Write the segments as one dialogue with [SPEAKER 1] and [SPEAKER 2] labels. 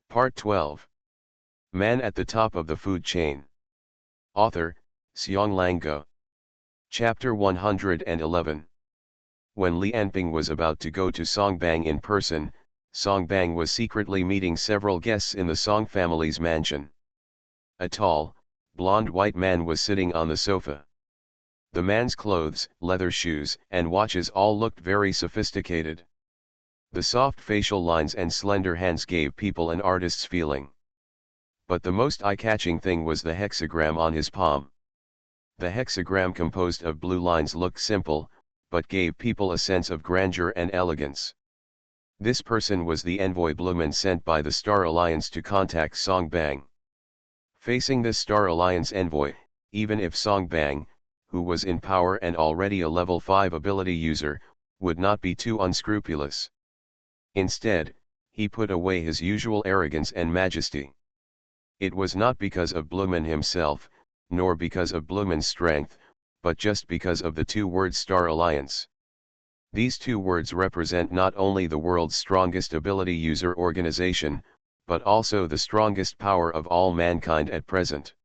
[SPEAKER 1] Part 12. Man at the Top of the Food Chain. Author, Xionglang Guo. Chapter 111. When Li Enping was about to go to Songbang in person, Songbang was secretly meeting several guests in the Song family's mansion. A tall, blonde white man was sitting on the sofa. The man's clothes, leather shoes, and watches all looked very sophisticated. The soft facial lines and slender hands gave people an artist's feeling. But the most eye-catching thing was the hexagram on his palm. The hexagram composed of blue lines looked simple, but gave people a sense of grandeur and elegance. This person was the envoy Blumen sent by the Star Alliance to contact Songbang. Facing this Star Alliance envoy, even if Songbang, who was in power and already a level 5 ability user, would not be too unscrupulous. Instead, he put away his usual arrogance and majesty. It was not because of Blumen himself, nor because of Blumen's strength, but just because of the two words Star Alliance. These two words represent not only the world's strongest ability user organization, but also the strongest power of all mankind at present.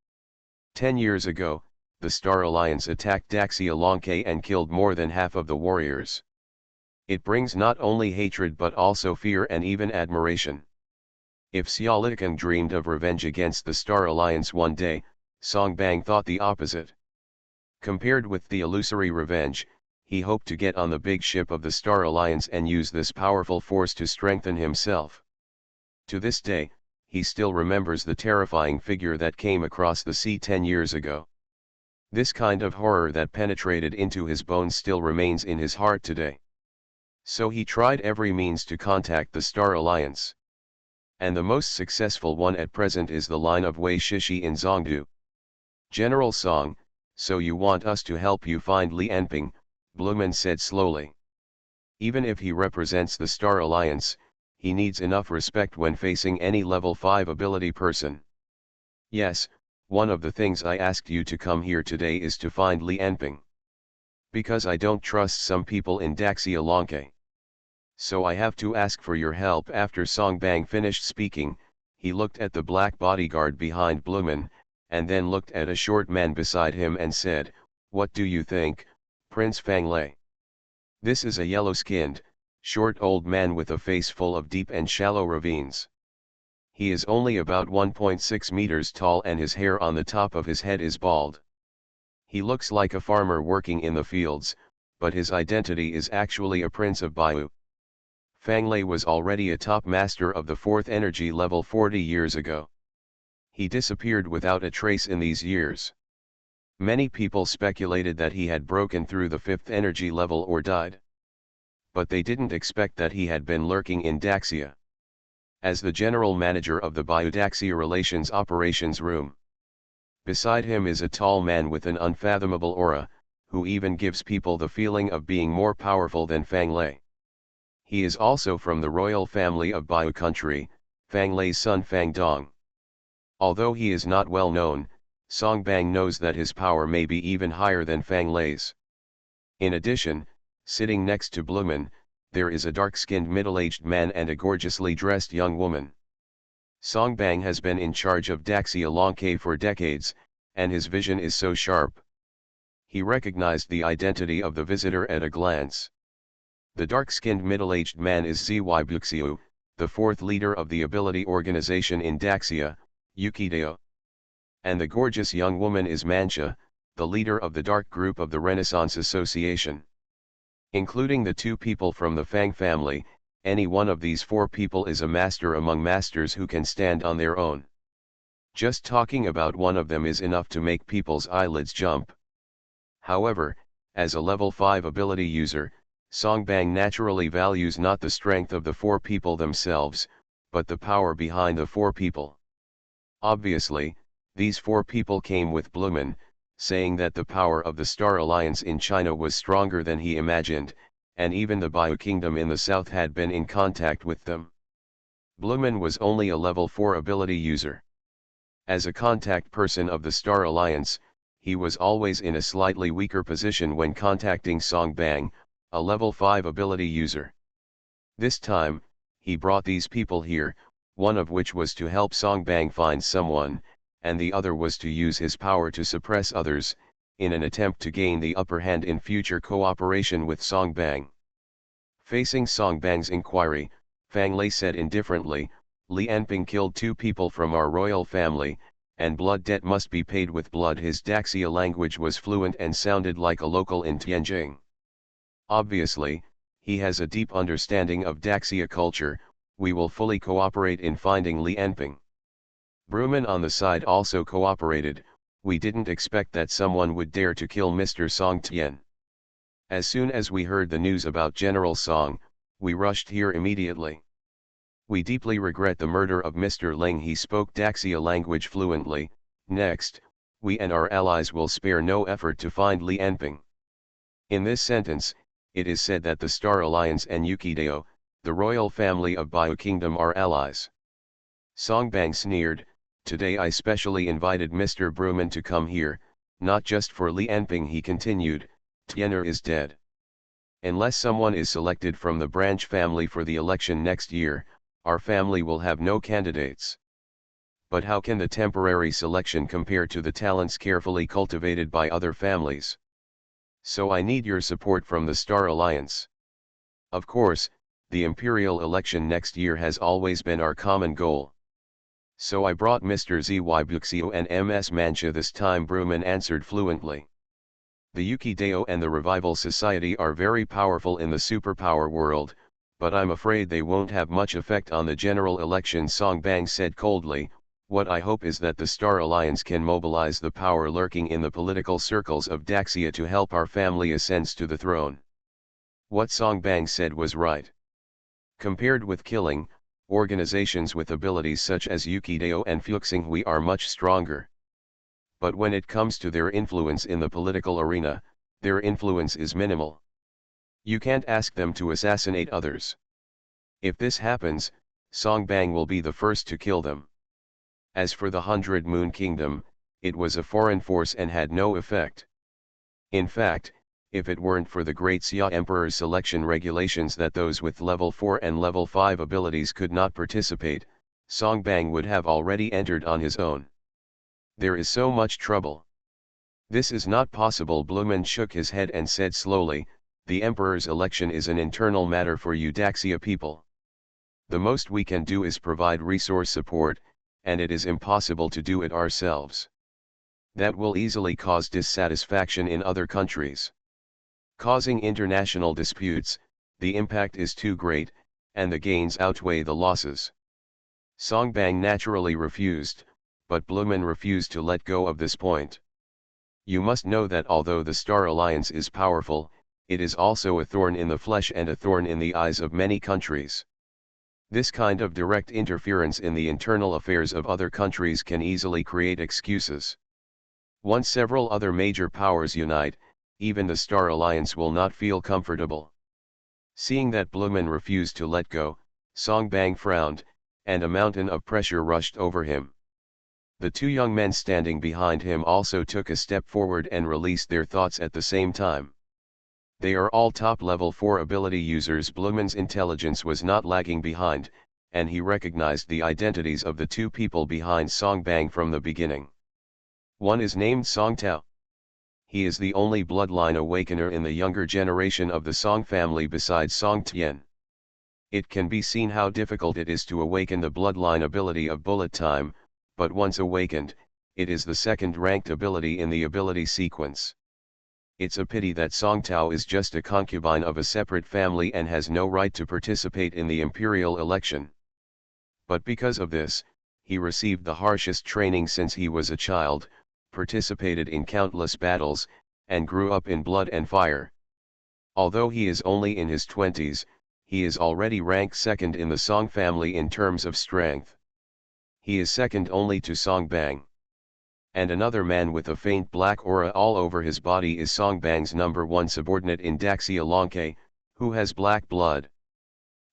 [SPEAKER 1] 10 years ago, the Star Alliance attacked Daxia Lonke and killed more than half of the warriors. It brings not only hatred but also fear and even admiration. If SpecialAbilities dreamed of revenge against the Star Alliance one day, Songbang thought the opposite. Compared with the illusory revenge, he hoped to get on the big ship of the Star Alliance and use this powerful force to strengthen himself. To this day, he still remembers the terrifying figure that came across the sea 10 years ago. This kind of horror that penetrated into his bones still remains in his heart today. So he tried every means to contact the Star Alliance. And the most successful one at present is the line of Wei Shishi in Zhongdu. General Song, so you want us to help you find Li Enping, Blumen said slowly. Even if he represents the Star Alliance, he needs enough respect when facing any level 5 ability person. Yes, one of the things I asked you to come here today is to find Li Enping. Because I don't trust some people in Daxia Lonke. So I have to ask for your help. After Songbang finished speaking, he looked at the black bodyguard behind Blumen, and then looked at a short man beside him and said, "What do you think, Prince Fanglei?" This is a yellow-skinned, short old man with a face full of deep and shallow ravines. He is only about 1.6 meters tall and his hair on the top of his head is bald. He looks like a farmer working in the fields, but his identity is actually a prince of Baiyu. Fanglei was already a top master of the 4th energy level 40 years ago. He disappeared without a trace in these years. Many people speculated that he had broken through the 5th energy level or died. But they didn't expect that he had been lurking in Daxia. As the general manager of the Baiyu Daxia Relations Operations Room. Beside him is a tall man with an unfathomable aura, who even gives people the feeling of being more powerful than Fanglei. He is also from the royal family of Baiyu country, Fanglei's son Fang Dong. Although he is not well known, Songbang knows that his power may be even higher than Fanglei's. In addition, sitting next to Blumen, there is a dark-skinned middle-aged man and a gorgeously dressed young woman. Songbang has been in charge of Daxia Lonke for decades, and his vision is so sharp. He recognized the identity of the visitor at a glance. The dark-skinned middle-aged man is Zy Buxiu, the 4th leader of the ability organization in Daxia, Yukideo. And the gorgeous young woman is Mancha, the leader of the dark group of the Renaissance Association. Including the 2 people from the Fang family, any one of these 4 people is a master among masters who can stand on their own. Just talking about one of them is enough to make people's eyelids jump. However, as a level 5 ability user, Songbang naturally values not the strength of the 4 people themselves, but the power behind the 4 people. Obviously, these 4 people came with Blumen, saying that the power of the Star Alliance in China was stronger than he imagined, and even the Baiyu Kingdom in the south had been in contact with them. Blumen was only a level 4 ability user. As a contact person of the Star Alliance, he was always in a slightly weaker position when contacting Songbang, a level 5 ability user. This time, he brought these people here, one of which was to help Songbang find someone, and the other was to use his power to suppress others, in an attempt to gain the upper hand in future cooperation with Songbang. Facing Songbang's inquiry, Fang Lei said indifferently, "Li Anping killed 2 people from our royal family, and blood debt must be paid with blood." His Daxia language was fluent and sounded like a local in Tianjin. Obviously, he has a deep understanding of Daxia culture. We will fully cooperate in finding Li Anping. Bruman on the side also cooperated. We didn't expect that someone would dare to kill Mr. Song Tian. As soon as we heard the news about General Song, we rushed here immediately. We deeply regret the murder of Mr. Ling. He spoke Daxia language fluently. Next, we and our allies will spare no effort to find Li Anping. In this sentence, it is said that the Star Alliance and Yukideo, the royal family of Baiyu Kingdom, are allies. Songbang sneered, "Today I specially invited Mr. Bruman to come here, not just for Li Anping." He continued, "Tian'er is dead. Unless someone is selected from the branch family for the election next year, our family will have no candidates. But how can the temporary selection compare to the talents carefully cultivated by other families? So I need your support from the Star Alliance. Of course, the imperial election next year has always been our common goal. So I brought Mr. Zy Buxio and Ms. Mancha this time." Bruman answered fluently. "The Yukideo and the Revival Society are very powerful in the superpower world, but I'm afraid they won't have much effect on the general election." Songbang said coldly, "What I hope is that the Star Alliance can mobilize the power lurking in the political circles of Daxia to help our family ascend to the throne." What Songbang said was right. Compared with killing, organizations with abilities such as Yukideo and Fuxinghui are much stronger. But when it comes to their influence in the political arena, their influence is minimal. You can't ask them to assassinate others. If this happens, Songbang will be the first to kill them. As for the 100 Moon Kingdom, it was a foreign force and had no effect. In fact, if it weren't for the Great Xia Emperor's selection regulations that those with level 4 and level 5 abilities could not participate, Songbang would have already entered on his own. There is so much trouble. This is not possible." Blumen shook his head and said slowly, "The Emperor's election is an internal matter for you Daxia people. The most we can do is provide resource support, and it is impossible to do it ourselves. That will easily cause dissatisfaction in other countries. Causing international disputes, the impact is too great, and the gains outweigh the losses." Songbang naturally refused, but Blumen refused to let go of this point. "You must know that although the Star Alliance is powerful, it is also a thorn in the flesh and a thorn in the eyes of many countries. This kind of direct interference in the internal affairs of other countries can easily create excuses. Once several other major powers unite, even the Star Alliance will not feel comfortable." Seeing that Blumen refused to let go, Songbang frowned, and a mountain of pressure rushed over him. The 2 young men standing behind him also took a step forward and released their thoughts at the same time. They are all top level 4 ability users. Blumen's intelligence was not lagging behind, and he recognized the identities of the 2 people behind Songbang from the beginning. One is named Song Tao. He is the only bloodline awakener in the younger generation of the Song family besides Song Tian. It can be seen how difficult it is to awaken the bloodline ability of Bullet Time, but once awakened, it is the 2nd ranked ability in the ability sequence. It's a pity that Song Tao is just a concubine of a separate family and has no right to participate in the imperial election. But because of this, he received the harshest training since he was a child, participated in countless battles, and grew up in blood and fire. Although he is only in his 20s, he is already ranked 2nd in the Song family in terms of strength. He is second only to Songbang. And another man with a faint black aura all over his body is Songbang's #1 subordinate in Daxia Longke, who has black blood.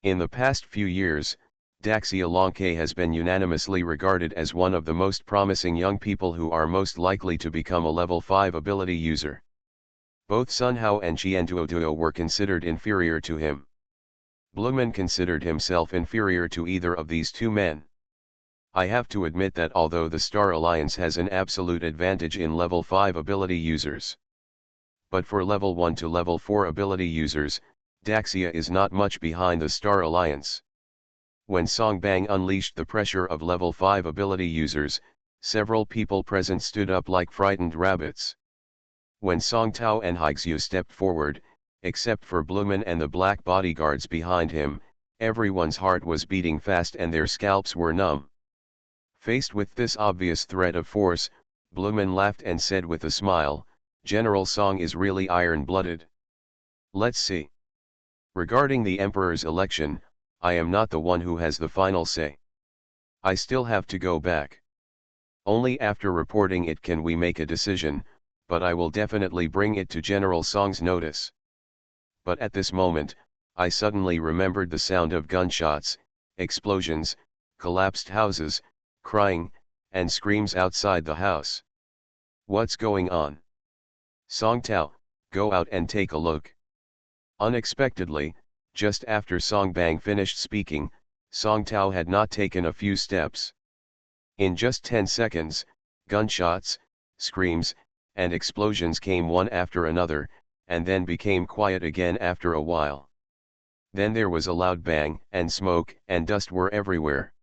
[SPEAKER 1] In the past few years, Daxia Longke has been unanimously regarded as one of the most promising young people who are most likely to become a level 5 ability user. Both Sun Hao and Qian Duoduo were considered inferior to him. Blumen considered himself inferior to either of these 2 men. I have to admit that although the Star Alliance has an absolute advantage in level 5 ability users, but for level 1 to level 4 ability users, Daxia is not much behind the Star Alliance. When Song Bang unleashed the pressure of level 5 ability users, several people present stood up like frightened rabbits. When Song Tao and Haixu stepped forward, except for Blumen and the black bodyguards behind him, everyone's heart was beating fast and their scalps were numb. Faced with this obvious threat of force, Blumen laughed and said with a smile, "General Song is really iron-blooded. Let's see. Regarding the Emperor's election, I am not the one who has the final say. I still have to go back. Only after reporting it can we make a decision, but I will definitely bring it to General Song's notice." But at this moment, I suddenly remembered the sound of gunshots, explosions, collapsed houses, crying, and screams outside the house. What's going on? Song Tao, go out and take a look. Unexpectedly, just after Song Bang finished speaking, Song Tao had not taken a few steps. In just 10 seconds, gunshots, screams, and explosions came one after another, and then became quiet again after a while. Then there was a loud bang, and smoke and dust were everywhere.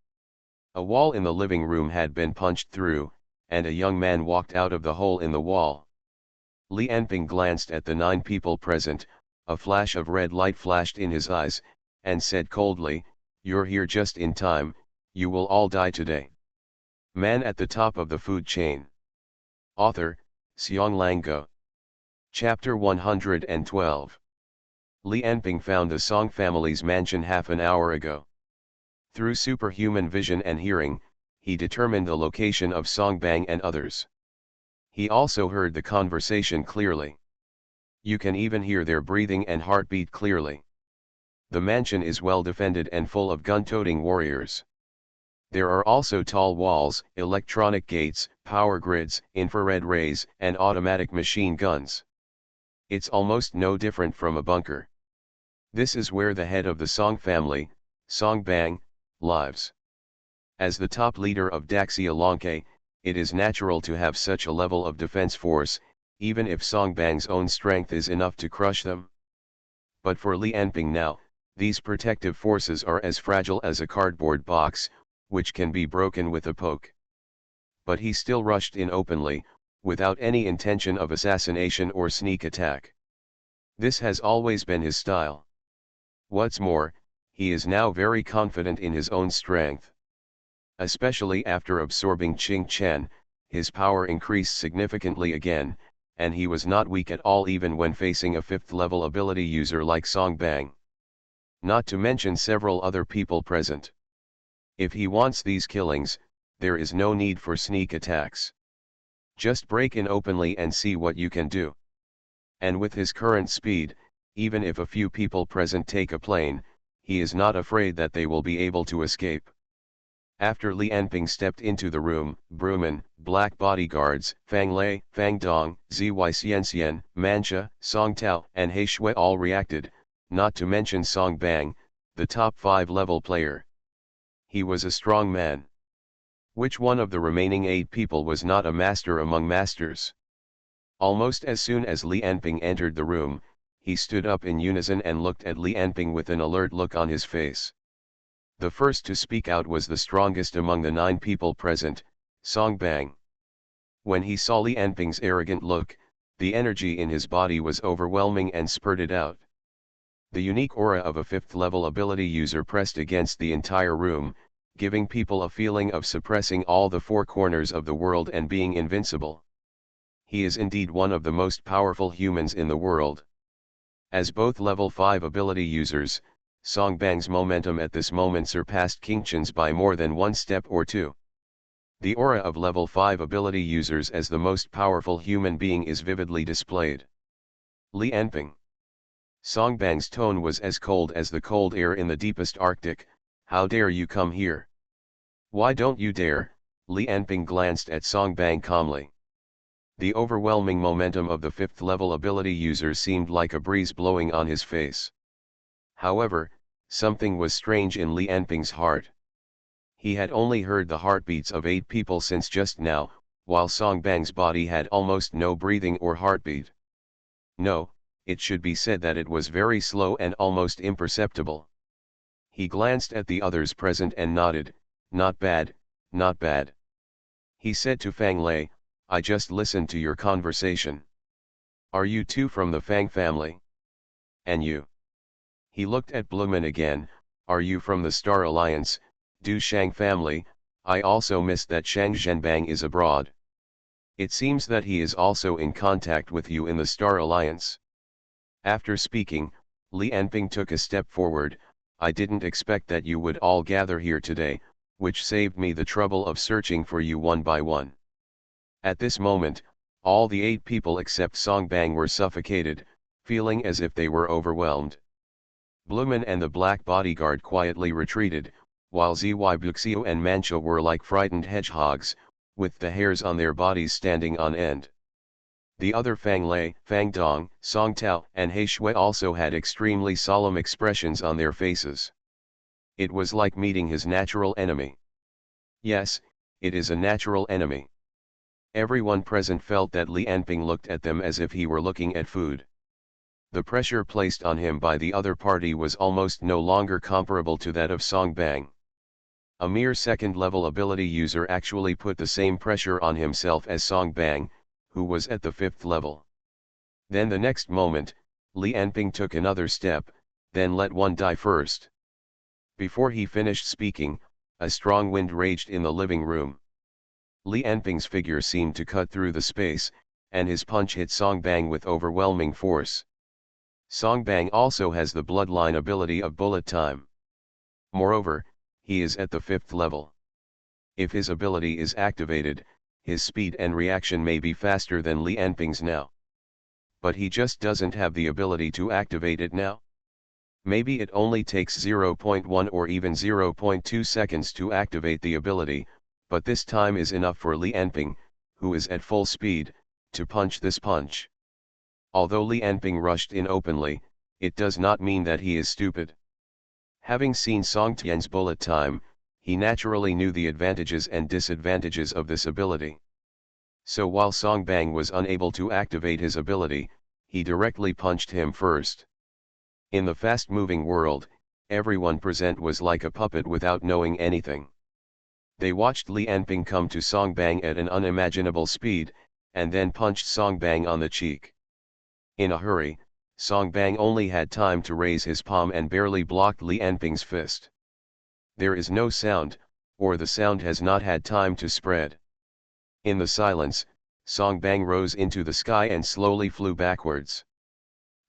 [SPEAKER 1] A wall in the living room had been punched through, and a young man walked out of the hole in the wall. Li Anping glanced at the 9 people present, a flash of red light flashed in his eyes, and said coldly, "You're here just in time, you will all die today." Man at the top of the food chain. Author, Xiong Lango. Chapter 112. Li Anping found the Song family's mansion half an hour ago. Through superhuman vision and hearing, he determined the location of Song Bang and others. He also heard the conversation clearly. You can even hear their breathing and heartbeat clearly. The mansion is well defended and full of gun-toting warriors. There are also tall walls, electronic gates, power grids, infrared rays, and automatic machine guns. It's almost no different from a bunker. This is where the head of the Song family, Song Bang, lives. As the top leader of Daxia Longke, it is natural to have such a level of defense force, even if Song Bang's own strength is enough to crush them. But for Li Anping now, these protective forces are as fragile as a cardboard box, which can be broken with a poke. But he still rushed in openly, without any intention of assassination or sneak attack. This has always been his style. What's more, he is now very confident in his own strength. Especially after absorbing Qing Chen, his power increased significantly again, and he was not weak at all even when facing a 5th level ability user like Song Bang. Not to mention several other people present. If he wants these killings, there is no need for sneak attacks. Just break in openly and see what you can do. And with his current speed, even if a few people present take a plane, he is not afraid that they will be able to escape. After Li Anping stepped into the room, Bruman, black bodyguards, Fang Lei, Fang Dong, Zy Xianxian, Mancha, Song Tao, and He Shui all reacted, not to mention Song Bang, the top 5 level player. He was a strong man. Which one of the remaining 8 people was not a master among masters? Almost as soon as Li Anping entered the room, he stood up in unison and looked at Li Anping with an alert look on his face. The first to speak out was the strongest among the 9 people present, Song Bang. When he saw Li Anping's arrogant look, the energy in his body was overwhelming and spurted out. The unique aura of a 5th level ability user pressed against the entire room, giving people a feeling of suppressing all the 4 corners of the world and being invincible. He is indeed one of the most powerful humans in the world. As both level 5 ability users, Song Bang's momentum at this moment surpassed King Chen's by more than 1 step or 2. The aura of level 5 ability users as the most powerful human being is vividly displayed. Li Anping. Song Bang's tone was as cold as the cold air in the deepest Arctic. How dare you come here? Why don't you dare? Li Anping glanced at Song Bang calmly. The overwhelming momentum of the 5th level ability user seemed like a breeze blowing on his face. However, something was strange in Li Anping's heart. He had only heard the heartbeats of 8 people since just now, while Song Bang's body had almost no breathing or heartbeat. No, it should be said that it was very slow and almost imperceptible. He glanced at the others present and nodded. Not bad, not bad. He said to Fang Lei, I just listened to your conversation. Are you two from the Fang family? And you? He looked at Blumen again, are you from the Star Alliance, Du Shang family? I also missed that Shang Zhenbang is abroad. It seems that he is also in contact with you in the Star Alliance. After speaking, Li Anping took a step forward. I didn't expect that you would all gather here today, which saved me the trouble of searching for you one by one. At this moment, all the 8 people except Song Bang were suffocated, feeling as if they were overwhelmed. Blumen and the black bodyguard quietly retreated, while Zy Buxiu and Mancha were like frightened hedgehogs, with the hairs on their bodies standing on end. The other Fang Lei, Fang Dong, Song Tao and He Shui also had extremely solemn expressions on their faces. It was like meeting his natural enemy. Yes, it is a natural enemy. Everyone present felt that Li Anping looked at them as if he were looking at food. The pressure placed on him by the other party was almost no longer comparable to that of Song Bang. A mere second-level ability user actually put the same pressure on himself as Song Bang, who was at the 5th level. Then the next moment, Li Anping took another step, then let one die first. Before he finished speaking, a strong wind raged in the living room. Li Anping's figure seemed to cut through the space, and his punch hit Song Bang with overwhelming force. Song Bang also has the bloodline ability of bullet time. Moreover, he is at the 5th level. If his ability is activated, his speed and reaction may be faster than Li Anping's now. But he just doesn't have the ability to activate it now. Maybe it only takes 0.1 or even 0.2 seconds to activate the ability, but this time is enough for Li Anping, who is at full speed, to punch this punch. Although Li Anping rushed in openly, it does not mean that he is stupid. Having seen Song Tian's bullet time, he naturally knew the advantages and disadvantages of this ability. So while Song Bang was unable to activate his ability, he directly punched him first. In the fast-moving world, everyone present was like a puppet without knowing anything. They watched Li Anping come to Song Bang at an unimaginable speed, and then punched Song Bang on the cheek. In a hurry, Song Bang only had time to raise his palm and barely blocked Li Anping's fist. There is no sound, or the sound has not had time to spread. In the silence, Song Bang rose into the sky and slowly flew backwards.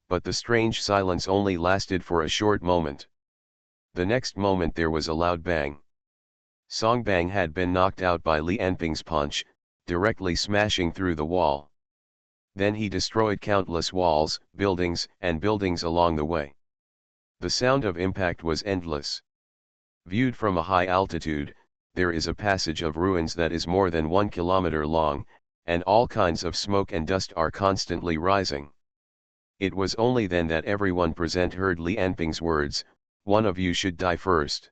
[SPEAKER 1] But the strange silence only lasted for a short moment. The next moment there was a loud bang. Song Bang had been knocked out by Li Anping's punch, directly smashing through the wall. Then he destroyed countless walls, buildings, and buildings along the way. The sound of impact was endless. Viewed from a high altitude, there is a passage of ruins that is more than 1 kilometer long, and all kinds of smoke and dust are constantly rising. It was only then that everyone present heard Li Anping's words, "One of you should die first."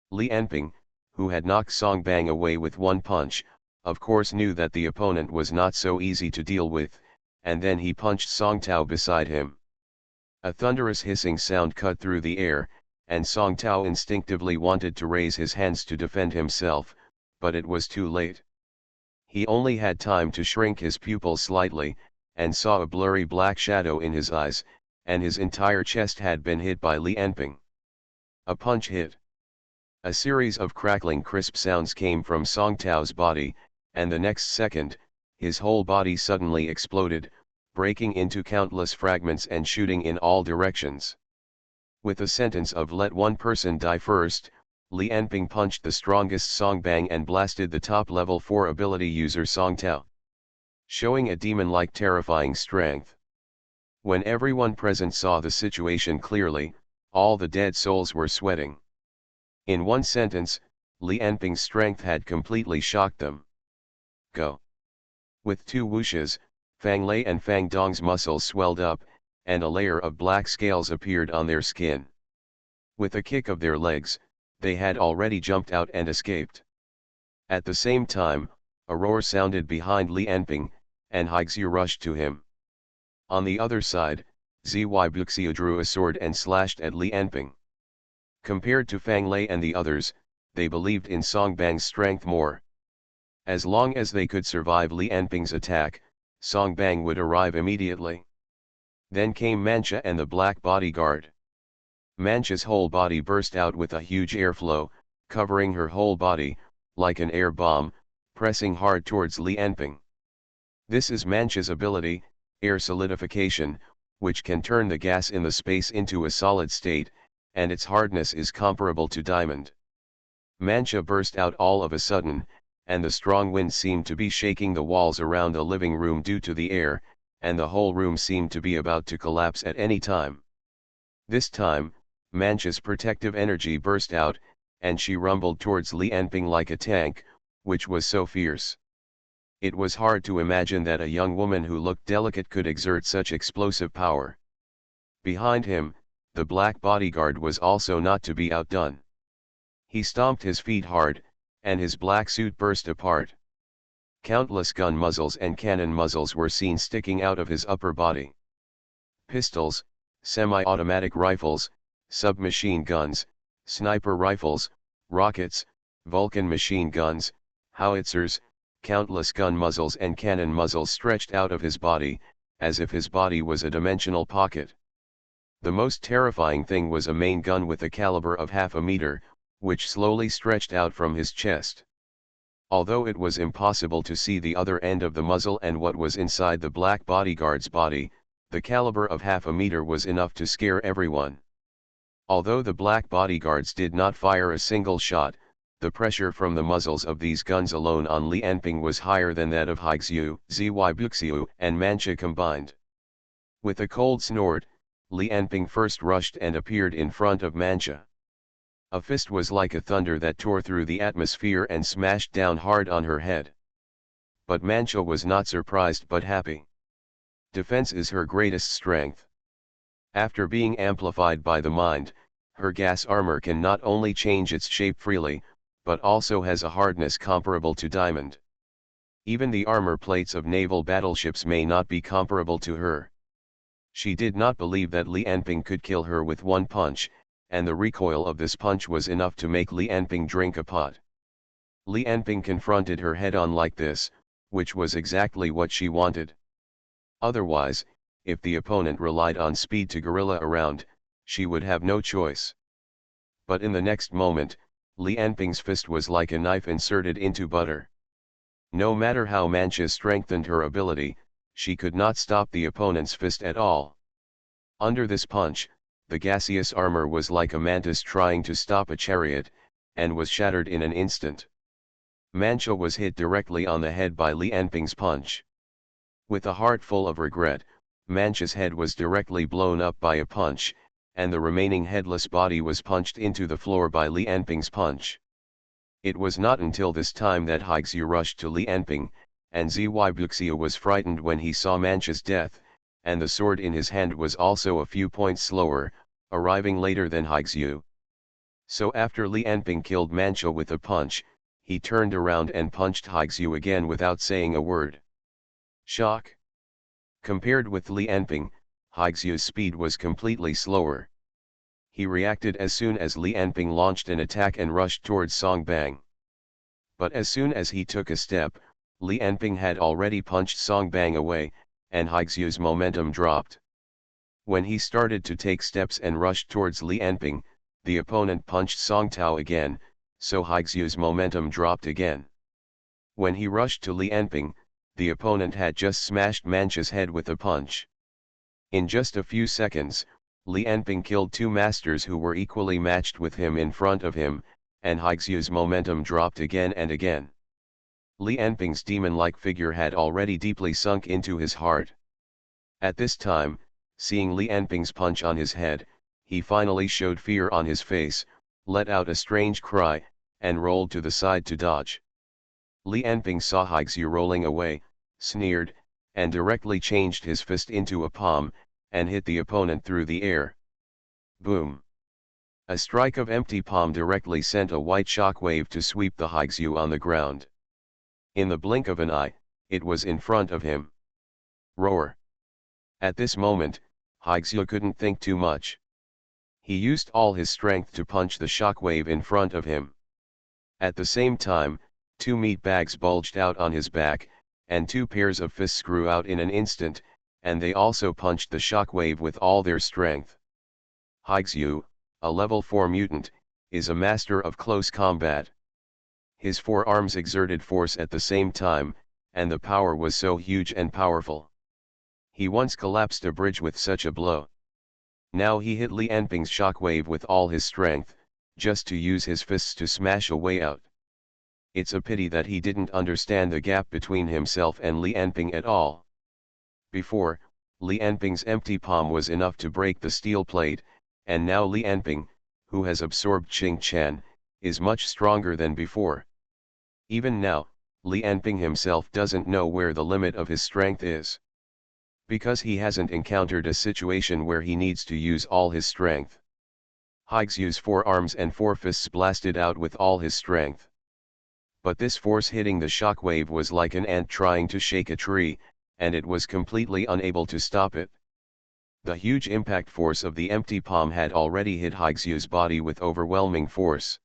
[SPEAKER 1] Li Anping, who had knocked Song Bang away with one punch, of course knew that the opponent was not so easy to deal with, and then he punched Song Tao beside him. A thunderous hissing sound cut through the air, and Song Tao instinctively wanted to raise his hands to defend himself, but it was too late. He only had time to shrink his pupils slightly, and saw a blurry black shadow in his eyes, and his entire chest had been hit by Li Anping. A punch hit. A series of crackling crisp sounds came from Song Tao's body, and the next second, his whole body suddenly exploded, breaking into countless fragments and shooting in all directions. With the sentence of "let one person die first," Li Anping punched the strongest Song Bang and blasted the top level 4 ability user Song Tao, showing a demon-like terrifying strength. When everyone present saw the situation clearly, all the dead souls were sweating. In one sentence, Li Anping's strength had completely shocked them. Go! With 2 whooshes, Fang Lei and Fang Dong's muscles swelled up, and a layer of black scales appeared on their skin. With a kick of their legs, they had already jumped out and escaped. At the same time, a roar sounded behind Li Anping, and Haixue rushed to him. On the other side, Zhuxiu drew a sword and slashed at Li Anping. Compared to Fang Lei and the others, they believed in Song Bang's strength more. As long as they could survive Li Anping's attack, Song Bang would arrive immediately. Then came Mancha and the black bodyguard. Mancha's whole body burst out with a huge airflow, covering her whole body, like an air bomb, pressing hard towards Li Anping. This is Mancha's ability, air solidification, which can turn the gas in the space into a solid state, and its hardness is comparable to diamond. Mancha burst out all of a sudden, and the strong wind seemed to be shaking the walls around the living room due to the air, and the whole room seemed to be about to collapse at any time. This time, Mancha's protective energy burst out, and she rumbled towards Li Anping like a tank, which was so fierce. It was hard to imagine that a young woman who looked delicate could exert such explosive power. Behind him, the black bodyguard was also not to be outdone. He stomped his feet hard, and his black suit burst apart. Countless gun muzzles and cannon muzzles were seen sticking out of his upper body. Pistols, semi-automatic rifles, submachine guns, sniper rifles, rockets, Vulcan machine guns, howitzers, countless gun muzzles and cannon muzzles stretched out of his body, as if his body was a dimensional pocket. The most terrifying thing was a main gun with a caliber of 0.5 meter, which slowly stretched out from his chest. Although it was impossible to see the other end of the muzzle and what was inside the black bodyguard's body, the caliber of 0.5 meter was enough to scare everyone. Although the black bodyguards did not fire a single shot, the pressure from the muzzles of these guns alone on Li Anping was higher than that of Haixue, Zhuxiu, and Mancha combined. With a cold snort, Li Anping first rushed and appeared in front of Mancha. A fist was like a thunder that tore through the atmosphere and smashed down hard on her head. But Mancha was not surprised but happy. Defense is her greatest strength. After being amplified by the mind, her gas armor can not only change its shape freely, but also has a hardness comparable to diamond. Even the armor plates of naval battleships may not be comparable to her. She did not believe that Li Anping could kill her with one punch, and the recoil of this punch was enough to make Li Anping drink a pot. Li Anping confronted her head-on like this, which was exactly what she wanted. Otherwise, if the opponent relied on speed to guerrilla around, she would have no choice. But in the next moment, Li Anping's fist was like a knife inserted into butter. No matter how Mancha strengthened her ability, she could not stop the opponent's fist at all. Under this punch, the gaseous armor was like a mantis trying to stop a chariot, and was shattered in an instant. Mancha was hit directly on the head by Li Anping's punch. With a heart full of regret, Mancha's head was directly blown up by a punch, and the remaining headless body was punched into the floor by Li Anping's punch. It was not until this time that Haixue rushed to Li Anping, and Zhuxiu was frightened when he saw Mancha's death, and the sword in his hand was also a few points slower, arriving later than Haixue. So after Li Anping killed Mancha with a punch, he turned around and punched Haixue again without saying a word. Shock. Compared with Li Anping, Haixue's speed was completely slower. He reacted as soon as Li Anping launched an attack and rushed towards Song Bang. But as soon as he took a step, Li Anping had already punched Song Bang away, and Haixue's momentum dropped. When he started to take steps and rushed towards Li Anping, the opponent punched Song Tao again, so Haixue's momentum dropped again. When he rushed to Li Anping, the opponent had just smashed Mancha's head with a punch. In just a few seconds, Li Anping killed two masters who were equally matched with him in front of him, and Haixue's momentum dropped again and again. Li Anping's demon-like figure had already deeply sunk into his heart. At this time, seeing Li Anping's punch on his head, he finally showed fear on his face, let out a strange cry, and rolled to the side to dodge. Li Anping saw Haixue rolling away, sneered, and directly changed his fist into a palm, and hit the opponent through the air. Boom! A strike of empty palm directly sent a white shockwave to sweep the Haixu on the ground. In the blink of an eye, it was in front of him. Roar! At this moment, Haixu couldn't think too much. He used all his strength to punch the shockwave in front of him. At the same time, 2 meat bags bulged out on his back, and 2 pairs of fists grew out in an instant, and they also punched the shockwave with all their strength. Haixu, a level 4 mutant, is a master of close combat. His 4 arms exerted force at the same time, and the power was so huge and powerful. He once collapsed a bridge with such a blow. Now he hit Li Anping's shockwave with all his strength, just to use his fists to smash a way out. It's a pity that he didn't understand the gap between himself and Li Anping at all. Before, Li Anping's empty palm was enough to break the steel plate, and now Li Anping, who has absorbed Qing Chan, is much stronger than before. Even now, Li Anping himself doesn't know where the limit of his strength is. Because he hasn't encountered a situation where he needs to use all his strength. Haixu's 4 arms and 4 fists blasted out with all his strength. But this force hitting the shockwave was like an ant trying to shake a tree, and it was completely unable to stop it. The huge impact force of the empty palm had already hit Haixu's body with overwhelming force.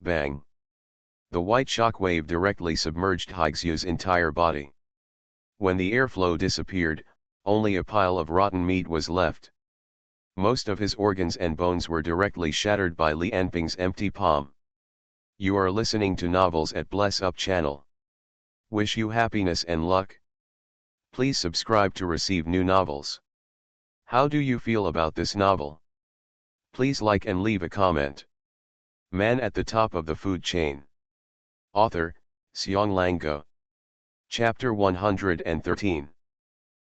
[SPEAKER 1] Bang! The white shockwave directly submerged Haixu's entire body. When the airflow disappeared, only a pile of rotten meat was left. Most of his organs and bones were directly shattered by Li Anping's empty palm. You are listening to Novels at Bless Up channel. Wish you happiness and luck. Please subscribe to receive new novels. How do you feel about this novel? Please like and leave a comment. Man at the top of the food chain. Author, Xiong Lango. Chapter 113.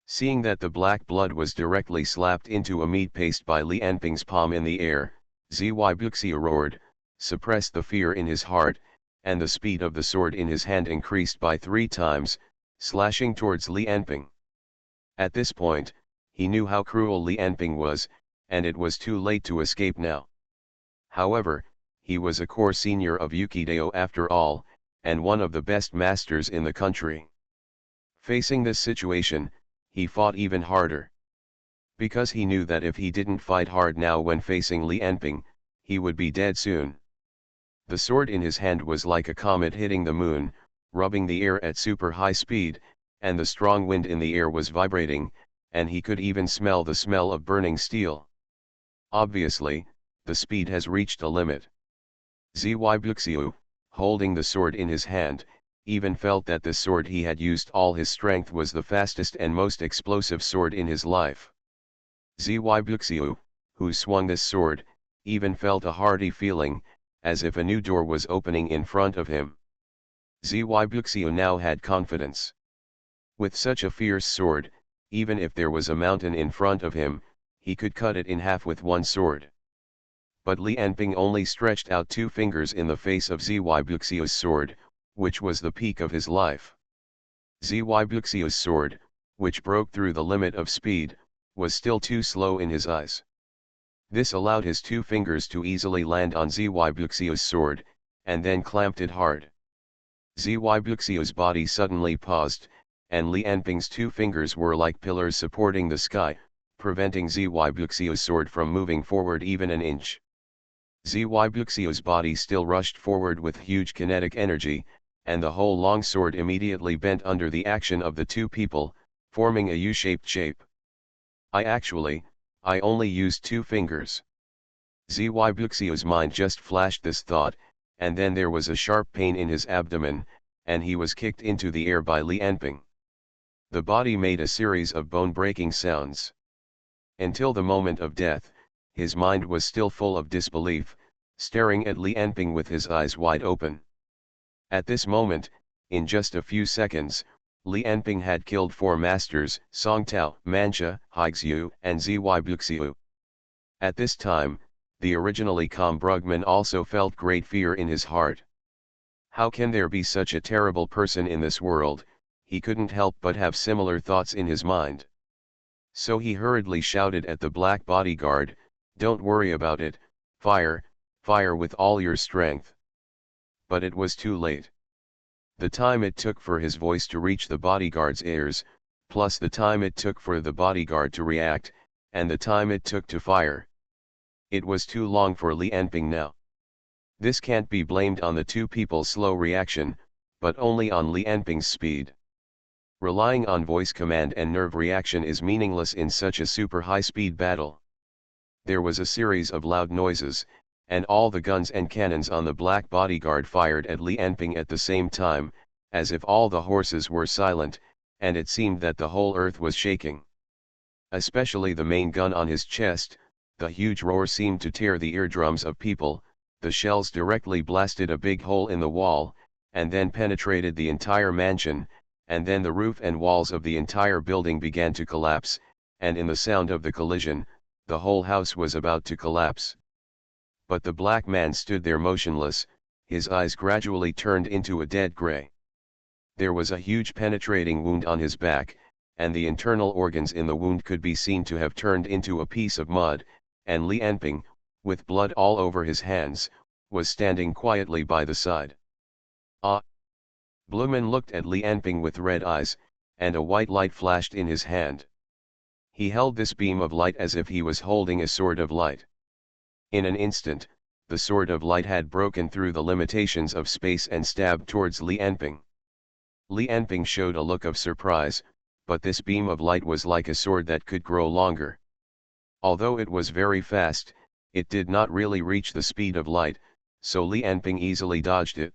[SPEAKER 1] Seeing that the black blood was directly slapped into a meat paste by Li Anping's palm in the air, Zhuai roared, suppressed the fear in his heart, and the speed of the sword in his hand increased by 3 times, slashing towards Li Anping. At this point, he knew how cruel Li Anping was, and it was too late to escape now. However, he was a core senior of Yukidao after all, and one of the best masters in the country. Facing this situation, he fought even harder. Because he knew that if he didn't fight hard now when facing Li Anping, he would be dead soon. The sword in his hand was like a comet hitting the moon, rubbing the air at super high speed, and the strong wind in the air was vibrating, and he could even smell the smell of burning steel. Obviously, the speed has reached a limit. Zhuai, holding the sword in his hand, even felt that the sword he had used all his strength was the fastest and most explosive sword in his life. Zhuai, who swung this sword, even felt a hearty feeling, as if a new door was opening in front of him. Zhuai now had confidence. With such a fierce sword, even if there was a mountain in front of him, he could cut it in half with one sword. But Li Anping only stretched out 2 fingers in the face of Zhuai sword, which was the peak of his life. Zhuai sword, which broke through the limit of speed, was still too slow in his eyes. This allowed his 2 fingers to easily land on Zhuai sword, and then clamped it hard. Zhuai body suddenly paused, and Li Anping's 2 fingers were like pillars supporting the sky, preventing Zhuai sword from moving forward even an inch. Zhuai body still rushed forward with huge kinetic energy, and the whole long sword immediately bent under the action of the 2 people, forming a U-shaped shape. I only used 2 fingers. Zhuai mind just flashed this thought, and then there was a sharp pain in his abdomen, and he was kicked into the air by Li Anping. The body made a series of bone-breaking sounds. Until the moment of death, his mind was still full of disbelief, staring at Li Anping with his eyes wide open. At this moment, in just a few seconds, Li Anping had killed 4 masters, Song Tao, Mancha, Haixu, and Zhuai. At this time, the originally calm Brugman also felt great fear in his heart. How can there be such a terrible person in this world? He couldn't help but have similar thoughts in his mind. So he hurriedly shouted at the black bodyguard, "Don't worry about it, Fire, fire with all your strength. But it was too late. The time it took for his voice to reach the bodyguard's ears, plus the time it took for the bodyguard to react, and the time it took to fire. It was too long for Li Anping now. This can't be blamed on the two people's slow reaction, but only on Li Anping's speed. Relying on voice command and nerve reaction is meaningless in such a super high-speed battle. There was a series of loud noises, and all the guns and cannons on the black bodyguard fired at Li Anping at the same time, as if all the horses were silent, and it seemed that the whole earth was shaking. Especially the main gun on his chest, the huge roar seemed to tear the eardrums of people, the shells directly blasted a big hole in the wall, and then penetrated the entire mansion, and then the roof and walls of the entire building began to collapse, and in the sound of the collision, the whole house was about to collapse. But the black man stood there motionless, his eyes gradually turned into a dead gray. There was a huge penetrating wound on his back, and the internal organs in the wound could be seen to have turned into a piece of mud, and Li Anping, with blood all over his hands, was standing quietly by the side. Ah! Blumen looked at Li Anping with red eyes, and a white light flashed in his hand. He held this beam of light as if he was holding a sword of light. In an instant, the sword of light had broken through the limitations of space and stabbed towards Li Anping. Li Anping showed a look of surprise, but this beam of light was like a sword that could grow longer. Although it was very fast, it did not really reach the speed of light, so Li Anping easily dodged it.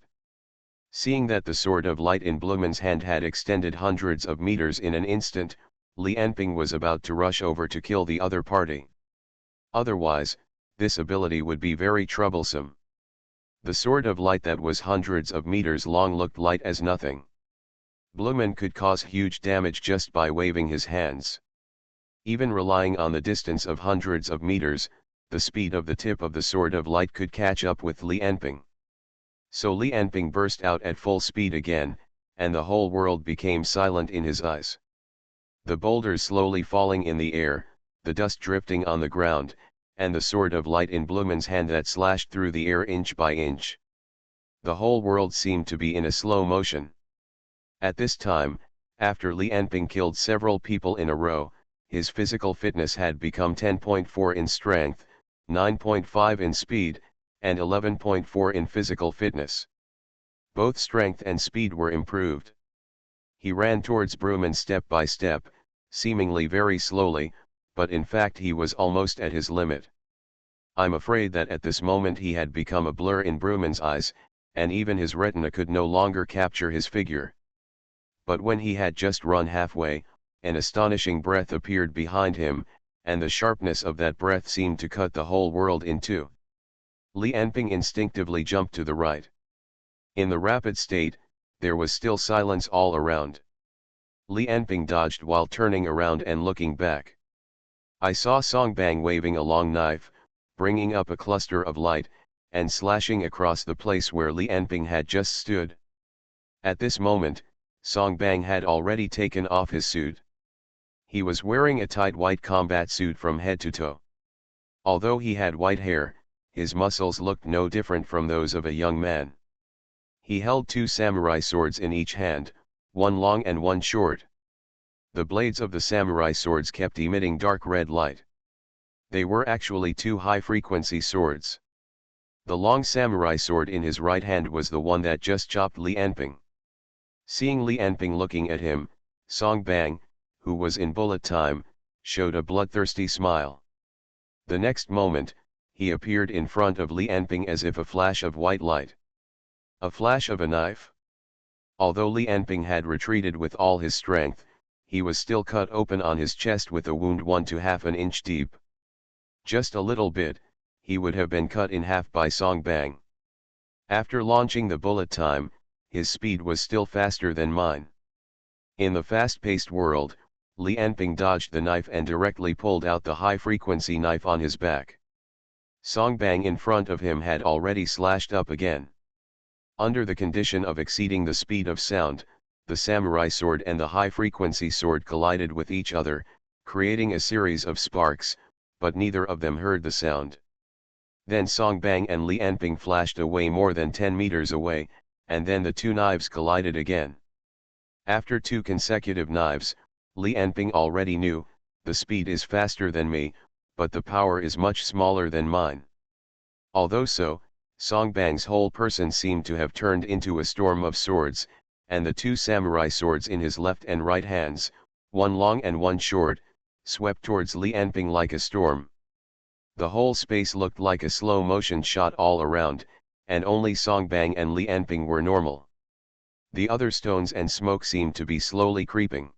[SPEAKER 1] Seeing that the sword of light in Blumen's hand had extended hundreds of meters in an instant, Li Anping was about to rush over to kill the other party. Otherwise, this ability would be very troublesome. The sword of light that was hundreds of meters long looked light as nothing. Blumen could cause huge damage just by waving his hands. Even relying on the distance of hundreds of meters, the speed of the tip of the sword of light could catch up with Li Anping. So Li Anping burst out at full speed again, and the whole world became silent in his eyes. The boulders slowly falling in the air, the dust drifting on the ground, and the sword of light in Blumen's hand that slashed through the air inch by inch. The whole world seemed to be in a slow motion. At this time, after Li Anping killed several people in a row, his physical fitness had become 10.4 in strength, 9.5 in speed, and 11.4 in physical fitness. Both strength and speed were improved. He ran towards Blumen step by step, seemingly very slowly, but in fact he was almost at his limit. I'm afraid that at this moment he had become a blur in Blumen's eyes, and even his retina could no longer capture his figure. But when he had just run halfway, an astonishing breath appeared behind him, and the sharpness of that breath seemed to cut the whole world in two. Li Anping instinctively jumped to the right. In the rapid state, there was still silence all around. Li Anping dodged while turning around and looking back. I saw Songbang waving a long knife, bringing up a cluster of light, and slashing across the place where Li Anping had just stood. At this moment, Songbang had already taken off his suit. He was wearing a tight white combat suit from head to toe. Although he had white hair, his muscles looked no different from those of a young man. He held two samurai swords in each hand, one long and one short. The blades of the samurai swords kept emitting dark red light. They were actually two high-frequency swords. The long samurai sword in his right hand was the one that just chopped Li Anping. Seeing Li Anping looking at him, Songbang, who was in bullet time, showed a bloodthirsty smile. The next moment, he appeared in front of Li Anping as if a flash of white light. A flash of a knife? Although Li Anping had retreated with all his strength, he was still cut open on his chest with a wound 1 to half an inch deep. Just a little bit, he would have been cut in half by Songbang. After launching the bullet time, his speed was still faster than mine. In the fast-paced world, Li Anping dodged the knife and directly pulled out the high-frequency knife on his back. Songbang in front of him had already slashed up again. Under the condition of exceeding the speed of sound, the samurai sword and the high-frequency sword collided with each other, creating a series of sparks, but neither of them heard the sound. Then Song Bang and Li Anping flashed away more than 10 meters away, and then the two knives collided again. After two consecutive knives, Li Anping already knew, the speed is faster than me, but the power is much smaller than mine. Although so, Song Bang's whole person seemed to have turned into a storm of swords, and the two samurai swords in his left and right hands, one long and one short, swept towards Li Anping like a storm. The whole space looked like a slow-motion shot all around, and only Song Bang and Li Anping were normal. The other stones and smoke seemed to be slowly creeping.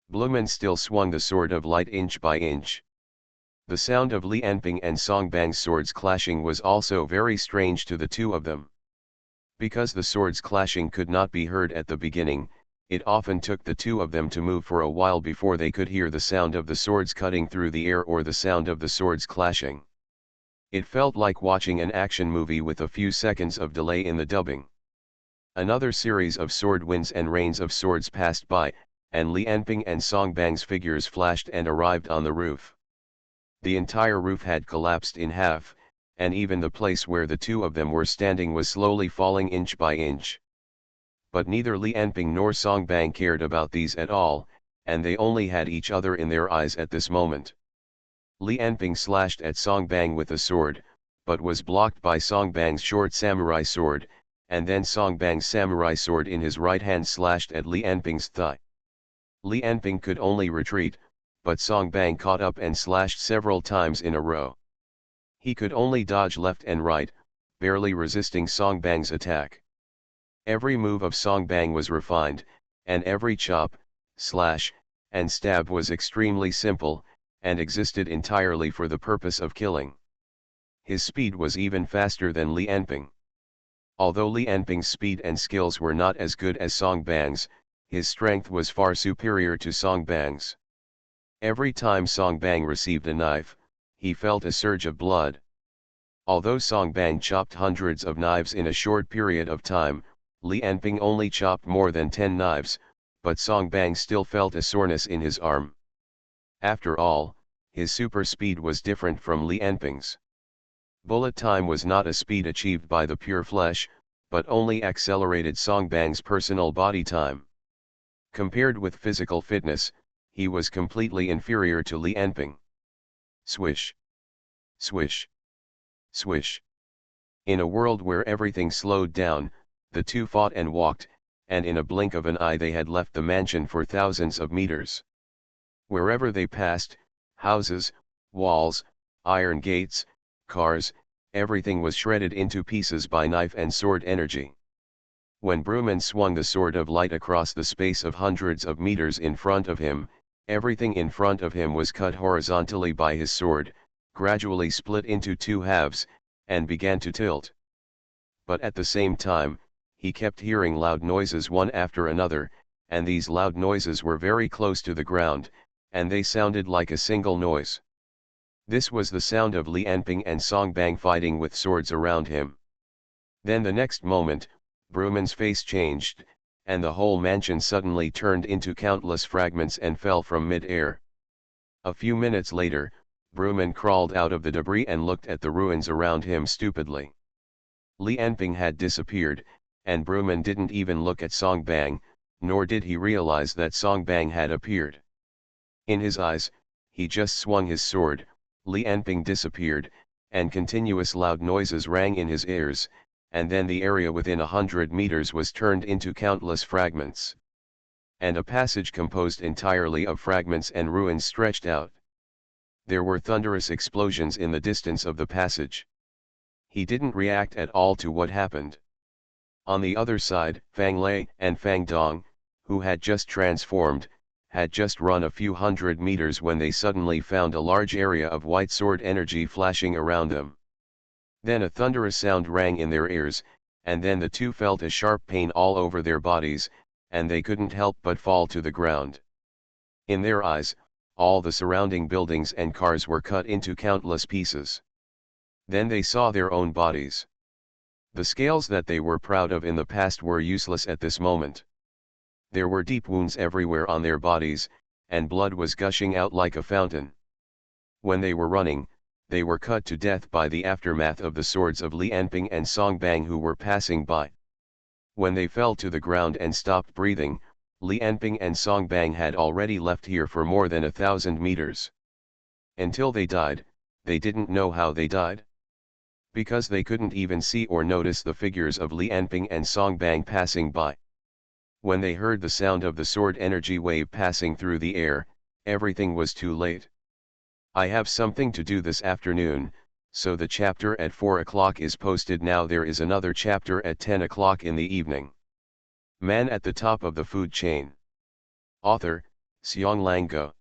[SPEAKER 1] Blumen still swung the sword of light inch by inch. The sound of Li Anping and Song Bang's swords clashing was also very strange to the two of them. Because the swords clashing could not be heard at the beginning, it often took the two of them to move for a while before they could hear the sound of the swords cutting through the air or the sound of the swords clashing. It felt like watching an action movie with a few seconds of delay in the dubbing. Another series of sword winds and rains of swords passed by, and Li Anping and Song Bang's figures flashed and arrived on the roof. The entire roof had collapsed in half, and even the place where the two of them were standing was slowly falling inch by inch. But neither Li Anping nor Song Bang cared about these at all, and they only had each other in their eyes at this moment. Li Anping slashed at Song Bang with a sword, but was blocked by Song Bang's short samurai sword, and then Song Bang's samurai sword in his right hand slashed at Li Anping's thigh. Li Anping could only retreat, but Song Bang caught up and slashed several times in a row. He could only dodge left and right, barely resisting Song Bang's attack. Every move of Song Bang was refined, and every chop, slash, and stab was extremely simple, and existed entirely for the purpose of killing. His speed was even faster than Li Anping. Although Li Anping's speed and skills were not as good as Song Bang's, his strength was far superior to Song Bang's. Every time Song Bang received a knife, he felt a surge of blood. Although Song Bang chopped hundreds of knives in a short period of time, Li Anping only chopped more than 10 knives, but Song Bang still felt a soreness in his arm. After all, his super speed was different from Li Anping's. Bullet time was not a speed achieved by the pure flesh, but only accelerated Song Bang's personal body time. Compared with physical fitness, he was completely inferior to Li Anping. Swish. Swish. Swish. In a world where everything slowed down, the two fought and walked, and in a blink of an eye they had left the mansion for thousands of meters. Wherever they passed, houses, walls, iron gates, cars, everything was shredded into pieces by knife and sword energy. When Bruman swung the sword of light across the space of hundreds of meters in front of him, everything in front of him was cut horizontally by his sword, gradually split into two halves, and began to tilt. But at the same time, he kept hearing loud noises one after another, and these loud noises were very close to the ground, and they sounded like a single noise. This was the sound of Li Anping and Song Bang fighting with swords around him. Then the next moment, Bruman's face changed, and the whole mansion suddenly turned into countless fragments and fell from mid-air. A few minutes later, Bruman crawled out of the debris and looked at the ruins around him stupidly. Li Anping had disappeared, and Bruman didn't even look at Song Bang, nor did he realize that Song Bang had appeared. In his eyes, he just swung his sword, Li Anping disappeared, and continuous loud noises rang in his ears, and then the area within 100 meters was turned into countless fragments. And a passage composed entirely of fragments and ruins stretched out. There were thunderous explosions in the distance of the passage. He didn't react at all to what happened. On the other side, Fang Lei and Fang Dong, who had just transformed, had just run a few hundred meters when they suddenly found a large area of white sword energy flashing around them. Then a thunderous sound rang in their ears, and then the two felt a sharp pain all over their bodies, and they couldn't help but fall to the ground. In their eyes, all the surrounding buildings and cars were cut into countless pieces. Then they saw their own bodies. The scales that they were proud of in the past were useless at this moment. There were deep wounds everywhere on their bodies, and blood was gushing out like a fountain. When they were running, they were cut to death by the aftermath of the swords of Li Anping and Song Bang, who were passing by. When they fell to the ground and stopped breathing, Li Anping and Song Bang had already left here for more than 1,000 meters. Until they died, they didn't know how they died. Because they couldn't even see or notice the figures of Li Anping and Song Bang passing by. When they heard the sound of the sword energy wave passing through the air, everything was too late. I have something to do this afternoon, so the chapter at 4 o'clock is posted now. There is another chapter at 10 o'clock in the evening. Man at the top of the food chain. Author, Seong Lang-go.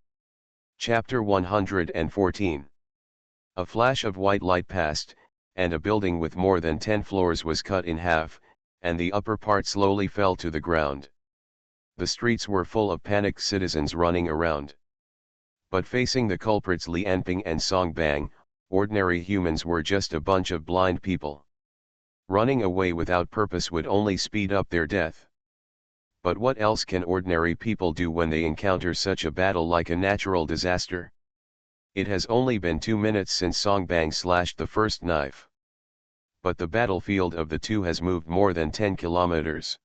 [SPEAKER 1] Chapter 114. A flash of white light passed, and a building with more than 10 floors was cut in half, and the upper part slowly fell to the ground. The streets were full of panicked citizens running around. But facing the culprits Li Anping and Song Bang, ordinary humans were just a bunch of blind people. Running away without purpose would only speed up their death. But what else can ordinary people do when they encounter such a battle like a natural disaster? It has only been 2 minutes since Song Bang slashed the first knife. But the battlefield of the two has moved more than 10 kilometers.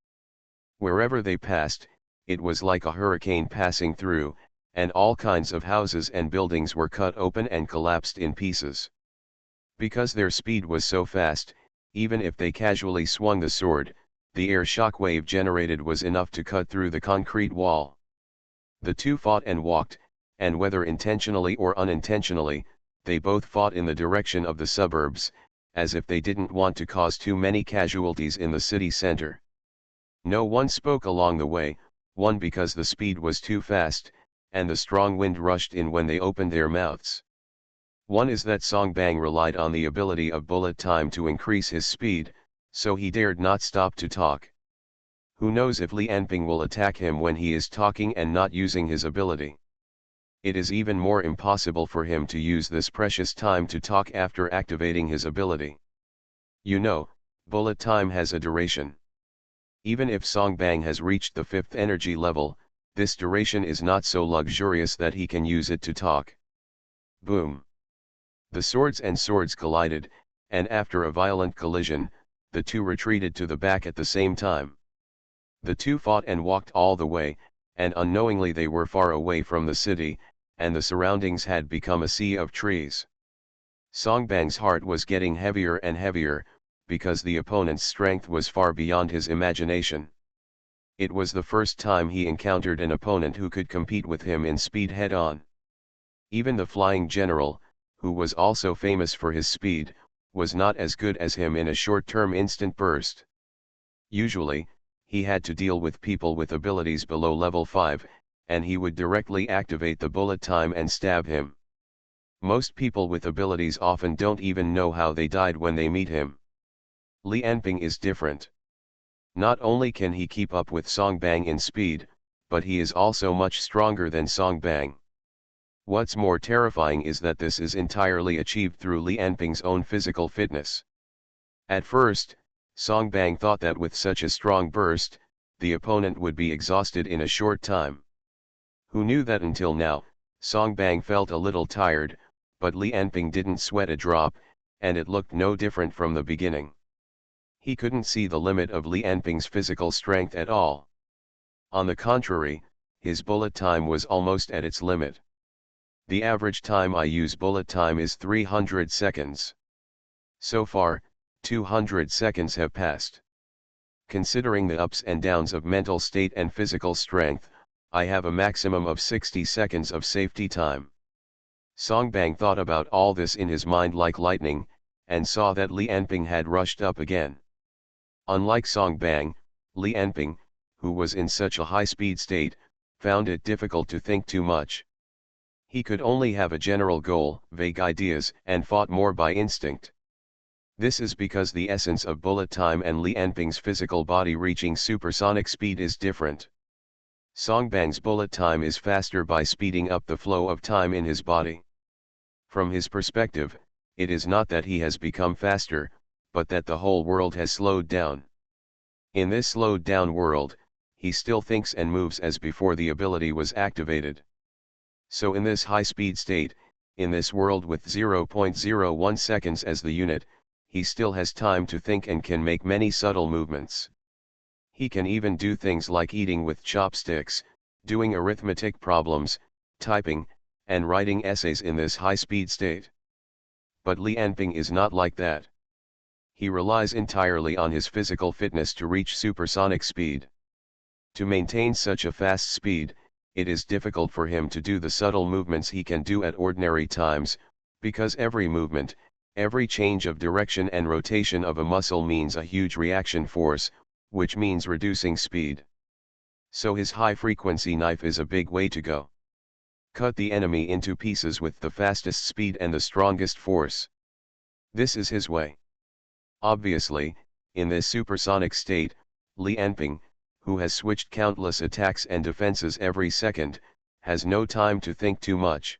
[SPEAKER 1] Wherever they passed, it was like a hurricane passing through, and all kinds of houses and buildings were cut open and collapsed in pieces. Because their speed was so fast, even if they casually swung the sword, the air shock wave generated was enough to cut through the concrete wall. The two fought and walked, and whether intentionally or unintentionally, they both fought in the direction of the suburbs, as if they didn't want to cause too many casualties in the city center. No one spoke along the way, one because the speed was too fast, and the strong wind rushed in when they opened their mouths. One is that Song Bang relied on the ability of bullet time to increase his speed, so he dared not stop to talk. Who knows if Li Anping will attack him when he is talking and not using his ability? It is even more impossible for him to use this precious time to talk after activating his ability. You know, bullet time has a duration. Even if Song Bang has reached the 5th energy level, this duration is not so luxurious that he can use it to talk. Boom! The swords collided, and after a violent collision, the two retreated to the back at the same time. The two fought and walked all the way, and unknowingly they were far away from the city, and the surroundings had become a sea of trees. Song Bang's heart was getting heavier and heavier, because the opponent's strength was far beyond his imagination. It was the first time he encountered an opponent who could compete with him in speed head-on. Even the flying general, who was also famous for his speed, was not as good as him in a short-term instant burst. Usually, he had to deal with people with abilities below level 5, and he would directly activate the bullet time and stab him. Most people with abilities often don't even know how they died when they meet him. Li Anping is different. Not only can he keep up with Song Bang in speed, but he is also much stronger than Song Bang. What's more terrifying is that this is entirely achieved through Li Anping's own physical fitness. At first, Song Bang thought that with such a strong burst, the opponent would be exhausted in a short time. Who knew that until now, Song Bang felt a little tired, but Li Anping didn't sweat a drop, and it looked no different from the beginning. He couldn't see the limit of Li Anping's physical strength at all. On the contrary, his bullet time was almost at its limit. The average time I use bullet time is 300 seconds. So far, 200 seconds have passed. Considering the ups and downs of mental state and physical strength, I have a maximum of 60 seconds of safety time. Song Bang thought about all this in his mind like lightning, and saw that Li Anping had rushed up again. Unlike Song Bang, Li Anping, who was in such a high-speed state, found it difficult to think too much. He could only have a general goal, vague ideas, and fought more by instinct. This is because the essence of bullet time and Li Anping's physical body reaching supersonic speed is different. Song Bang's bullet time is faster by speeding up the flow of time in his body. From his perspective, it is not that he has become faster, but that the whole world has slowed down. In this slowed down world, he still thinks and moves as before the ability was activated. So in this high-speed state, in this world with 0.01 seconds as the unit, he still has time to think and can make many subtle movements. He can even do things like eating with chopsticks, doing arithmetic problems, typing, and writing essays in this high-speed state. But Li Anping is not like that. He relies entirely on his physical fitness to reach supersonic speed. To maintain such a fast speed, it is difficult for him to do the subtle movements he can do at ordinary times, because every movement, every change of direction and rotation of a muscle means a huge reaction force, which means reducing speed. So his high-frequency knife is a big way to go. Cut the enemy into pieces with the fastest speed and the strongest force. This is his way. Obviously, in this supersonic state, Li Anping, who has switched countless attacks and defenses every second, has no time to think too much.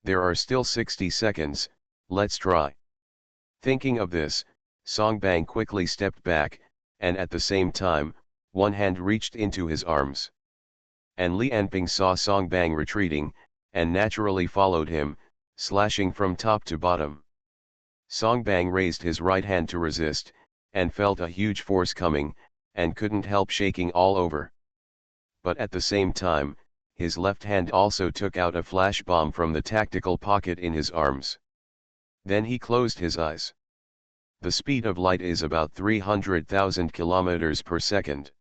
[SPEAKER 1] There are still 60 seconds, let's try. Thinking of this, Song Bang quickly stepped back, and at the same time, one hand reached into his arms. And Li Anping saw Song Bang retreating, and naturally followed him, slashing from top to bottom. Song Bang raised his right hand to resist, and felt a huge force coming, and couldn't help shaking all over. But at the same time, his left hand also took out a flash bomb from the tactical pocket in his arms. Then he closed his eyes. The speed of light is about 300,000 kilometers per second.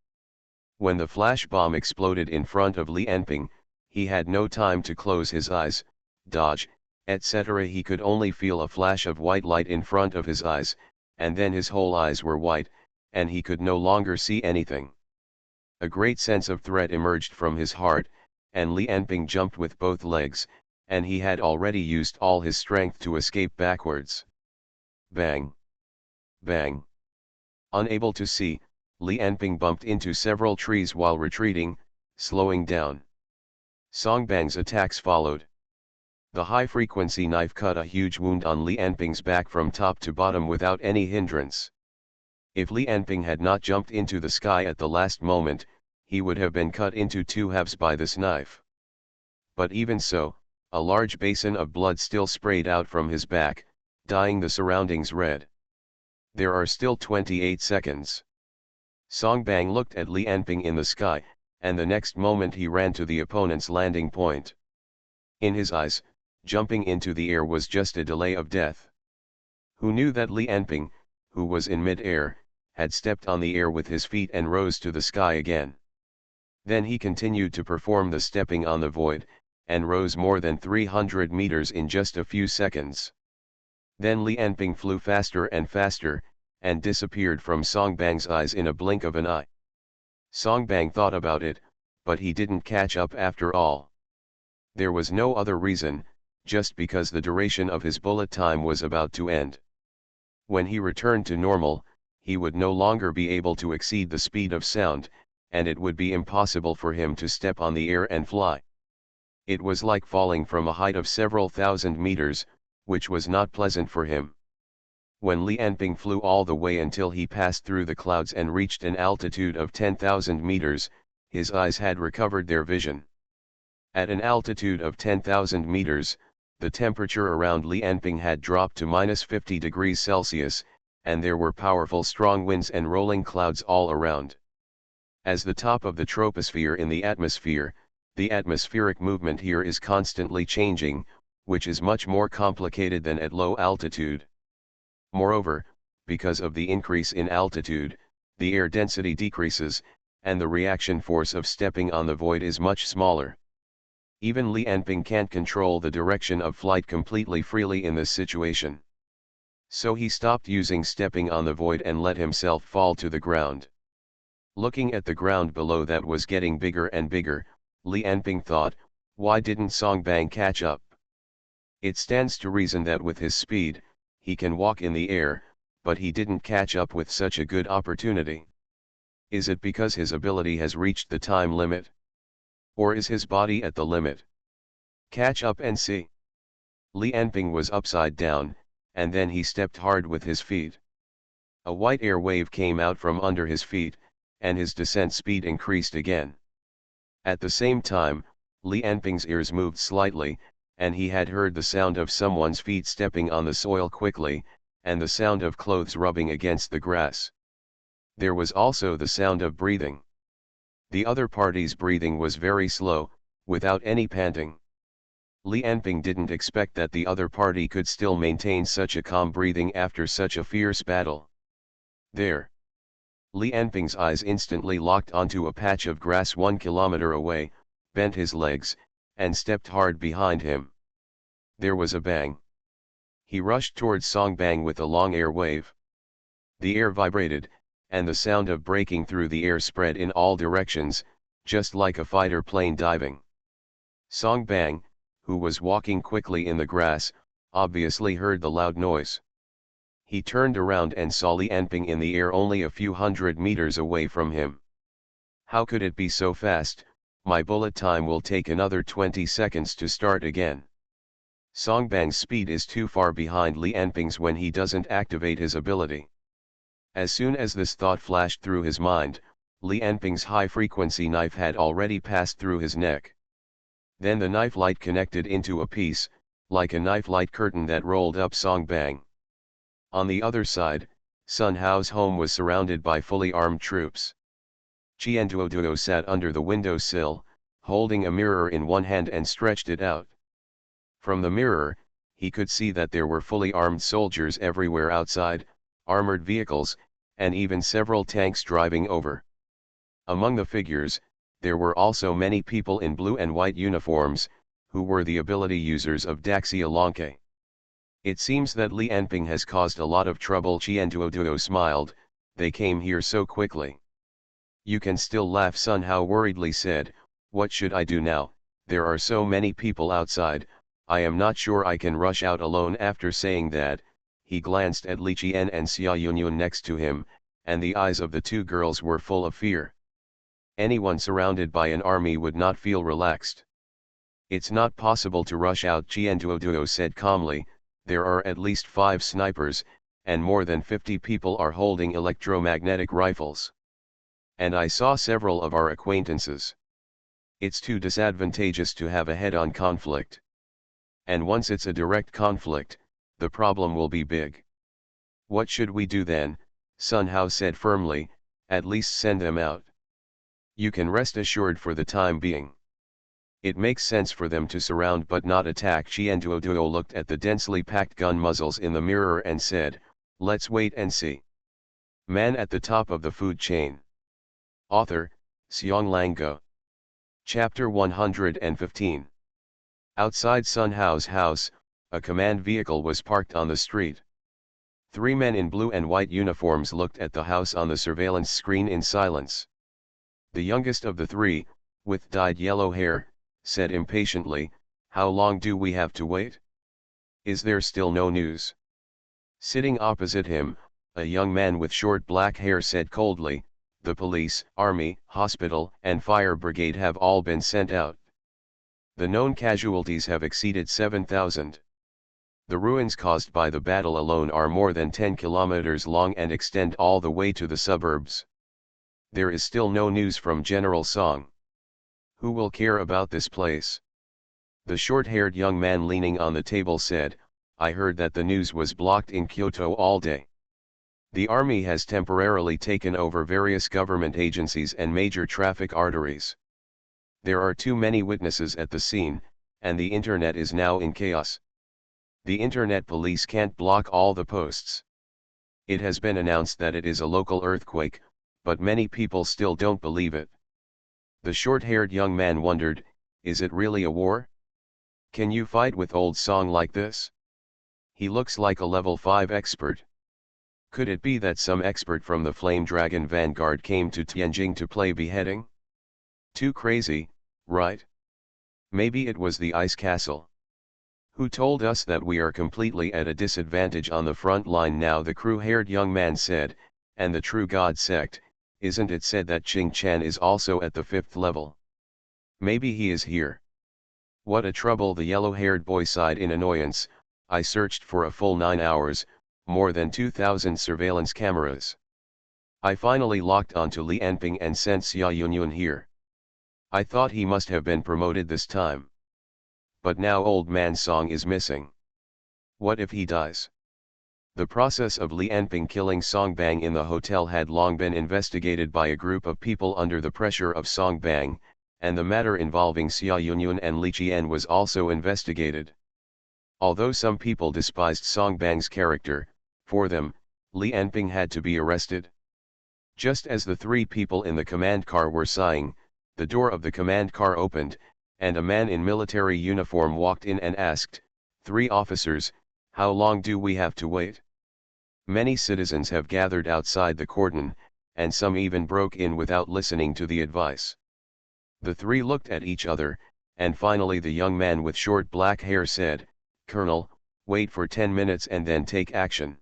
[SPEAKER 1] When the flash bomb exploded in front of Li Anping, he had no time to close his eyes, dodge, etc. He could only feel a flash of white light in front of his eyes, and then his whole eyes were white, and he could no longer see anything. A great sense of threat emerged from his heart, and Li Anping jumped with both legs, and he had already used all his strength to escape backwards. Bang! Bang! Unable to see, Li Anping bumped into several trees while retreating, slowing down. Song Bang's attacks followed. The high-frequency knife cut a huge wound on Li Anping's back from top to bottom without any hindrance. If Li Anping had not jumped into the sky at the last moment, he would have been cut into two halves by this knife. But even so, a large basin of blood still sprayed out from his back, dyeing the surroundings red. There are still 28 seconds. Song Bang looked at Li Anping in the sky, and the next moment he ran to the opponent's landing point. In his eyes, jumping into the air was just a delay of death. Who knew that Li Anping, who was in mid-air, had stepped on the air with his feet and rose to the sky again. Then he continued to perform the stepping on the void, and rose more than 300 meters in just a few seconds. Then Li Anping flew faster and faster, and disappeared from Song Bang's eyes in a blink of an eye. Song Bang thought about it, but he didn't catch up after all. There was no other reason, just because the duration of his bullet time was about to end. When he returned to normal, he would no longer be able to exceed the speed of sound, and it would be impossible for him to step on the air and fly. It was like falling from a height of several thousand meters, which was not pleasant for him. When Li Anping flew all the way until he passed through the clouds and reached an altitude of 10,000 meters, his eyes had recovered their vision. At an altitude of 10,000 meters, the temperature around Li Anping had dropped to -50 degrees Celsius, and there were powerful strong winds and rolling clouds all around. As the top of the troposphere in the atmosphere, the atmospheric movement here is constantly changing, which is much more complicated than at low altitude. Moreover, because of the increase in altitude, the air density decreases, and the reaction force of stepping on the void is much smaller. Even Li Anping can't control the direction of flight completely freely in this situation. So he stopped using stepping on the void and let himself fall to the ground. Looking at the ground below that was getting bigger and bigger, Li Anping thought, why didn't Song Bang catch up? It stands to reason that with his speed, he can walk in the air, but he didn't catch up with such a good opportunity. Is it because his ability has reached the time limit? Or is his body at the limit? Catch up and see. Li Anping was upside down, and then he stepped hard with his feet. A white air wave came out from under his feet, and his descent speed increased again. At the same time, Li Anping's ears moved slightly, and he had heard the sound of someone's feet stepping on the soil quickly, and the sound of clothes rubbing against the grass. There was also the sound of breathing. The other party's breathing was very slow, without any panting. Li Anping didn't expect that the other party could still maintain such a calm breathing after such a fierce battle. There. Li Anping's eyes instantly locked onto a patch of grass 1 kilometer away, bent his legs, and stepped hard behind him. There was a bang. He rushed towards Song Bang with a long air wave. The air vibrated, and the sound of breaking through the air spread in all directions, just like a fighter plane diving. Song Bang, who was walking quickly in the grass, obviously heard the loud noise. He turned around and saw Li Anping in the air only a few hundred meters away from him. How could it be so fast? My bullet time will take another 20 seconds to start again. Song Bang's speed is too far behind Li Anping's when he doesn't activate his ability. As soon as this thought flashed through his mind, Li Anping's high-frequency knife had already passed through his neck. Then the knife light connected into a piece, like a knife light curtain that rolled up Song Bang. On the other side, Sun Hao's home was surrounded by fully armed troops. Qian Duoduo sat under the window sill, holding a mirror in one hand and stretched it out. From the mirror, he could see that there were fully armed soldiers everywhere outside, armored vehicles, and even several tanks driving over. Among the figures, there were also many people in blue and white uniforms, who were the ability users of Daxia Lonke. It seems that Li Anping has caused a lot of trouble. Qian Duoduo smiled, they came here so quickly. You can still laugh, Sun Hao worriedly said, what should I do now? There are so many people outside, I am not sure I can rush out alone. After saying that, he glanced at Li Qian and Xia Yunyun next to him, and the eyes of the two girls were full of fear. Anyone surrounded by an army would not feel relaxed. It's not possible to rush out, Qian Duoduo said calmly, there are at least 5 snipers, and more than 50 people are holding electromagnetic rifles. And I saw several of our acquaintances. It's too disadvantageous to have a head-on conflict. And once it's a direct conflict, the problem will be big. What should we do then? Sun Hao said firmly, at least send them out. You can rest assured for the time being. It makes sense for them to surround but not attack. Qian Duoduo looked at the densely packed gun muzzles in the mirror and said, let's wait and see. Man at the top of the food chain. Author, Xiong Lango. Chapter 115. Outside Sun Hao's house, a command vehicle was parked on the street. 3 men in blue and white uniforms looked at the house on the surveillance screen in silence. The youngest of the 3, with dyed yellow hair, said impatiently, how long do we have to wait? Is there still no news? Sitting opposite him, a young man with short black hair said coldly, the police, army, hospital, and fire brigade have all been sent out. The known casualties have exceeded 7,000. The ruins caused by the battle alone are more than 10 kilometers long and extend all the way to the suburbs. There is still no news from General Song. Who will care about this place? The short-haired young man leaning on the table said, I heard that the news was blocked in Kyoto all day. The army has temporarily taken over various government agencies and major traffic arteries. There are too many witnesses at the scene, and the internet is now in chaos. The internet police can't block all the posts. It has been announced that it is a local earthquake, but many people still don't believe it. The short-haired young man wondered, is it really a war? Can you fight with old Song like this? He looks like a level 5 expert. Could it be that some expert from the Flame Dragon Vanguard came to Tianjing to play beheading? Too crazy, right? Maybe it was the Ice Castle. Who told us that we are completely at a disadvantage on the front line now? The crew-haired young man said, and the True God sect, isn't it said that Qing Chan is also at the 5th level? Maybe he is here. What a trouble, the yellow-haired boy sighed in annoyance. I searched for a full 9 hours, more than 2,000 surveillance cameras. I finally locked onto Li Anping and sent Xia Yunyun here. I thought he must have been promoted this time. But now old man Song is missing. What if he dies? The process of Li Anping killing Song Bang in the hotel had long been investigated by a group of people under the pressure of Song Bang, and the matter involving Xia Yunyun and Li Qian was also investigated. Although some people despised Song Bang's character, for them, Li Anping had to be arrested. Just as the three people in the command car were sighing, the door of the command car opened, and a man in military uniform walked in and asked, "Three officers, how long do we have to wait?" Many citizens have gathered outside the cordon, and some even broke in without listening to the advice. The three looked at each other, and finally the young man with short black hair said, "Colonel, wait for 10 minutes and then take action."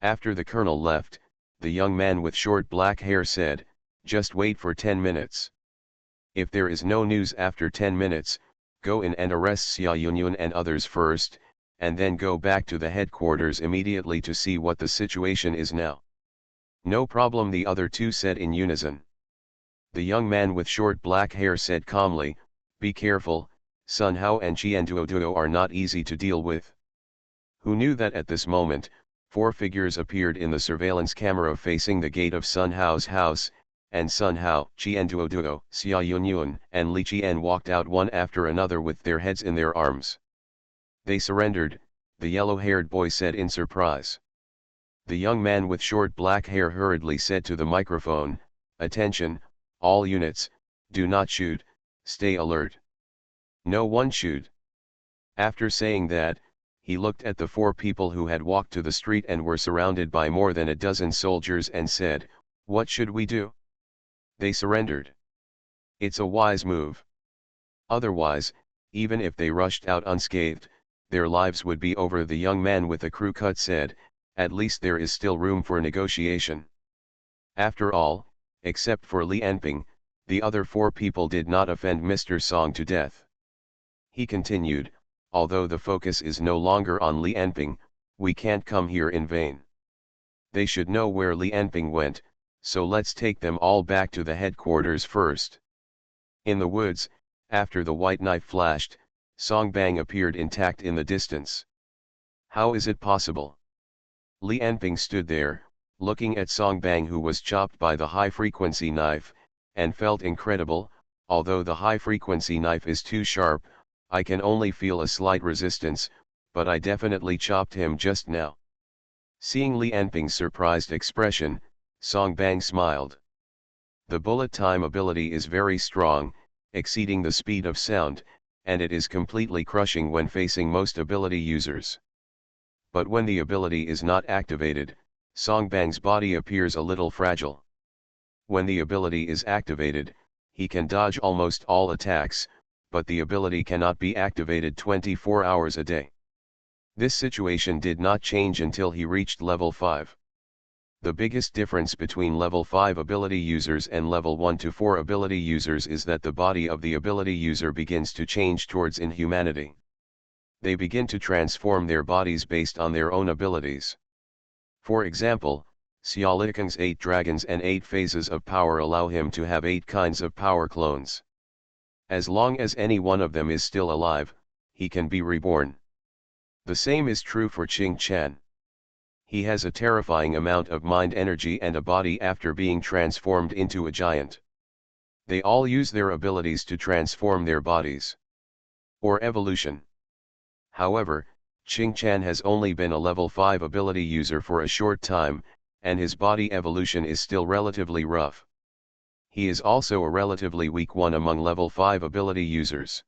[SPEAKER 1] After the colonel left, the young man with short black hair said, "Just wait for 10 minutes. If there is no news after 10 minutes, go in and arrest Xia Yunyun and others first, and then go back to the headquarters immediately to see what the situation is now." "No problem," the other two said in unison. The young man with short black hair said calmly, "Be careful, Sun Hao and Qian Duoduo are not easy to deal with." Who knew that at this moment, four figures appeared in the surveillance camera facing the gate of Sun Hao's house, and Sun Hao, Qian Duoduo, Xia Yunyun, and Li Qian walked out one after another with their heads in their arms. "They surrendered," the yellow-haired boy said in surprise. The young man with short black hair hurriedly said to the microphone, "Attention, all units, do not shoot, stay alert. No one shoot." After saying that, he looked at the four people who had walked to the street and were surrounded by more than a dozen soldiers and said, "What should we do?" They surrendered. It's a wise move. Otherwise, even if they rushed out unscathed, their lives would be over. The young man with the crew cut said, "At least there is still room for negotiation." After all, except for Li Anping, the other four people did not offend Mr. Song to death. He continued, "Although the focus is no longer on Li Anping, we can't come here in vain. They should know where Li Anping went, so let's take them all back to the headquarters first." In the woods, after the white knife flashed, Song Bang appeared intact in the distance. How is it possible? Li Anping stood there, looking at Song Bang, who was chopped by the high-frequency knife, and felt incredible. "Although the high-frequency knife is too sharp, I can only feel a slight resistance, but I definitely chopped him just now." Seeing Li Anping's surprised expression, Song Bang smiled. "The bullet time ability is very strong, exceeding the speed of sound, and it is completely crushing when facing most ability users. But when the ability is not activated, Song Bang's body appears a little fragile. When the ability is activated, he can dodge almost all attacks, but the ability cannot be activated 24 hours a day." This situation did not change until he reached level 5. The biggest difference between level 5 ability users and level 1 to 4 ability users is that the body of the ability user begins to change towards inhumanity. They begin to transform their bodies based on their own abilities. For example, SpecialAbilities 8 dragons and 8 phases of power allow him to have 8 kinds of power clones. As long as any one of them is still alive, he can be reborn. The same is true for Ching Chan. He has a terrifying amount of mind energy and a body after being transformed into a giant. They all use their abilities to transform their bodies. Or evolution. However, Ching Chan has only been a level 5 ability user for a short time, and his body evolution is still relatively rough. He is also a relatively weak one among level 5 ability users.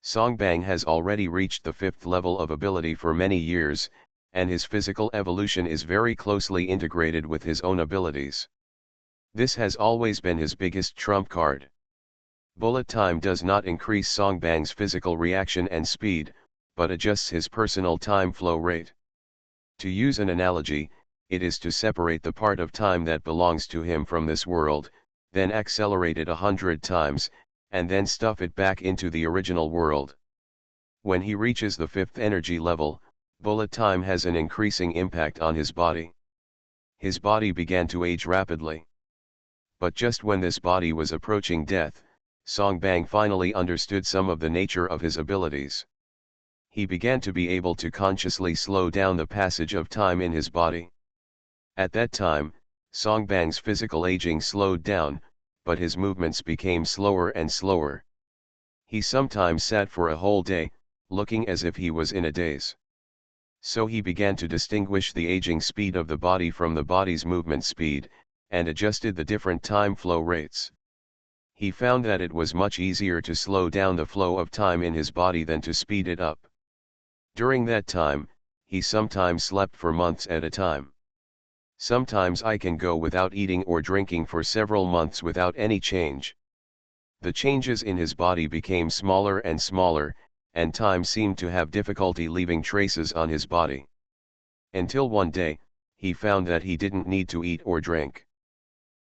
[SPEAKER 1] Song Bang has already reached the 5th level of ability for many years, and his physical evolution is very closely integrated with his own abilities. This has always been his biggest trump card. Bullet time does not increase Song Bang's physical reaction and speed, but adjusts his personal time flow rate. To use an analogy, it is to separate the part of time that belongs to him from this world, then accelerate it 100 times, and then stuff it back into the original world. When he reaches the 5th energy level, bullet time has an increasing impact on his body. His body began to age rapidly. But just when this body was approaching death, Songbang finally understood some of the nature of his abilities. He began to be able to consciously slow down the passage of time in his body. At that time, Songbang's physical aging slowed down, but his movements became slower and slower. He sometimes sat for a whole day, looking as if he was in a daze. So he began to distinguish the aging speed of the body from the body's movement speed, and adjusted the different time flow rates. He found that it was much easier to slow down the flow of time in his body than to speed it up. During that time, he sometimes slept for months at a time. Sometimes I can go without eating or drinking for several months without any change. The changes in his body became smaller and smaller, and time seemed to have difficulty leaving traces on his body. Until one day, he found that he didn't need to eat or drink.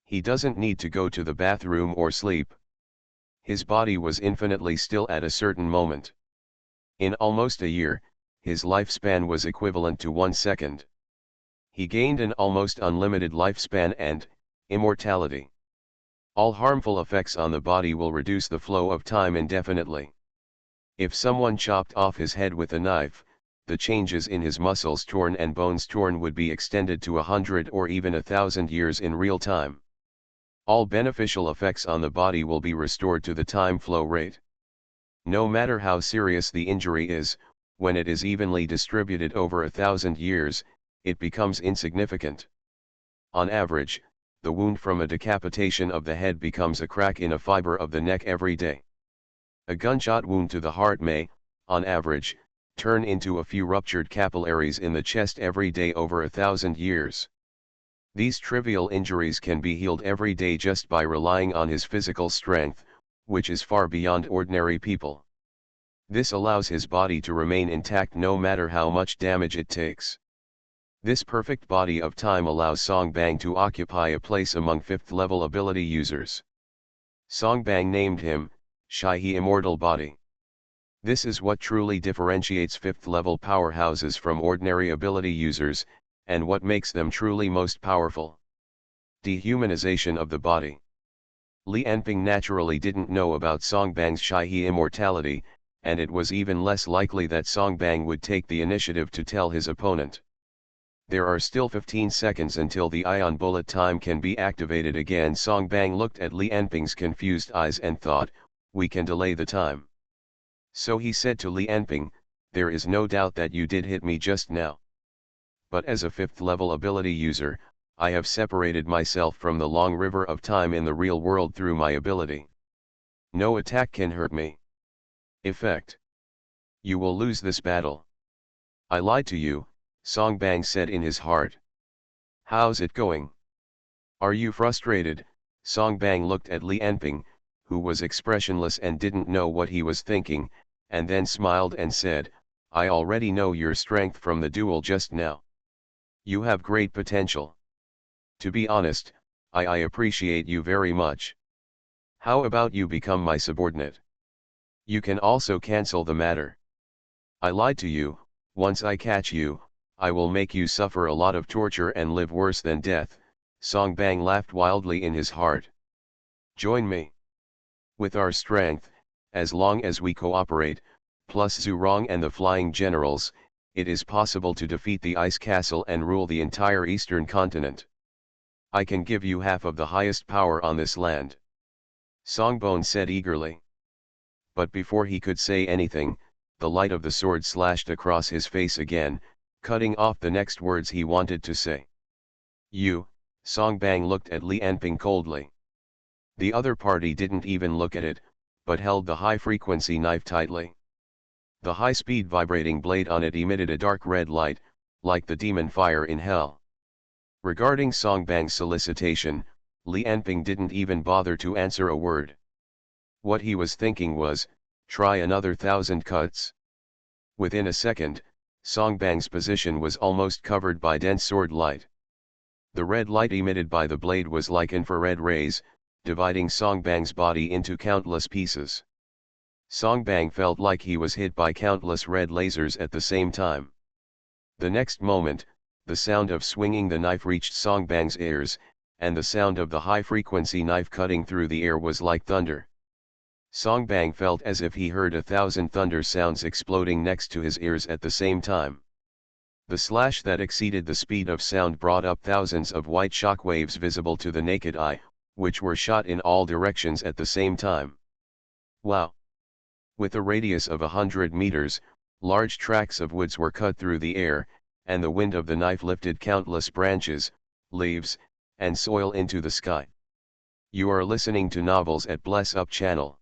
[SPEAKER 1] He doesn't need to go to the bathroom or sleep. His body was infinitely still at a certain moment. In almost a year, his lifespan was equivalent to 1 second. He gained an almost unlimited lifespan and immortality. All harmful effects on the body will reduce the flow of time indefinitely. If someone chopped off his head with a knife, the changes in his muscles torn and bones torn would be extended to 100 or even 1,000 years in real time. All beneficial effects on the body will be restored to the time flow rate. No matter how serious the injury is, when it is evenly distributed over 1,000 years, it becomes insignificant. On average, the wound from a decapitation of the head becomes a crack in a fiber of the neck every day. A gunshot wound to the heart may, on average, turn into a few ruptured capillaries in the chest every day over 1,000 years. These trivial injuries can be healed every day just by relying on his physical strength, which is far beyond ordinary people. This allows his body to remain intact no matter how much damage it takes. This perfect body of time allows Songbang to occupy a place among 5th level ability users. Songbang named him, Sci-fi Immortal Body. This is what truly differentiates 5th level powerhouses from ordinary ability users, and what makes them truly most powerful. Dehumanization of the body. Li Anping naturally didn't know about Songbang's Sci-fi immortality, and it was even less likely that Songbang would take the initiative to tell his opponent. There are still 15 seconds until the ion bullet time can be activated again. Songbang looked at Li Anping's confused eyes and thought, we can delay the time. So he said to Li Anping, there is no doubt that you did hit me just now. But as a 5th level ability user, I have separated myself from the long river of time in the real world through my ability. No attack can hurt me. Effect. You will lose this battle. I lied to you, Songbang said in his heart. How's it going? Are you frustrated? Songbang looked at Li Anping, who was expressionless and didn't know what he was thinking, and then smiled and said, I already know your strength from the duel just now. You have great potential. To be honest, I appreciate you very much. How about you become my subordinate? You can also cancel the matter. I lied to you. Once I catch you, I will make you suffer a lot of torture and live worse than death. Songbang laughed wildly in his heart. Join me. With our strength, as long as we cooperate, plus Zhurong and the Flying Generals, it is possible to defeat the Ice Castle and rule the entire Eastern continent. I can give you half of the highest power on this land. Songbone said eagerly. But before he could say anything, the light of the sword slashed across his face again, cutting off the next words he wanted to say. You, Songbang looked at Li Anping coldly. The other party didn't even look at it, but held the high-frequency knife tightly. The high-speed vibrating blade on it emitted a dark red light, like the demon fire in hell. Regarding Songbang's solicitation, Li Anping didn't even bother to answer a word. What he was thinking was, try another 1,000 cuts. Within a second, Songbang's position was almost covered by dense sword light. The red light emitted by the blade was like infrared rays, dividing Songbang's body into countless pieces. Songbang felt like he was hit by countless red lasers at the same time. The next moment, the sound of swinging the knife reached Songbang's ears, and the sound of the high-frequency knife cutting through the air was like thunder. Songbang felt as if he heard 1,000 thunder sounds exploding next to his ears at the same time. The slash that exceeded the speed of sound brought up thousands of white shock waves visible to the naked eye, which were shot in all directions at the same time. Wow! With a radius of 100 meters, large tracts of woods were cut through the air, and the wind of the knife lifted countless branches, leaves, and soil into the sky. You are listening to Novels at Bless Up channel.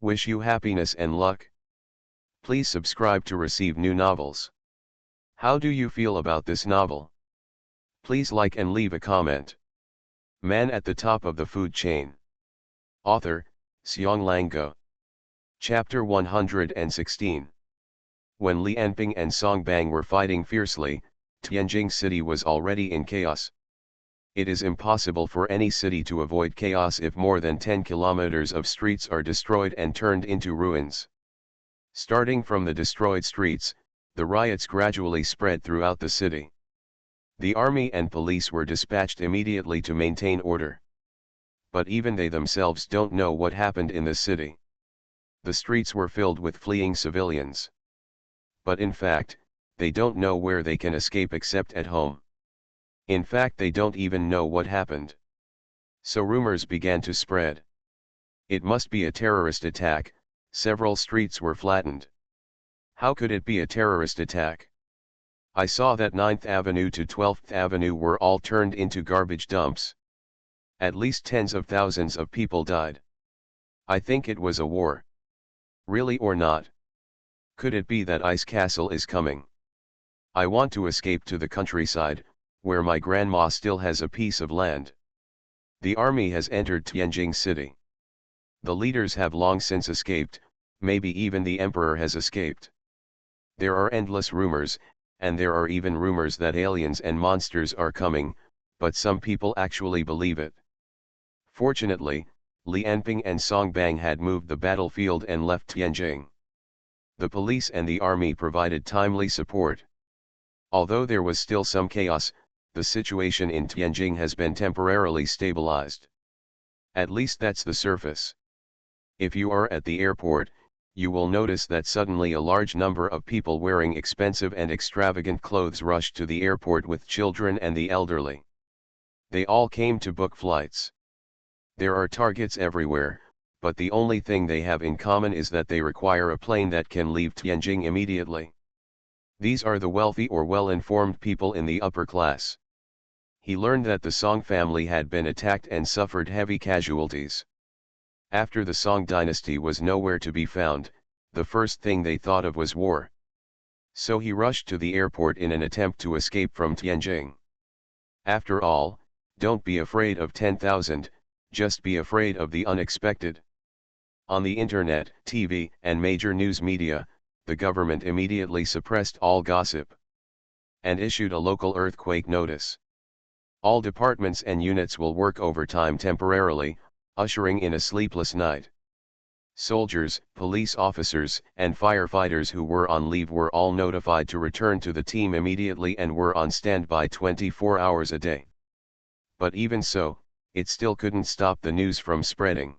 [SPEAKER 1] Wish you happiness and luck. Please subscribe to receive new novels. How do you feel about this novel? Please like and leave a comment. Man at the Top of the Food Chain. Author, Xiang Go. Chapter 116. When Li Anping and Song Bang were fighting fiercely, Tianjin City was already in chaos. It is impossible for any city to avoid chaos if more than 10 kilometers of streets are destroyed and turned into ruins. Starting from the destroyed streets, the riots gradually spread throughout the city. The army and police were dispatched immediately to maintain order. But even they themselves don't know what happened in the city. The streets were filled with fleeing civilians. But in fact, they don't know where they can escape except at home. In fact, they don't even know what happened. So rumors began to spread. It must be a terrorist attack. Several streets were flattened. How could it be a terrorist attack? I saw that 9th Avenue to 12th Avenue were all turned into garbage dumps. At least tens of thousands of people died. I think it was a war. Really or not? Could it be that Ice Castle is coming? I want to escape to the countryside, where my grandma still has a piece of land. The army has entered Tianjin City. The leaders have long since escaped, maybe even the emperor has escaped. There are endless rumors, and there are even rumors that aliens and monsters are coming, but some people actually believe it. Fortunately, Li Anping and Song Bang had moved the battlefield and left Tianjin. The police and the army provided timely support. Although there was still some chaos, the situation in Tianjin has been temporarily stabilized. At least that's the surface. If you are at the airport, you will notice that suddenly a large number of people wearing expensive and extravagant clothes rushed to the airport with children and the elderly. They all came to book flights. There are targets everywhere, but the only thing they have in common is that they require a plane that can leave Tianjin immediately. These are the wealthy or well-informed people in the upper class. He learned that the Song family had been attacked and suffered heavy casualties. After the Song dynasty was nowhere to be found, the first thing they thought of was war. So he rushed to the airport in an attempt to escape from Tianjin. After all, don't be afraid of 10,000, just be afraid of the unexpected. On the internet, TV, and major news media, the government immediately suppressed all gossip and issued a local earthquake notice. All departments and units will work overtime temporarily, ushering in a sleepless night. Soldiers, police officers, and firefighters who were on leave were all notified to return to the team immediately and were on standby 24 hours a day. But even so, it still couldn't stop the news from spreading.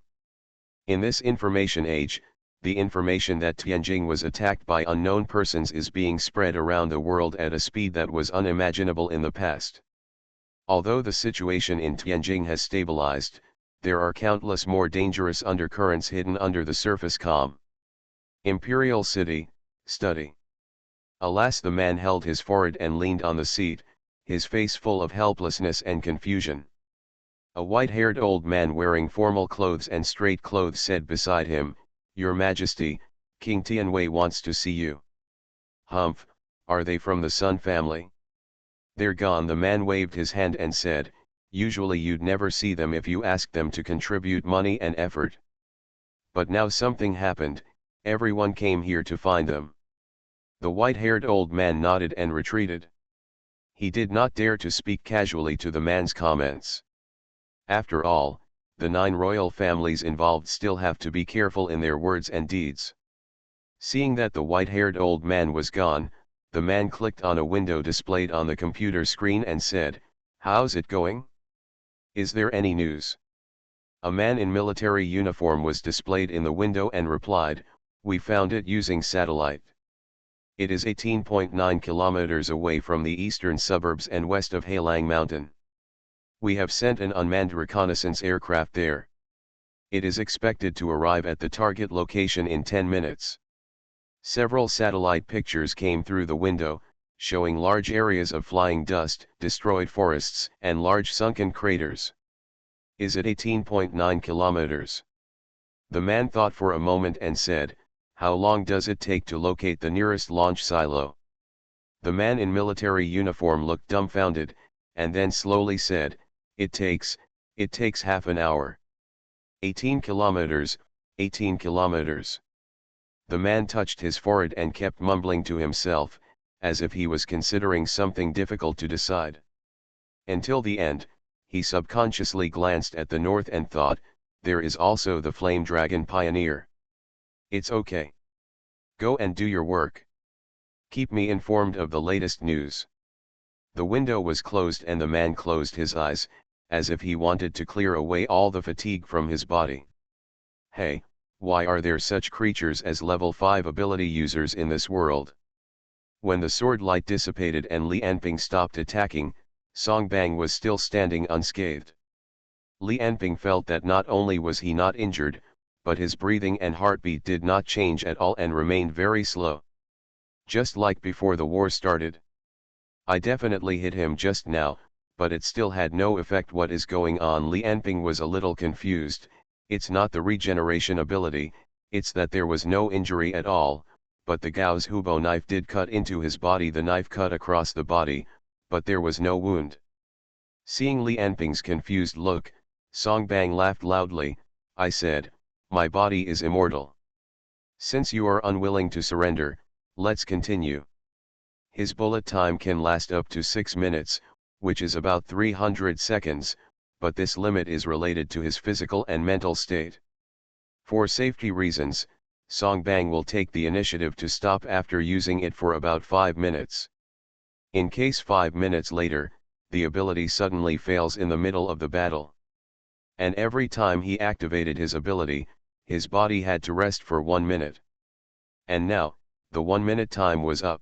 [SPEAKER 1] In this information age, the information that Tianjin was attacked by unknown persons is being spread around the world at a speed that was unimaginable in the past. Although the situation in Tianjin has stabilized, there are countless more dangerous undercurrents hidden under the surface calm. Imperial City, study. Alas, the man held his forehead and leaned on the seat, his face full of helplessness and confusion. A white-haired old man wearing formal clothes and straight clothes said beside him, "Your Majesty, King Tianwei wants to see you." "Humph, are they from the Sun family?" "They're gone." The man waved his hand and said, "Usually you'd never see them if you asked them to contribute money and effort. But now something happened, everyone came here to find them." The white-haired old man nodded and retreated. He did not dare to speak casually to the man's comments. After all, the 9 royal families involved still have to be careful in their words and deeds. Seeing that the white-haired old man was gone, the man clicked on a window displayed on the computer screen and said, "How's it going? Is there any news?" A man in military uniform was displayed in the window and replied, "We found it using satellite. It is 18.9 kilometers away from the eastern suburbs and west of Halang Mountain. We have sent an unmanned reconnaissance aircraft there. It is expected to arrive at the target location in 10 minutes. Several satellite pictures came through the window, showing large areas of flying dust, destroyed forests, and large sunken craters. Is it 18.9 kilometers? The man thought for a moment and said, "How long does it take to locate the nearest launch silo?" The man in military uniform looked dumbfounded, and then slowly said, it takes half an hour. 18 kilometers, 18 kilometers. The man touched his forehead and kept mumbling to himself, as if he was considering something difficult to decide. Until the end, he subconsciously glanced at the north and thought, there is also the Flame Dragon Pioneer. It's okay. Go and do your work. Keep me informed of the latest news. The window was closed and the man closed his eyes, as if he wanted to clear away all the fatigue from his body. Hey, why are there such creatures as level 5 ability users in this world? When the sword light dissipated and Li Anping stopped attacking, Song Bang was still standing unscathed. Li Anping felt that not only was he not injured, but his breathing and heartbeat did not change at all and remained very slow. Just like before the war started. I definitely hit him just now, but it still had no effect. What is going on? Li Anping was a little confused. It's not the regeneration ability, it's that there was no injury at all, but the Gao's Hubo knife did cut into his body. The knife cut across the body, but there was no wound. Seeing Li Anping's confused look, Song Bang laughed loudly. I said, my body is immortal. Since you are unwilling to surrender, let's continue. His bullet time can last up to 6 minutes, which is about 300 seconds, but this limit is related to his physical and mental state. For safety reasons, Song Bang will take the initiative to stop after using it for about 5 minutes. In case 5 minutes later, the ability suddenly fails in the middle of the battle. And every time he activated his ability, his body had to rest for 1 minute. And now, the 1 minute time was up.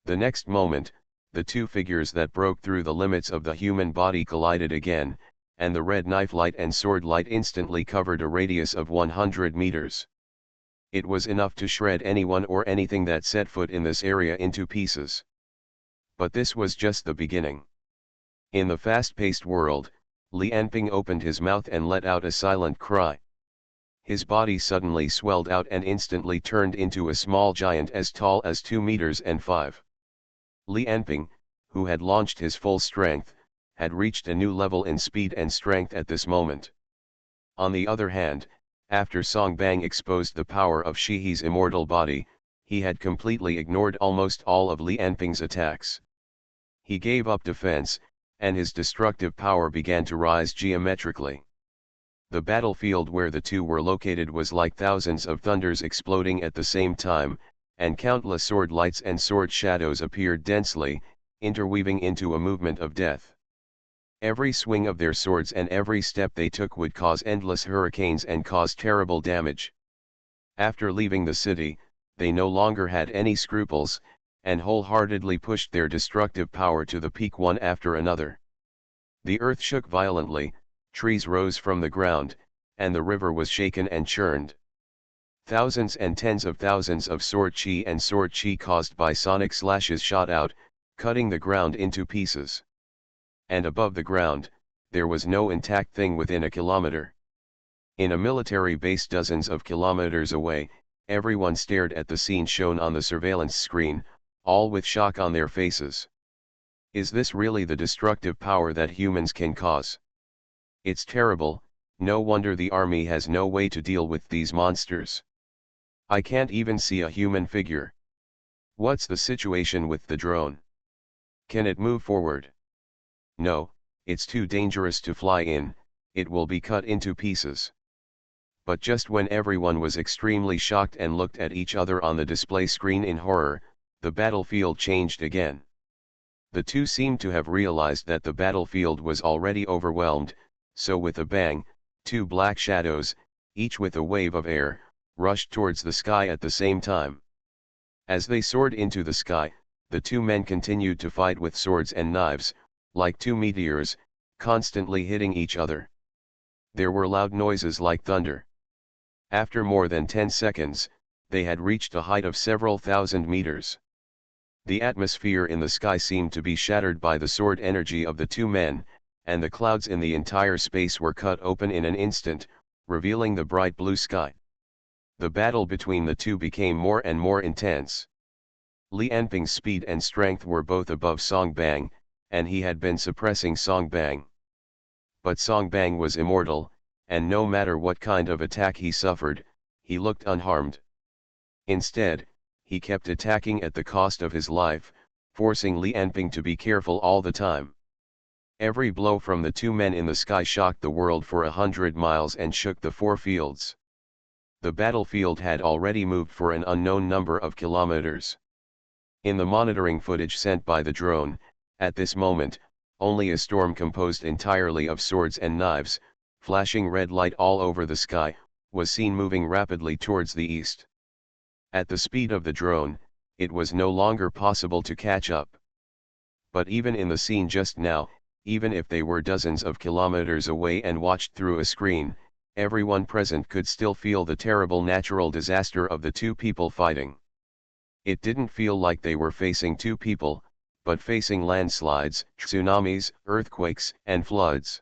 [SPEAKER 1] The next moment, the two figures that broke through the limits of the human body collided again, and the red knife light and sword light instantly covered a radius of 100 meters. It was enough to shred anyone or anything that set foot in this area into pieces. But this was just the beginning. In the fast-paced world, Li Anping opened his mouth and let out a silent cry. His body suddenly swelled out and instantly turned into a small giant as tall as 2 meters and 5. Li Anping, who had launched his full strength, had reached a new level in speed and strength at this moment. On the other hand, after Song Bang exposed the power of Shihi's immortal body, he had completely ignored almost all of Li Anping's attacks. He gave up defense, and his destructive power began to rise geometrically. The battlefield where the two were located was like thousands of thunders exploding at the same time, and countless sword lights and sword shadows appeared densely, interweaving into a movement of death. Every swing of their swords and every step they took would cause endless hurricanes and cause terrible damage. After leaving the city, they no longer had any scruples, and wholeheartedly pushed their destructive power to the peak one after another. The earth shook violently, trees rose from the ground, and the river was shaken and churned. Thousands and tens of thousands of sword chi and sword chi caused by sonic slashes shot out, cutting the ground into pieces. And above the ground, there was no intact thing within a kilometer. In a military base dozens of kilometers away, everyone stared at the scene shown on the surveillance screen, all with shock on their faces. Is this really the destructive power that humans can cause? It's terrible, no wonder the army has no way to deal with these monsters. I can't even see a human figure. What's the situation with the drone? Can it move forward? No, it's too dangerous to fly in, it will be cut into pieces. But just when everyone was extremely shocked and looked at each other on the display screen in horror, the battlefield changed again. The two seemed to have realized that the battlefield was already overwhelmed, so with a bang, Two black shadows, each with a wave of air, rushed towards the sky at the same time. As they soared into the sky, the two men continued to fight with swords and knives, like two meteors, constantly hitting each other. There were loud noises like thunder. After more than 10 seconds, they had reached a height of several thousand meters. The atmosphere in the sky seemed to be shattered by the sword energy of the two men, and the clouds in the entire space were cut open in an instant, revealing the bright blue sky. The battle between the two became more and more intense. Li Anping's speed and strength were both above Song Bang, and he had been suppressing Song Bang. But Song Bang was immortal, and no matter what kind of attack he suffered, he looked unharmed. Instead, he kept attacking at the cost of his life, forcing Li Anping to be careful all the time. Every blow from the two men in the sky shocked the world for 100 miles and shook the four fields. The battlefield had already moved for an unknown number of kilometers. In the monitoring footage sent by the drone, at this moment, only a storm composed entirely of swords and knives, flashing red light all over the sky, was seen moving rapidly towards the east. At the speed of the drone, it was no longer possible to catch up. But even in the scene just now, even if they were dozens of kilometers away and watched through a screen, everyone present could still feel the terrible natural disaster of the two people fighting. It didn't feel like they were facing two people, but facing landslides, tsunamis, earthquakes, and floods.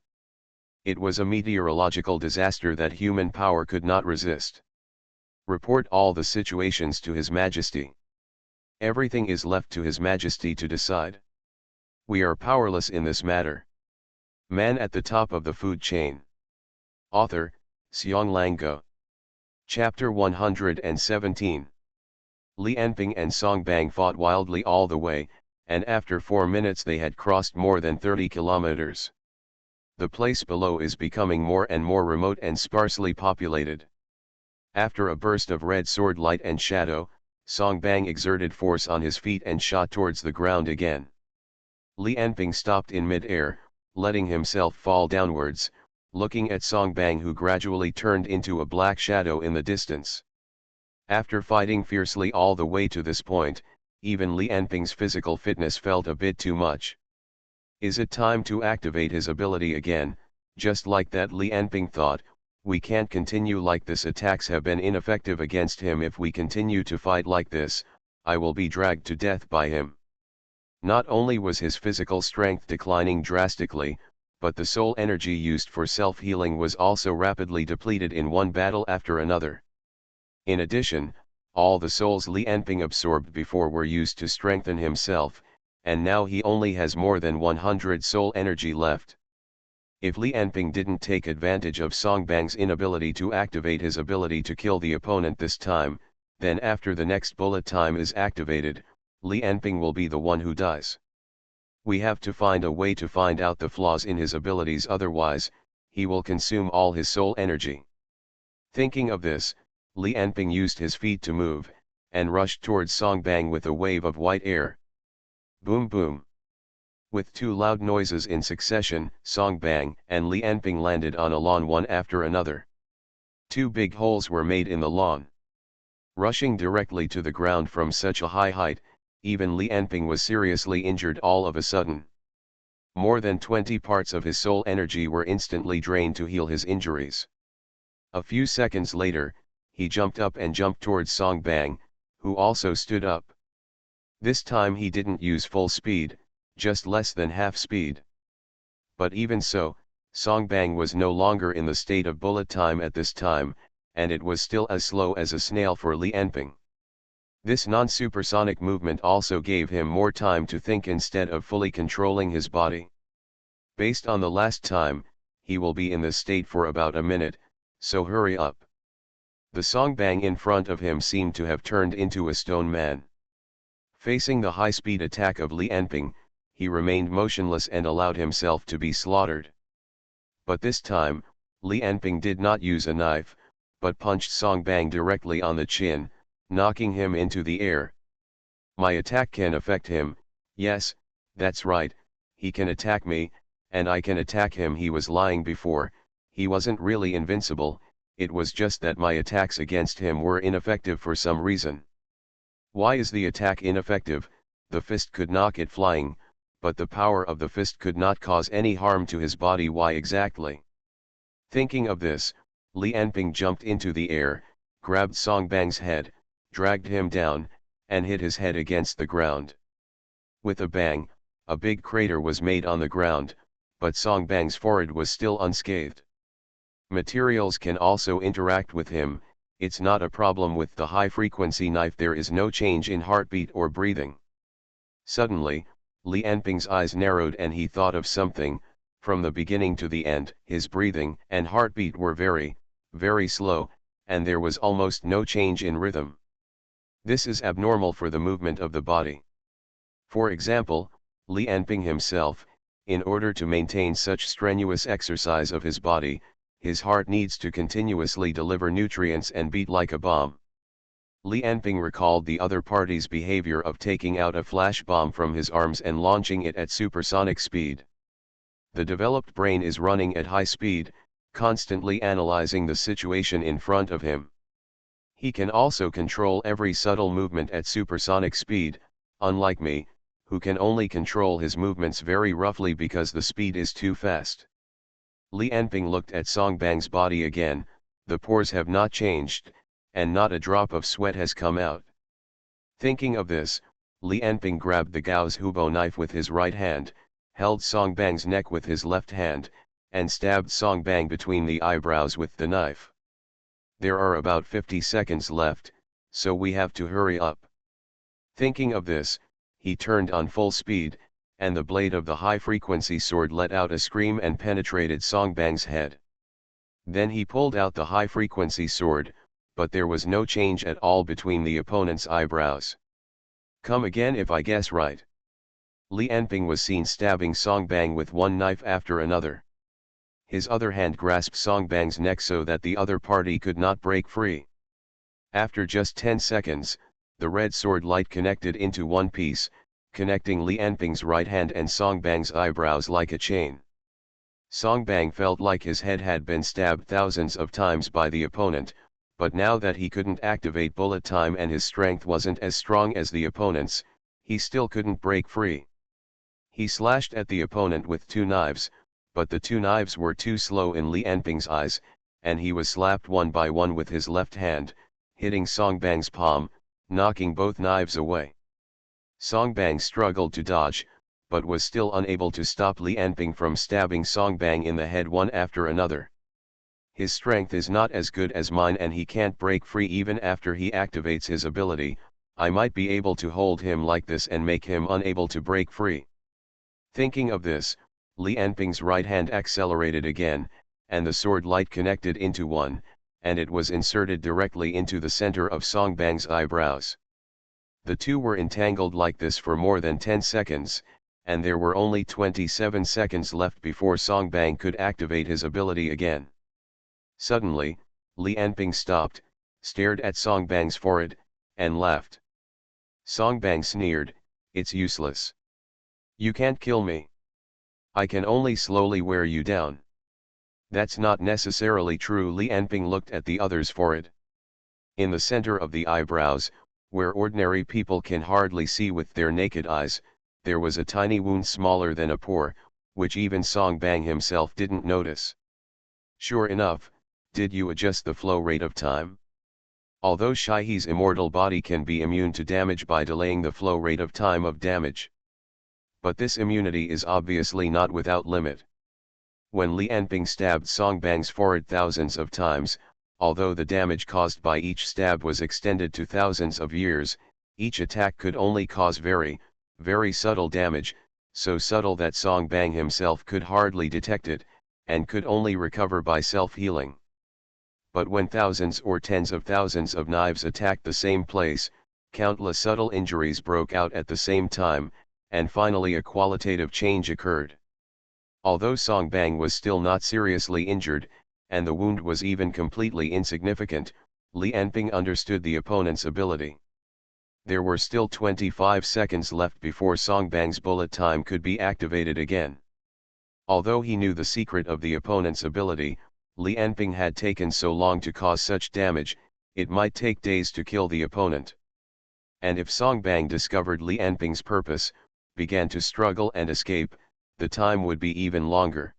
[SPEAKER 1] It was a meteorological disaster that human power could not resist. Report all the situations to His Majesty. Everything is left to His Majesty to decide. We are powerless in this matter. Man at the top of the food chain. Author, Xiong Lango. Chapter 117. Li Anping and Song Bang fought wildly all the way, and after 4 minutes they had crossed more than 30 kilometers. The place below is becoming more and more remote and sparsely populated. After a burst of red sword light and shadow, Song Bang exerted force on his feet and shot towards the ground again. Li Anping stopped in mid-air, letting himself fall downwards, looking at Song Bang, who gradually turned into a black shadow in the distance. After fighting fiercely all the way to this point, even Li Anping's physical fitness felt a bit too much. Is it time to activate his ability again? Just like that, Li Anping thought, we can't continue like this. Attacks have been ineffective against him. If we continue to fight like this, I will be dragged to death by him. Not only was his physical strength declining drastically, but the soul energy used for self-healing was also rapidly depleted in one battle after another. In addition, all the souls Li Anping absorbed before were used to strengthen himself, and now he only has more than 100 soul energy left. If Li Anping didn't take advantage of Song Bang's inability to activate his ability to kill the opponent this time, then after the next bullet time is activated, Li Anping will be the one who dies. We have to find a way to find out the flaws in his abilities, otherwise, he will consume all his soul energy. Thinking of this, Li Anping used his feet to move, and rushed towards Song Bang with a wave of white air. Boom boom. With two loud noises in succession, Song Bang and Li Anping landed on a lawn one after another. Two big holes were made in the lawn. Rushing directly to the ground from such a high height, even Li Anping was seriously injured all of a sudden. More than 20 parts of his soul energy were instantly drained to heal his injuries. A few seconds later, he jumped up and jumped towards Song Bang, who also stood up. This time he didn't use full speed, just less than half speed. But even so, Song Bang was no longer in the state of bullet time at this time, and it was still as slow as a snail for Li Anping. This non-supersonic movement also gave him more time to think instead of fully controlling his body. Based on the last time, he will be in this state for about a minute, so hurry up. The Song Bang in front of him seemed to have turned into a stone man. Facing the high-speed attack of Li Anping, he remained motionless and allowed himself to be slaughtered. But this time, Li Anping did not use a knife, but punched Song Bang directly on the chin, knocking him into the air. My attack can affect him. Yes, that's right, he can attack me, and I can attack him. He was lying before, he wasn't really invincible, it was just that my attacks against him were ineffective for some reason. Why is the attack ineffective? The fist could knock it flying, but the power of the fist could not cause any harm to his body. Why exactly? Thinking of this, Li Anping jumped into the air, grabbed Song Bang's head, dragged him down, and hit his head against the ground. With a bang, a big crater was made on the ground, but Song Bang's forehead was still unscathed. Materials can also interact with him. It's not a problem with the high-frequency knife. There is no change in heartbeat or breathing. Suddenly, Li Anping's eyes narrowed and he thought of something. From the beginning to the end, his breathing and heartbeat were very, very slow, and there was almost no change in rhythm. This is abnormal for the movement of the body. For example, Li Anping himself, in order to maintain such strenuous exercise of his body, his heart needs to continuously deliver nutrients and beat like a bomb. Li Anping recalled the other party's behavior of taking out a flash bomb from his arms and launching it at supersonic speed. The developed brain is running at high speed, constantly analyzing the situation in front of him. He can also control every subtle movement at supersonic speed, unlike me, who can only control his movements very roughly because the speed is too fast. Li Anping looked at Song Bang's body again. The pores have not changed, and not a drop of sweat has come out. Thinking of this, Li Anping grabbed the Gao's Hubo knife with his right hand, held Song Bang's neck with his left hand, and stabbed Song Bang between the eyebrows with the knife. There are about 50 seconds left, so we have to hurry up. Thinking of this, he turned on full speed, and the blade of the high-frequency sword let out a scream and penetrated Song Bang's head. Then he pulled out the high-frequency sword, but there was no change at all between the opponent's eyebrows. Come again if I guess right. Li Anping was seen stabbing Song Bang with one knife after another. His other hand grasped Song Bang's neck so that the other party could not break free. After just 10 seconds, the red sword light connected into one piece, connecting Li Anping's right hand and Song Bang's eyebrows like a chain. Song Bang felt like his head had been stabbed thousands of times by the opponent, but now that he couldn't activate bullet time and his strength wasn't as strong as the opponent's, he still couldn't break free. He slashed at the opponent with two knives, but the two knives were too slow in Li Anping's eyes, and he was slapped one by one with his left hand, hitting Song Bang's palm, knocking both knives away. Song Bang struggled to dodge, but was still unable to stop Li Anping from stabbing Song Bang in the head one after another. His strength is not as good as mine and he can't break free even after he activates his ability. I might be able to hold him like this and make him unable to break free. Thinking of this, Li Anping's right hand accelerated again, and the sword light connected into one, and it was inserted directly into the center of Song Bang's eyebrows. The two were entangled like this for more than 10 seconds, and there were only 27 seconds left before Song Bang could activate his ability again. Suddenly, Li Anping stopped, stared at Song Bang's forehead, and laughed. Song Bang sneered, "It's useless. You can't kill me. I can only slowly wear you down." That's not necessarily true. Li Anping looked at the other's forehead. In the center of the eyebrows, where ordinary people can hardly see with their naked eyes, there was a tiny wound smaller than a pore, which even Song Bang himself didn't notice. Sure enough, did you adjust the flow rate of time? Although Shaihe's immortal body can be immune to damage by delaying the flow rate of time of damage. But this immunity is obviously not without limit. When Li Anping stabbed Song Bang's forehead thousands of times, although the damage caused by each stab was extended to thousands of years, each attack could only cause very, very subtle damage, so subtle that Song Bang himself could hardly detect it, and could only recover by self-healing. But when thousands or tens of thousands of knives attacked the same place, countless subtle injuries broke out at the same time, and finally a qualitative change occurred. Although Song Bang was still not seriously injured, and the wound was even completely insignificant, Li Anping understood the opponent's ability. There were still 25 seconds left before Song Bang's bullet time could be activated again. Although he knew the secret of the opponent's ability, Li Anping had taken so long to cause such damage, it might take days to kill the opponent. And if Song Bang discovered Li Anping's purpose, began to struggle and escape, the time would be even longer.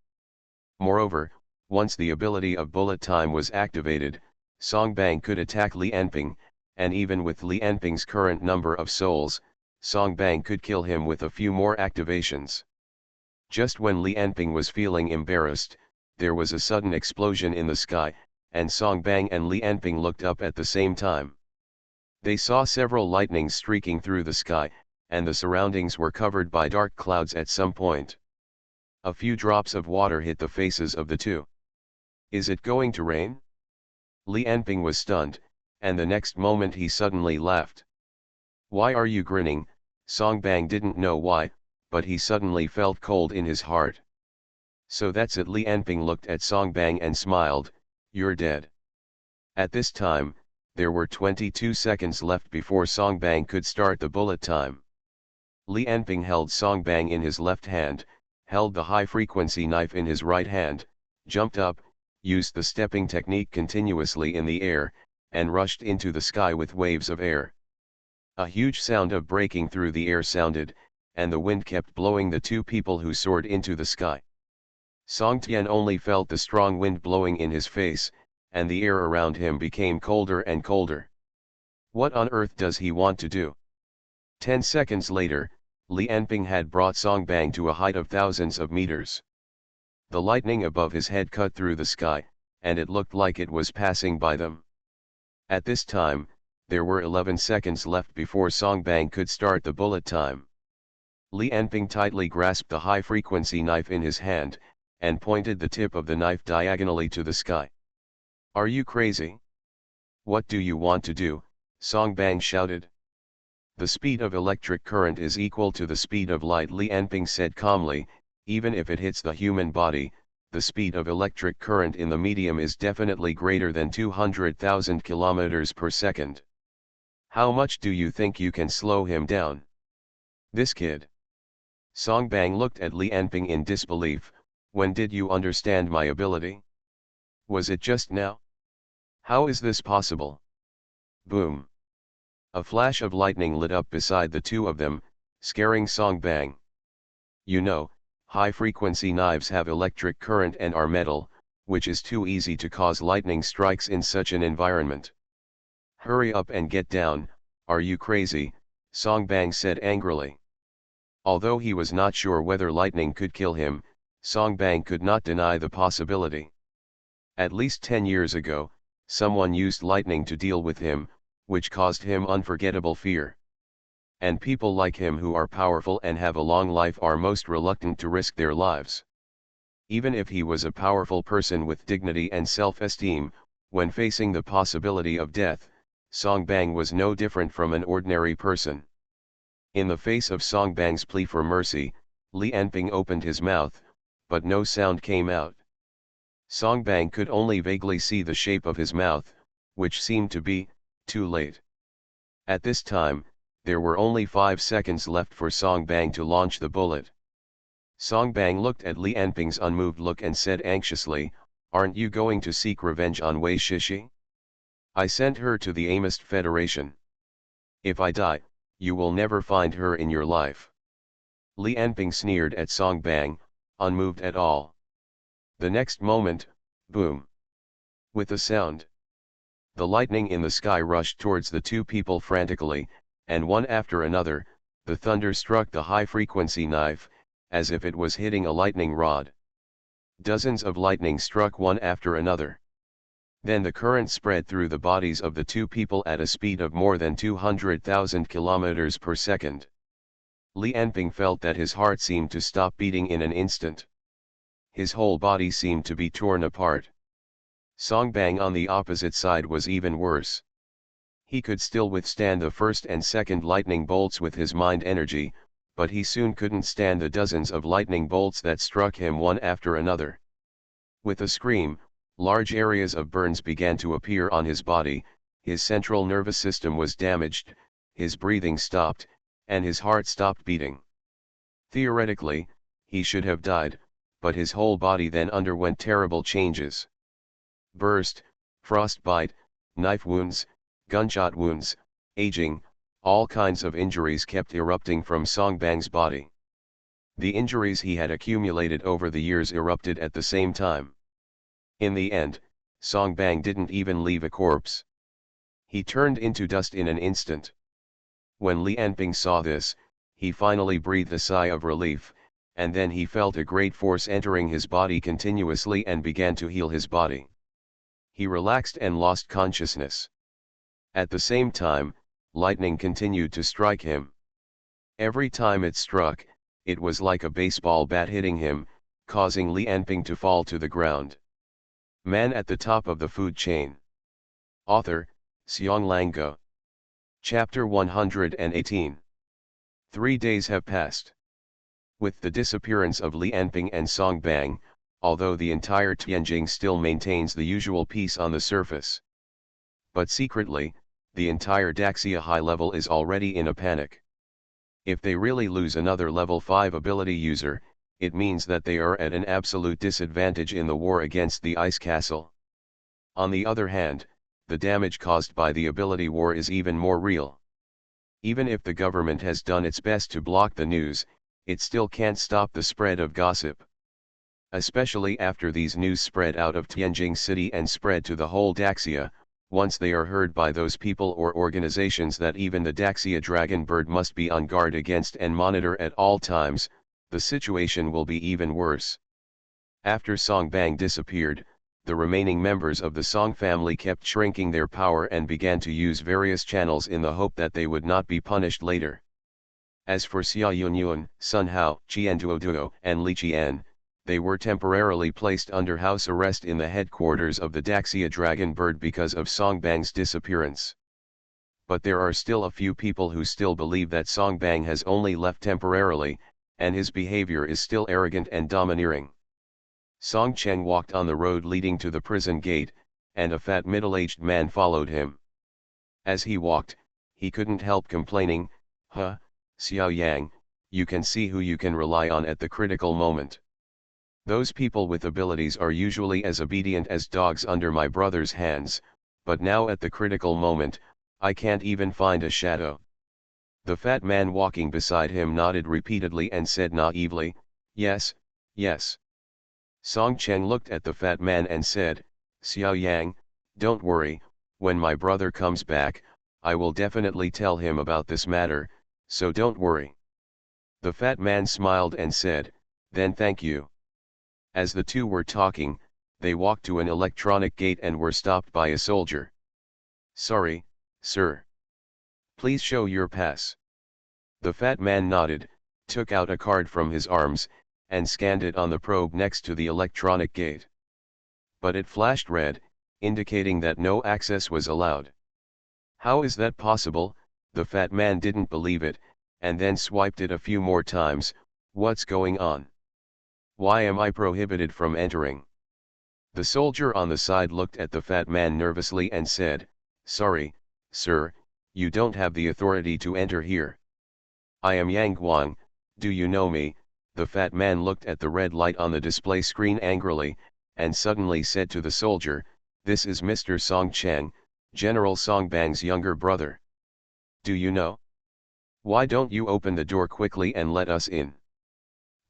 [SPEAKER 1] Moreover, once the ability of bullet time was activated, Song Bang could attack Li Anping, and even with Li Anping's current number of souls, Song Bang could kill him with a few more activations. Just when Li Anping was feeling embarrassed, there was a sudden explosion in the sky, and Song Bang and Li Anping looked up at the same time. They saw several lightnings streaking through the sky, and the surroundings were covered by dark clouds at some point. A few drops of water hit the faces of the two. Is it going to rain? Li Anping was stunned, and the next moment he suddenly laughed. Why are you grinning? Song Bang didn't know why, but he suddenly felt cold in his heart. So that's it. Li Anping looked at Song Bang and smiled, you're dead. At this time, there were 22 seconds left before Song Bang could start the bullet time. Li Anping held Song Bang in his left hand, held the high-frequency knife in his right hand, jumped up, used the stepping technique continuously in the air, and rushed into the sky with waves of air. A huge sound of breaking through the air sounded, and the wind kept blowing the two people who soared into the sky. Song Tian only felt the strong wind blowing in his face, and the air around him became colder and colder. What on earth does he want to do? 10 seconds later, Li Anping had brought Song Bang to a height of thousands of meters. The lightning above his head cut through the sky, and it looked like it was passing by them. At this time, there were 11 seconds left before Song Bang could start the bullet time. Li Anping tightly grasped the high-frequency knife in his hand, and pointed the tip of the knife diagonally to the sky. Are you crazy? What do you want to do? Song Bang shouted. The speed of electric current is equal to the speed of light, Li Anping said calmly. Even if it hits the human body, the speed of electric current in the medium is definitely greater than 200,000 kilometers per second. How much do you think you can slow him down? This kid. Song Bang looked at Li Anping in disbelief. When did you understand my ability? Was it just now? How is this possible? Boom. A flash of lightning lit up beside the two of them, scaring Song Bang. You know, high-frequency knives have electric current and are metal, which is too easy to cause lightning strikes in such an environment. Hurry up and get down, are you crazy? Song Bang said angrily. Although he was not sure whether lightning could kill him, Song Bang could not deny the possibility. At least 10 years ago, someone used lightning to deal with him, which caused him unforgettable fear. And people like him who are powerful and have a long life are most reluctant to risk their lives. Even if he was a powerful person with dignity and self-esteem, when facing the possibility of death, Song Bang was no different from an ordinary person. In the face of Song Bang's plea for mercy, Li Anping opened his mouth, but no sound came out. Song Bang could only vaguely see the shape of his mouth, which seemed to be too late. At this time, there were only 5 seconds left for Song Bang to launch the bullet. Song Bang looked at Li Anping's unmoved look and said anxiously, aren't you going to seek revenge on Wei Shishi? I sent her to the Amist Federation. If I die, you will never find her in your life. Li Anping sneered at Song Bang, unmoved at all. The next moment, boom. With a sound, the lightning in the sky rushed towards the two people frantically, and one after another, the thunder struck the high-frequency knife, as if it was hitting a lightning rod. Dozens of lightning struck one after another. Then the current spread through the bodies of the two people at a speed of more than 200,000 kilometers per second. Li Anping felt that his heart seemed to stop beating in an instant. His whole body seemed to be torn apart. Song Bang on the opposite side was even worse. He could still withstand the first and second lightning bolts with his mind energy, but he soon couldn't stand the dozens of lightning bolts that struck him one after another. With a scream, large areas of burns began to appear on his body, his central nervous system was damaged, his breathing stopped, and his heart stopped beating. Theoretically, he should have died, but his whole body then underwent terrible changes. burst, frostbite, knife wounds, gunshot wounds, aging, all kinds of injuries kept erupting from Songbang's body. The injuries he had accumulated over the years erupted at the same time. In the end, Songbang didn't even leave a corpse. He turned into dust in an instant. When Li Anping saw this, he finally breathed a sigh of relief, and then he felt a great force entering his body continuously and began to heal his body. He relaxed and lost consciousness. At the same time, lightning continued to strike him. Every time it struck, it was like a baseball bat hitting him, causing Li Anping to fall to the ground. Man at the top of the food chain. Author, Xianglango. Chapter 118. 3 days have passed. With the disappearance of Li Anping and Songbang, although the entire Tianjing still maintains the usual peace on the surface. But secretly, the entire Daxia high level is already in a panic. If they really lose another level 5 ability user, it means that they are at an absolute disadvantage in the war against the Ice Castle. On the other hand, the damage caused by the ability war is even more real. Even if the government has done its best to block the news, it still can't stop the spread of gossip. Especially after these news spread out of Tianjing City and spread to the whole Daxia, once they are heard by those people or organizations that even the Daxia Dragon Bird must be on guard against and monitor at all times, the situation will be even worse. After Songbang disappeared, the remaining members of the Song family kept shrinking their power and began to use various channels in the hope that they would not be punished later. As for Xia Yunyun, Sun Hao, Qian Duoduo, and Li Qian, they were temporarily placed under house arrest in the headquarters of the Daxia Dragon Bird because of Songbang's disappearance. But there are still a few people who still believe that Songbang has only left temporarily, and his behavior is still arrogant and domineering. Song Cheng walked on the road leading to the prison gate, and a fat middle-aged man followed him. As he walked, he couldn't help complaining, "Huh, Xiao Yang, you can see who you can rely on at the critical moment. Those people with abilities are usually as obedient as dogs under my brother's hands, but now at the critical moment, I can't even find a shadow." The fat man walking beside him nodded repeatedly and said naively, "Yes, yes." Song Cheng looked at the fat man and said, "Xiao Yang, don't worry, when my brother comes back, I will definitely tell him about this matter, so don't worry." The fat man smiled and said, "Then thank you." As the two were talking, they walked to an electronic gate and were stopped by a soldier. "Sorry, sir. Please show your pass." The fat man nodded, took out a card from his arms, and scanned it on the probe next to the electronic gate. But it flashed red, indicating that no access was allowed. "How is that possible?" The fat man didn't believe it, and then swiped it a few more times. "What's going on? Why am I prohibited from entering?" The soldier on the side looked at the fat man nervously and said, "Sorry, sir, you don't have the authority to enter here." "I am Yang Guang, do you know me?" The fat man looked at the red light on the display screen angrily, and suddenly said to the soldier, "This is Mr. Song Cheng, General Songbang's younger brother. Do you know? Why don't you open the door quickly and let us in?"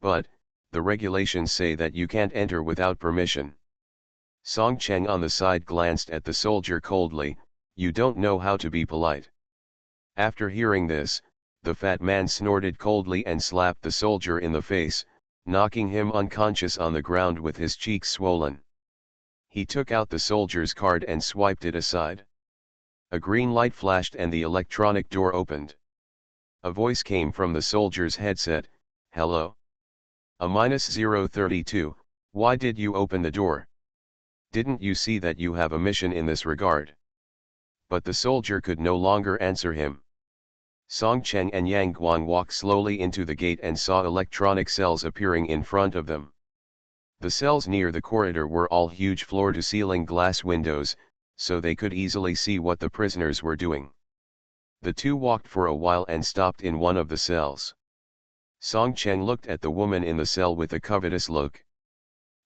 [SPEAKER 1] "But, the regulations say that you can't enter without permission." Song Cheng on the side glanced at the soldier coldly, "You don't know how to be polite." After hearing this, the fat man snorted coldly and slapped the soldier in the face, knocking him unconscious on the ground with his cheeks swollen. He took out the soldier's card and swiped it aside. A green light flashed and the electronic door opened. A voice came from the soldier's headset, "Hello? A -032, why did you open the door? Didn't you see that you have a mission in this regard?" But the soldier could no longer answer him. Song Cheng and Yang Guang walked slowly into the gate and saw electronic cells appearing in front of them. The cells near the corridor were all huge floor-to-ceiling glass windows, so they could easily see what the prisoners were doing. The two walked for a while and stopped in one of the cells. Song Cheng looked at the woman in the cell with a covetous look.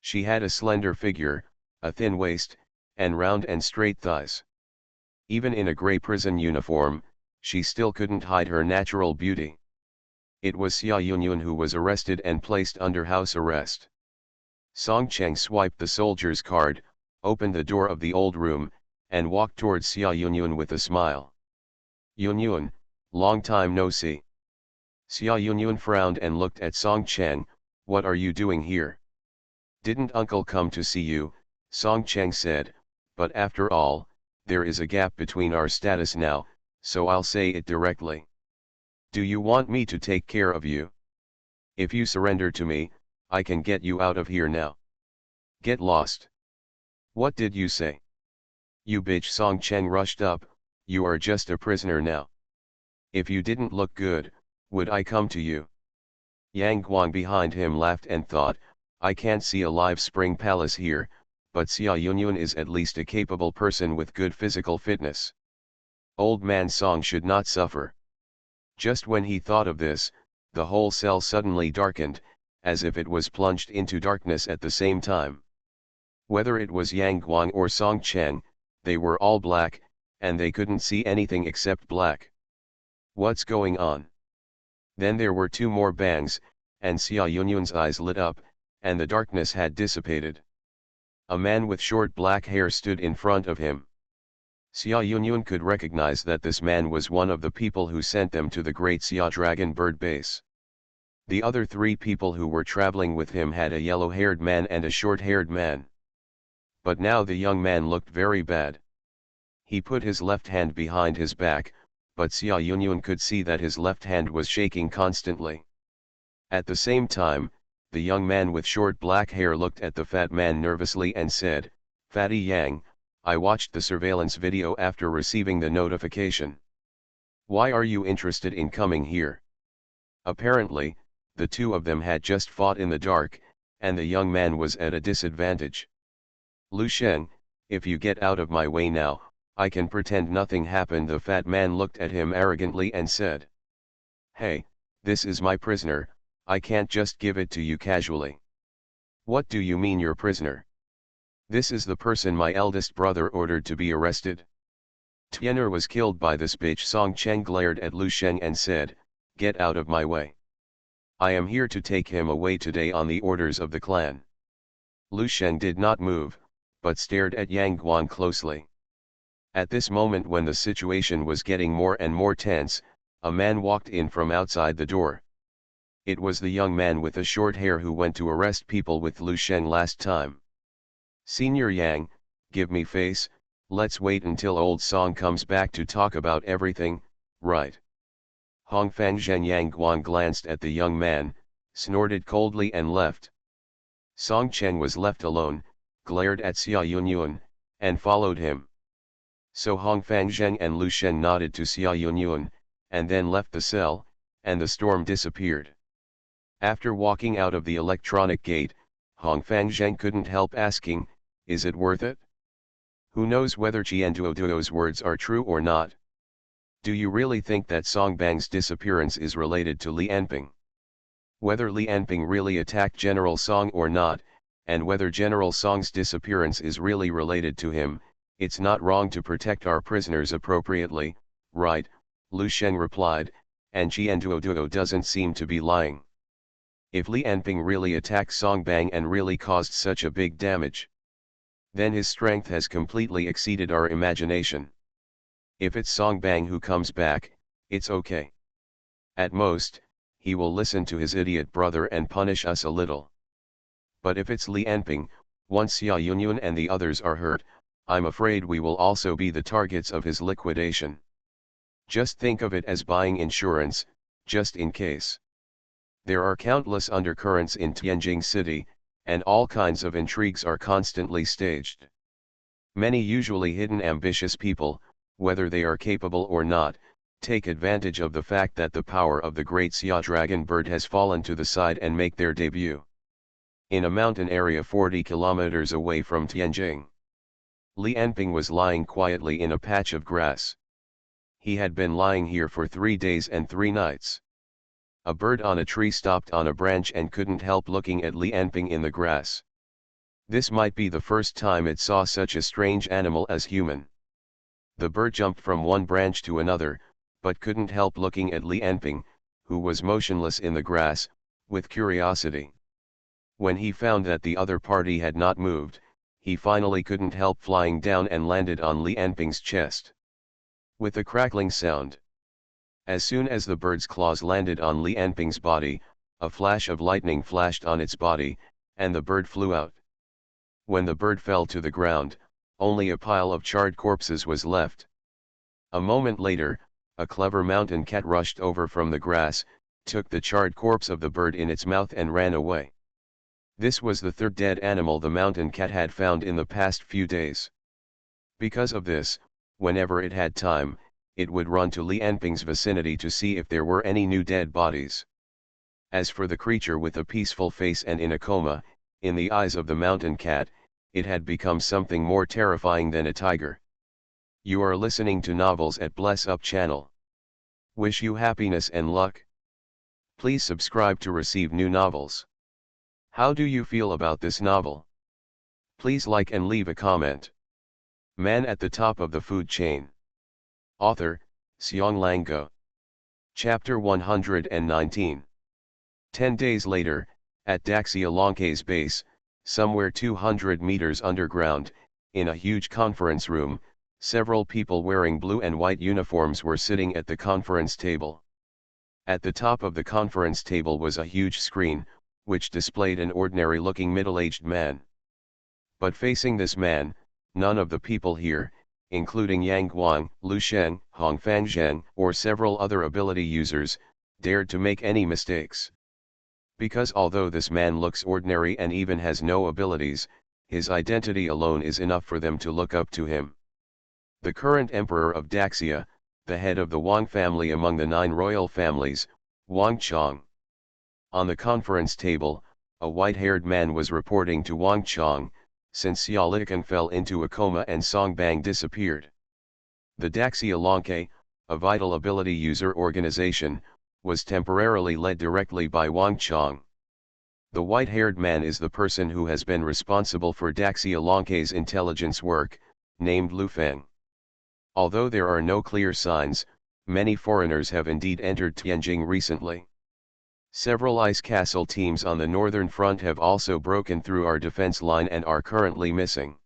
[SPEAKER 1] She had a slender figure, a thin waist, and round and straight thighs. Even in a gray prison uniform, she still couldn't hide her natural beauty. It was Xia Yunyun who was arrested and placed under house arrest. Song Cheng swiped the soldier's card, opened the door of the old room, and walked towards Xia Yunyun with a smile. "Yunyun, long time no see." Xia Yunyun frowned and looked at Song Cheng. "What are you doing here?" "Didn't uncle come to see you?" Song Cheng said, "but after all, there is a gap between our status now, so I'll say it directly. Do you want me to take care of you? If you surrender to me, I can get you out of here now." "Get lost." "What did you say?" "You bitch." Song Cheng rushed up. "You are just a prisoner now. If you didn't look good, would I come to you?" Yang Guang behind him laughed and thought, "I can't see a live spring palace here, but Xia Yunyun is at least a capable person with good physical fitness. Old man Song should not suffer." Just when he thought of this, the whole cell suddenly darkened, as if it was plunged into darkness at the same time. Whether it was Yang Guang or Song Cheng, they were all black, and they couldn't see anything except black. "What's going on?" Then there were two more bangs, and Xia Yunyun's eyes lit up, and the darkness had dissipated. A man with short black hair stood in front of him. Xia Yunyun could recognize that this man was one of the people who sent them to the Great Xia Dragon Bird Base. The other three people who were traveling with him had a yellow-haired man and a short-haired man. But now the young man looked very bad. He put his left hand behind his back, but Xia Yunyun could see that his left hand was shaking constantly. At the same time, the young man with short black hair looked at the fat man nervously and said, "Fatty Yang, I watched the surveillance video after receiving the notification. Why are you interested in coming here?" Apparently, the two of them had just fought in the dark, and the young man was at a disadvantage. "Lu Sheng, if you get out of my way now, I can pretend nothing happened." The fat man looked at him arrogantly and said, "Hey, this is my prisoner, I can't just give it to you casually." "What do you mean your prisoner?" "This is the person my eldest brother ordered to be arrested." "Tian'er was killed by this bitch." Song Cheng glared at Lu Sheng and said, "Get out of my way. I am here to take him away today on the orders of the clan." Lu Sheng did not move, but stared at Yang Guang closely. At this moment, when the situation was getting more and more tense, a man walked in from outside the door. It was the young man with the short hair who went to arrest people with Lu Sheng last time. "Senior Yang, give me face, let's wait until old Song comes back to talk about everything, right?" Hongfang Zhen. Yang Guang glanced at the young man, snorted coldly and left. Song Cheng was left alone, glared at Xia Yunyun, and followed him. So Hongfang Zhen and Lu Shen nodded to Xia Yunyun, and then left the cell, and the storm disappeared. After walking out of the electronic gate, Hongfang Zhen couldn't help asking, "Is it worth it? Who knows whether Qianduoduo's words are true or not? Do you really think that Song Bang's disappearance is related to Li Anping? Whether Li Anping really attacked General Song or not, and whether General Song's disappearance is really related to him, it's not wrong to protect our prisoners appropriately, right?" Lu Sheng replied, "and Qianduoduo doesn't seem to be lying. If Li Anping really attacked Song Bang and really caused such a big damage, then his strength has completely exceeded our imagination. If it's Song Bang who comes back, it's okay. At most, he will listen to his idiot brother and punish us a little. But if it's Li Anping, once Xia Yunyun and the others are hurt, I'm afraid we will also be the targets of his liquidation. Just think of it as buying insurance, just in case." There are countless undercurrents in Tianjin City, and all kinds of intrigues are constantly staged. Many usually hidden ambitious people, whether they are capable or not, take advantage of the fact that the power of the Great Xia Dragon Bird has fallen to the side and make their debut in a mountain area 40 kilometers away from Tianjin. Li Anping was lying quietly in a patch of grass. He had been lying here for 3 days and 3 nights. A bird on a tree stopped on a branch and couldn't help looking at Li Anping in the grass. This might be the first time it saw such a strange animal as human. The bird jumped from one branch to another, but couldn't help looking at Li Anping, who was motionless in the grass, with curiosity. When he found that the other party had not moved, he finally couldn't help flying down and landed on Li Anping's chest. With a crackling sound. As soon as the bird's claws landed on Li Anping's body, a flash of lightning flashed on its body, and the bird flew out. When the bird fell to the ground, only a pile of charred corpses was left. A moment later, a clever mountain cat rushed over from the grass, took the charred corpse of the bird in its mouth and ran away. This was the third dead animal the mountain cat had found in the past few days. Because of this, whenever it had time, it would run to Li Anping's vicinity to see if there were any new dead bodies. As for the creature with a peaceful face and in a coma, in the eyes of the mountain cat, it had become something more terrifying than a tiger. You are listening to Novels at Bless Up channel. Wish you happiness and luck. Please subscribe to receive new novels. How do you feel about this novel? Please like and leave a comment. Man at the top of the food chain. Author, Xiang Go. Chapter 119. 10 days later, at Daxia Longke's base, somewhere 200 meters underground, in a huge conference room, several people wearing blue and white uniforms were sitting at the conference table. At the top of the conference table was a huge screen, which displayed an ordinary-looking middle-aged man. But facing this man, none of the people here, including Yang Guang, Lu Sheng, Hong Fangzheng, or several other ability users, dared to make any mistakes. Because although this man looks ordinary and even has no abilities, his identity alone is enough for them to look up to him. The current emperor of Daxia, the head of the Wang family among the 9 royal families, Wang Chong. On the conference table, a white-haired man was reporting to Wang Chong, since Xiaolikan fell into a coma and Song Bang disappeared. The Daxia Longke, a vital ability user organization, was temporarily led directly by Wang Chong. The white-haired man is the person who has been responsible for Daxia Longke's intelligence work, named Lu Feng. Although there are no clear signs, many foreigners have indeed entered Tianjing recently. Several ice castle teams on the northern front have also broken through our defense line and are currently missing.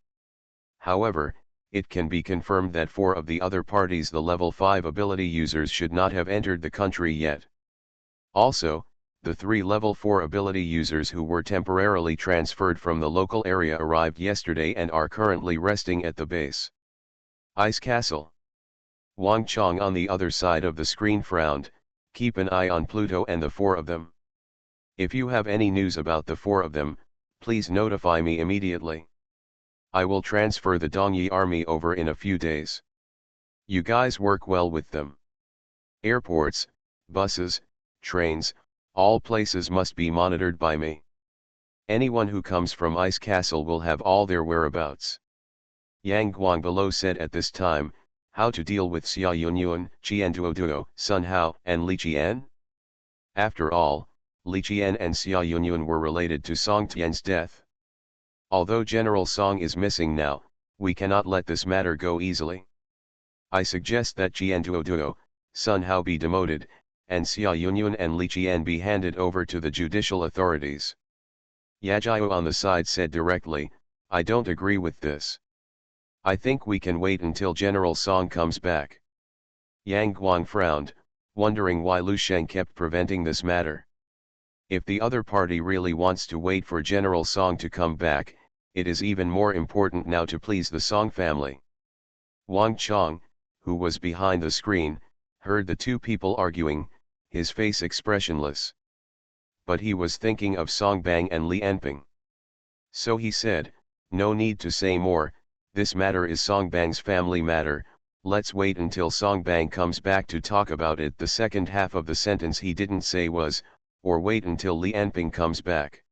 [SPEAKER 1] However, it can be confirmed that 4 of the other parties, the level 5 ability users, should not have entered the country yet. Also, the 3 level 4 ability users who were temporarily transferred from the local area arrived yesterday and are currently resting at the base. Ice Castle. Wang Chong on the other side of the screen frowned. Keep an eye on Pluto and the 4 of them. If you have any news about the 4 of them, please notify me immediately. I will transfer the Dongyi army over in a few days. You guys work well with them. Airports, buses, trains, all places must be monitored by me. Anyone who comes from Ice Castle will have all their whereabouts. Yang Guang below said at this time, how to deal with Xia Yunyuan, Qian Duoduo, Sun Hao, and Li Qian? After all, Li Qian and Xia Yunyuan were related to Song Tian's death. Although General Song is missing now, we cannot let this matter go easily. I suggest that Qian Duoduo, Sun Hao be demoted, and Xia Yunyuan and Li Qian be handed over to the judicial authorities. Yajiao on the side said directly, I don't agree with this. I think we can wait until General Song comes back. Yang Guang frowned, wondering why Lu Sheng kept preventing this matter. If the other party really wants to wait for General Song to come back, it is even more important now to please the Song family. Wang Chong, who was behind the screen, heard the 2 people arguing, his face expressionless. But he was thinking of Song Bang and Li Anping. So he said, no need to say more, this matter is Song Bang's family matter, let's wait until Song Bang comes back to talk about it. The second half of the sentence he didn't say was, or wait until Li Anping comes back.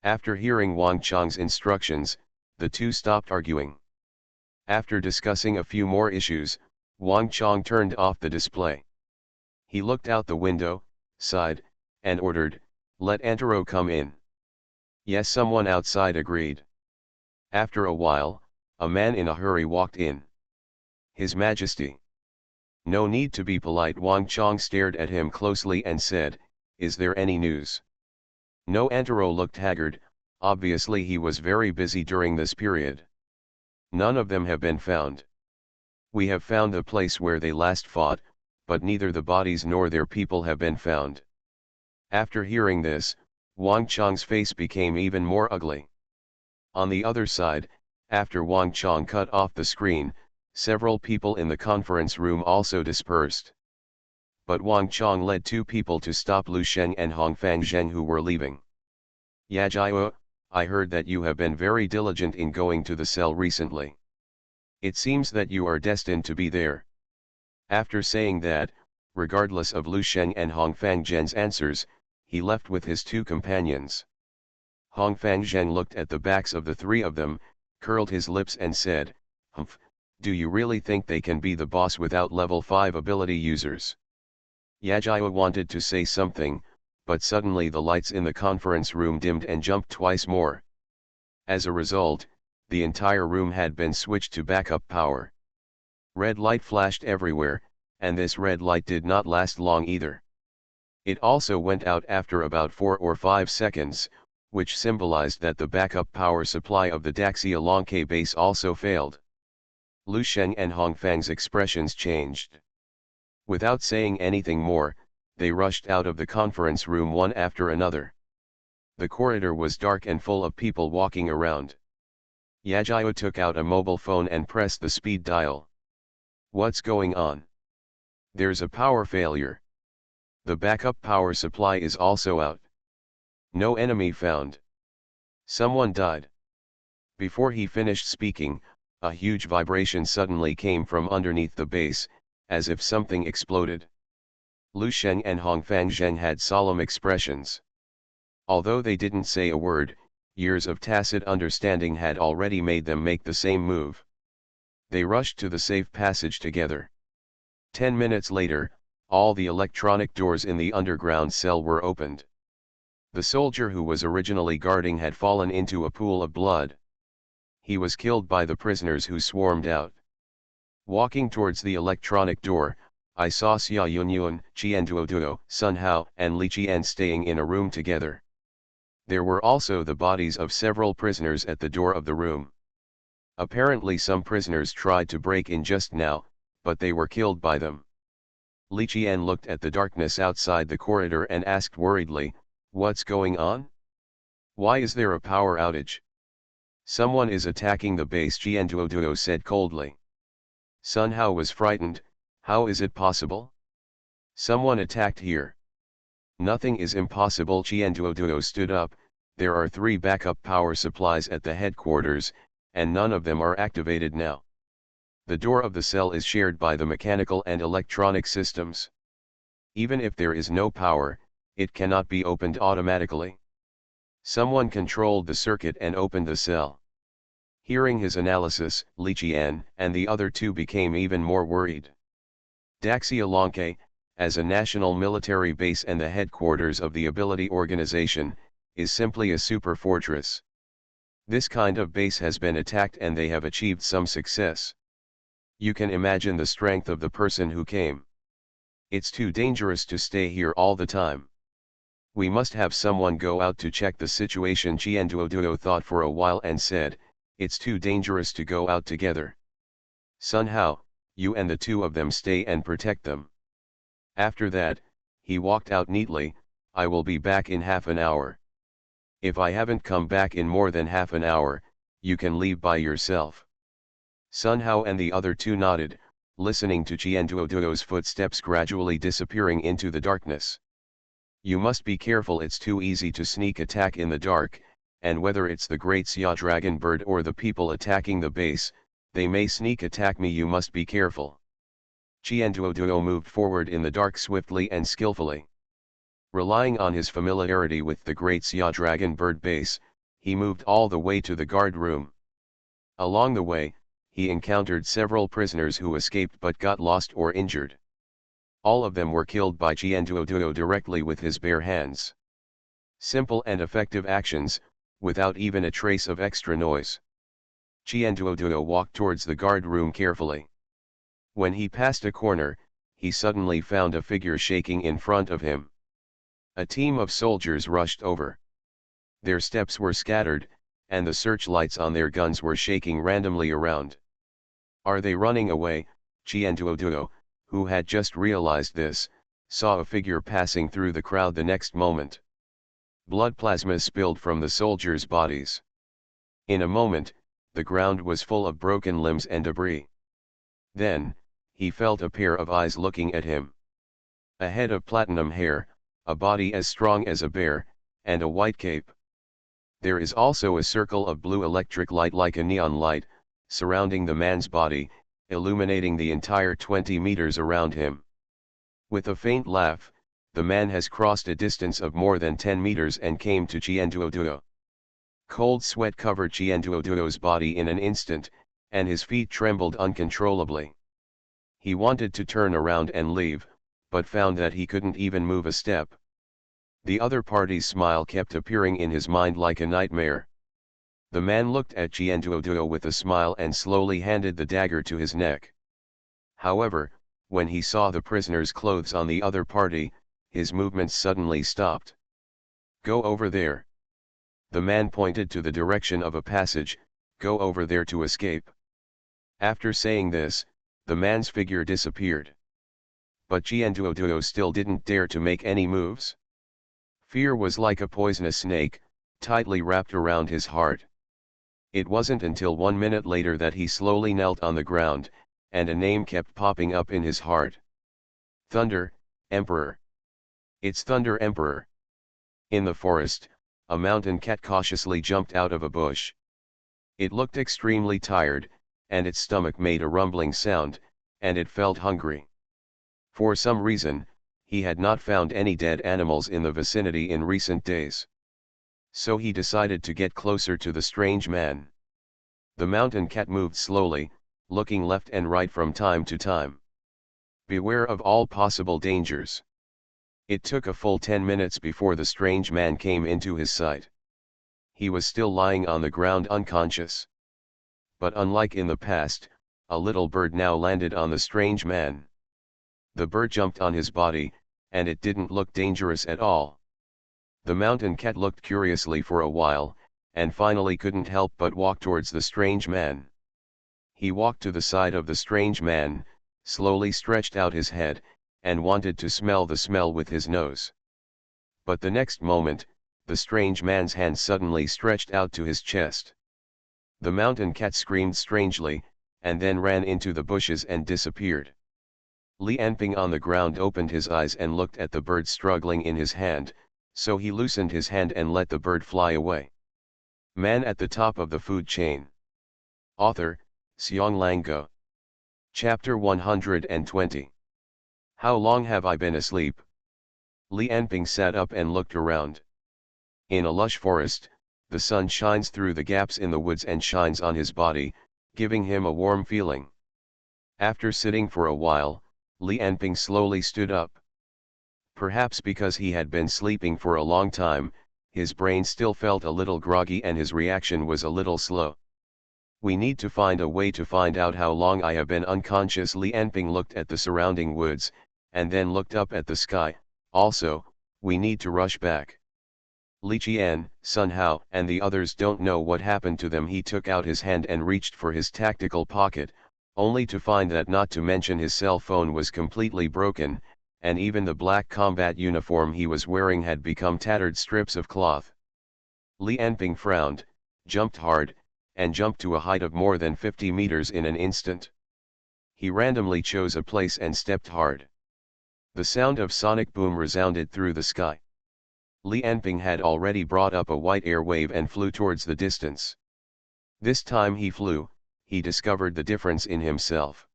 [SPEAKER 1] After hearing Wang Chong's instructions, the 2 stopped arguing. After discussing a few more issues, Wang Chong turned off the display. He looked out the window, sighed, and ordered, let Antero come in. Yes, someone outside agreed. After a while, a man in a hurry walked in. His Majesty. No need to be polite. Wang Chong stared at him closely and said, "Is there any news?" No. Antero looked haggard, obviously he was very busy during this period. "None of them have been found. We have found the place where they last fought, but neither the bodies nor their people have been found." After hearing this, Wang Chong's face became even more ugly. On the other side, after Wang Chong cut off the screen, several people in the conference room also dispersed. But Wang Chong led two people to stop Lu Sheng and Hong Fangzheng who were leaving. "Yajiao, I heard that you have been very diligent in going to the cell recently. It seems that you are destined to be there." After saying that, regardless of Lu Sheng and Hong Fangzheng's answers, he left with his two companions. Hong Fangzheng looked at the backs of the three of them, curled his lips and said, "Humph, do you really think they can be the boss without level 5 ability users?" Yajiao wanted to say something, but suddenly the lights in the conference room dimmed and jumped twice more. As a result, the entire room had been switched to backup power. Red light flashed everywhere, and this red light did not last long either. It also went out after about 4 or 5 seconds, which symbolized that the backup power supply of the Daxia Longke base also failed. Lu Sheng and Hong Fang's expressions changed. Without saying anything more, they rushed out of the conference room one after another. The corridor was dark and full of people walking around. Yajiao took out a mobile phone and pressed the speed dial. "What's going on?" "There's a power failure. The backup power supply is also out. No enemy found. Someone died." Before he finished speaking, a huge vibration suddenly came from underneath the base, as if something exploded. Lu Sheng and Hong Fangzheng had solemn expressions. Although they didn't say a word, years of tacit understanding had already made them make the same move. They rushed to the safe passage together. 10 minutes later, all the electronic doors in the underground cell were opened. The soldier who was originally guarding had fallen into a pool of blood. He was killed by the prisoners who swarmed out. Walking towards the electronic door, I saw Xia Yunyun, Qian Duoduo, Sun Hao, and Li Qian staying in a room together. There were also the bodies of several prisoners at the door of the room. Apparently some prisoners tried to break in just now, but they were killed by them. Li Qian looked at the darkness outside the corridor and asked worriedly, "What's going on? Why is there a power outage?" "Someone is attacking the base," Qian Duoduo said coldly. Sun Hao was frightened. "How is it possible? Someone attacked here." "Nothing is impossible." Qian Duoduo stood up. "There are 3 backup power supplies at the headquarters, and none of them are activated now. The door of the cell is shared by the mechanical and electronic systems. Even if there is no power, it cannot be opened automatically. Someone controlled the circuit and opened the cell." Hearing his analysis, Li Qian and the other two became even more worried. Daxia Longke, as a national military base and the headquarters of the ability organization, is simply a super fortress. This kind of base has been attacked and they have achieved some success. You can imagine the strength of the person who came. It's too dangerous to stay here all the time. We must have someone go out to check the situation. Qian Duoduo thought for a while and said, "It's too dangerous to go out together. Sun Hao, you and the 2 of them stay and protect them." After that, he walked out neatly. "I will be back in half an hour. If I haven't come back in more than half an hour, you can leave by yourself." Sun Hao and the other 2 nodded, listening to Qian Duoduo's footsteps gradually disappearing into the darkness. "You must be careful. It's too easy to sneak attack in the dark, and whether it's the great Xia dragon bird or the people attacking the base, they may sneak attack me. You must be careful." Qian Duoduo moved forward in the dark swiftly and skillfully. Relying on his familiarity with the great Xia dragon bird base, he moved all the way to the guard room. Along the way, he encountered several prisoners who escaped but got lost or injured. All of them were killed by Qian Duoduo directly with his bare hands. Simple and effective actions, without even a trace of extra noise. Duo walked towards the guard room carefully. When he passed a corner, he suddenly found a figure shaking in front of him. A team of soldiers rushed over. Their steps were scattered, and the searchlights on their guns were shaking randomly around. Are they running away? Duo, who had just realized this, saw a figure passing through the crowd the next moment. Blood plasma spilled from the soldiers' bodies. In a moment, the ground was full of broken limbs and debris. Then, he felt a pair of eyes looking at him. A head of platinum hair, a body as strong as a bear, and a white cape. There is also a circle of blue electric light like a neon light, surrounding the man's body, illuminating the entire 20 meters around him. With a faint laugh, the man has crossed a distance of more than 10 meters and came to Duo. Cold sweat covered Duo's body in an instant, and his feet trembled uncontrollably. He wanted to turn around and leave, but found that he couldn't even move a step. The other party's smile kept appearing in his mind like a nightmare. The man looked at Duo with a smile and slowly handed the dagger to his neck. However, when he saw the prisoner's clothes on the other party, his movements suddenly stopped. Go over there. The man pointed to the direction of a passage. Go over there to escape. After saying this, the man's figure disappeared. But Duo still didn't dare to make any moves. Fear was like a poisonous snake, tightly wrapped around his heart. It wasn't until 1 minute later that he slowly knelt on the ground, and a name kept popping up in his heart. Thunder, Emperor. It's Thunder Emperor. In the forest, a mountain cat cautiously jumped out of a bush. It looked extremely tired, and its stomach made a rumbling sound, and it felt hungry. For some reason, he had not found any dead animals in the vicinity in recent days. So he decided to get closer to the strange man. The mountain cat moved slowly, looking left and right from time to time. Beware of all possible dangers. It took a full 10 minutes before the strange man came into his sight. He was still lying on the ground unconscious. But unlike in the past, a little bird now landed on the strange man. The bird jumped on his body, and it didn't look dangerous at all. The mountain cat looked curiously for a while, and finally couldn't help but walk towards the strange man. He walked to the side of the strange man, slowly stretched out his head, and wanted to smell the smell with his nose. But the next moment, the strange man's hand suddenly stretched out to his chest. The mountain cat screamed strangely, and then ran into the bushes and disappeared. Li Anping on the ground opened his eyes and looked at the bird struggling in his hand, so he loosened his hand and let the bird fly away. Man at the top of the food chain. Author, Xiang Go. Chapter 120. How long have I been asleep? Li Anping sat up and looked around. In a lush forest, the sun shines through the gaps in the woods and shines on his body, giving him a warm feeling. After sitting for a while, Li Anping slowly stood up. Perhaps because he had been sleeping for a long time, his brain still felt a little groggy and his reaction was a little slow. We need to find a way to find out how long I have been unconscious. Li Anping looked at the surrounding woods, and then looked up at the sky. Also, we need to rush back. Li Qian, Sun Hao, and the others don't know what happened to them. He took out his hand and reached for his tactical pocket, only to find that not to mention his cell phone was completely broken, and even the black combat uniform he was wearing had become tattered strips of cloth. Li Anping frowned, jumped hard, and jumped to a height of more than 50 meters in an instant. He randomly chose a place and stepped hard. The sound of sonic boom resounded through the sky. Li Anping had already brought up a white air wave and flew towards the distance. This time he flew, he discovered the difference in himself.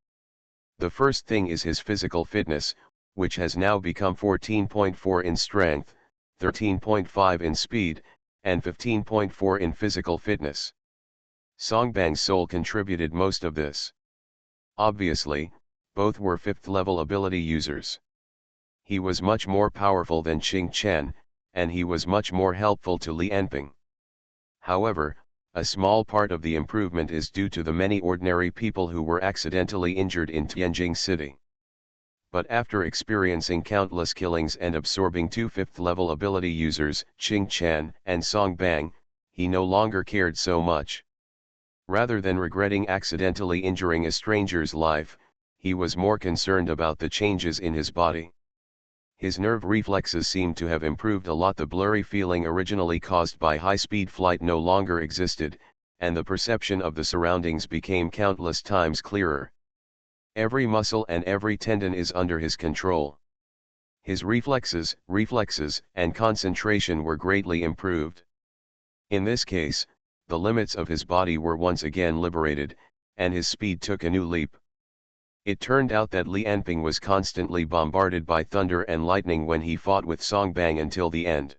[SPEAKER 1] The first thing is his physical fitness, which has now become 14.4 in strength, 13.5 in speed, and 15.4 in physical fitness. Songbang's soul contributed most of this. Obviously, both were 5th level ability users. He was much more powerful than Qing Chen, and he was much more helpful to Li Anping. However, A small part of the improvement is due to the many ordinary people who were accidentally injured in Tianjin City. But after experiencing countless killings and absorbing two 5th level ability users, Qing Chan and Song Bang, he no longer cared so much. Rather than regretting accidentally injuring a stranger's life, he was more concerned about the changes in his body. His nerve reflexes seemed to have improved a lot. The blurry feeling originally caused by high-speed flight no longer existed, and the perception of the surroundings became countless times clearer. Every muscle and every tendon is under his control. His reflexes, and concentration were greatly improved. In this case, the limits of his body were once again liberated, and his speed took a new leap. It turned out that Li Anping was constantly bombarded by thunder and lightning when he fought with Song Bang until the end.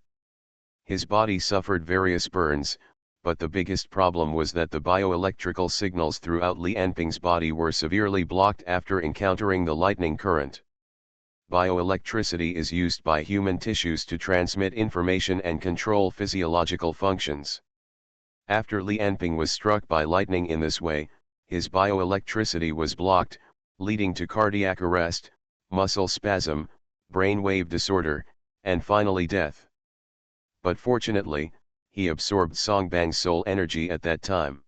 [SPEAKER 1] His body suffered various burns, but the biggest problem was that the bioelectrical signals throughout Li Anping's body were severely blocked after encountering the lightning current. Bioelectricity is used by human tissues to transmit information and control physiological functions. After Li Anping was struck by lightning in this way, his bioelectricity was blocked, leading to cardiac arrest, muscle spasm, brainwave disorder, and finally death. But fortunately, he absorbed Song Bang's soul energy at that time.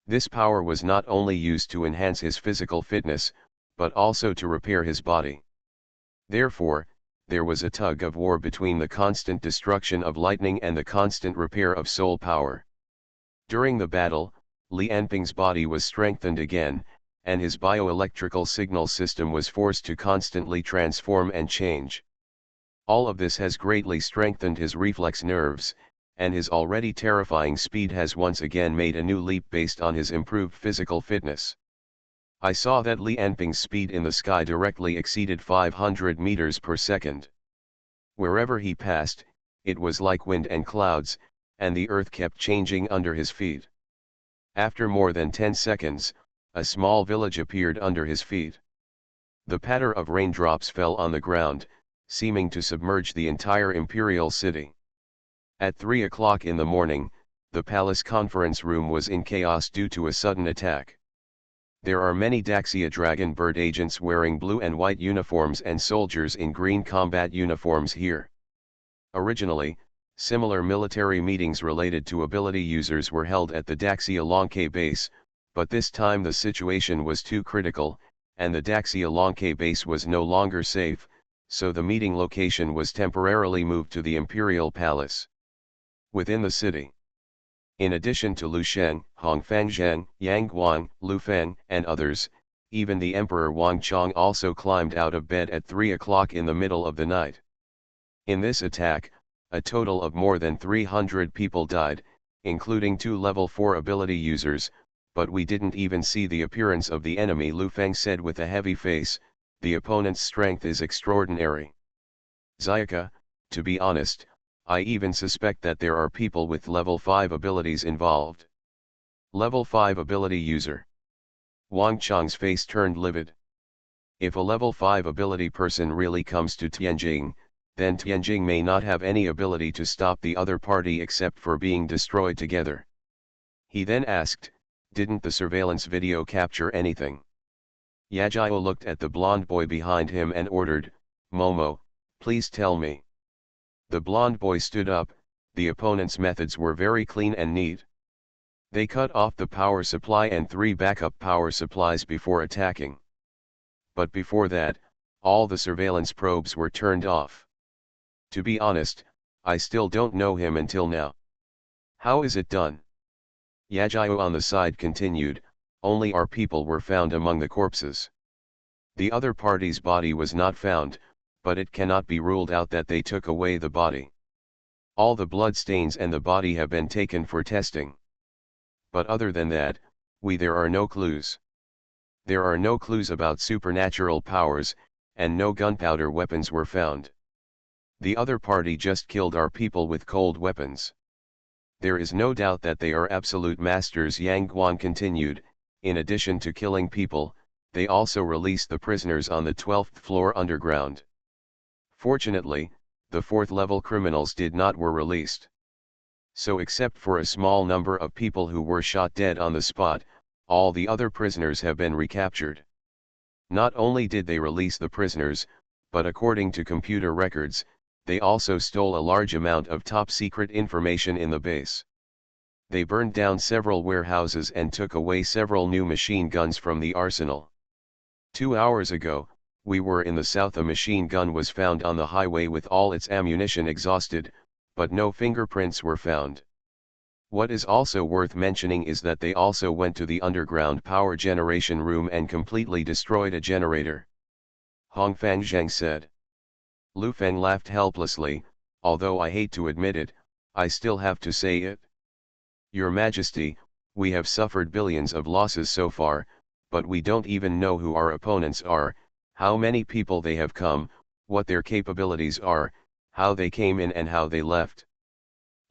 [SPEAKER 1] This power was not only used to enhance his physical fitness, but also to repair his body. Therefore, there was a tug of war between the constant destruction of lightning and the constant repair of soul power. During the battle, Li Anping's body was strengthened again, and his bioelectrical signal system was forced to constantly transform and change. All of this has greatly strengthened his reflex nerves, and his already terrifying speed has once again made a new leap based on his improved physical fitness. I saw that Li Anping's speed in the sky directly exceeded 500 meters per second. Wherever he passed, it was like wind and clouds, and the earth kept changing under his feet. After more than 10 seconds, a small village appeared under his feet. The patter of raindrops fell on the ground, seeming to submerge the entire imperial city. At 3 o'clock in the morning, the palace conference room was in chaos due to a sudden attack. There are many Daxia Dragon Bird agents wearing blue and white uniforms and soldiers in green combat uniforms here. Originally, similar military meetings related to ability users were held at the Daxia Longke base, but this time the situation was too critical, and the Daxia Longke base was no longer safe, so the meeting location was temporarily moved to the Imperial Palace. Within the city. In addition to Lu Sheng, Hong Fangzheng, Yang Guang, Lu Feng, and others, even the Emperor Wang Chong also climbed out of bed at 3 o'clock in the middle of the night. In this attack, a total of more than 300 people died, including 2 level 4 ability users, but we didn't even see the appearance of the enemy. Lu Feng said with a heavy face, "The opponent's strength is extraordinary. Zayaka, to be honest, I even suspect that there are people with level 5 abilities involved." Level 5 ability user. Wang Chong's face turned livid. If a level 5 ability person really comes to Tianjin, then Tianjin may not have any ability to stop the other party except for being destroyed together. He then asked, "Didn't the surveillance video capture anything?" Yajiao looked at the blonde boy behind him and ordered, "Momo, please tell me." The blonde boy stood up. The opponent's methods were very clean and neat. They cut off the power supply and 3 backup power supplies before attacking. But before that, all the surveillance probes were turned off. To be honest, I still don't know him until now. How is it done? Yajiao on the side continued, "Only our people were found among the corpses. The other party's body was not found, but it cannot be ruled out that they took away the body. All the blood stains and the body have been taken for testing. But other than that, there are no clues. There are no clues about supernatural powers, and no gunpowder weapons were found. The other party just killed our people with cold weapons. There is no doubt that they are absolute masters," Yang Guan continued. "In addition to killing people, they also released the prisoners on the 12th floor underground. Fortunately, the 4th level criminals did not were released. So except for a small number of people who were shot dead on the spot, all the other prisoners have been recaptured. Not only did they release the prisoners, but according to computer records, they also stole a large amount of top-secret information in the base. They burned down several warehouses and took away several new machine guns from the arsenal. 2 hours ago, we were in the south. A machine gun was found on the highway with all its ammunition exhausted, but no fingerprints were found. What is also worth mentioning is that they also went to the underground power generation room and completely destroyed a generator. Hong Fangzheng said. Lu Feng laughed helplessly, although I hate to admit it, I still have to say it. Your Majesty, we have suffered billions of losses so far, but we don't even know who our opponents are, how many people they have come, what their capabilities are, how they came in and how they left.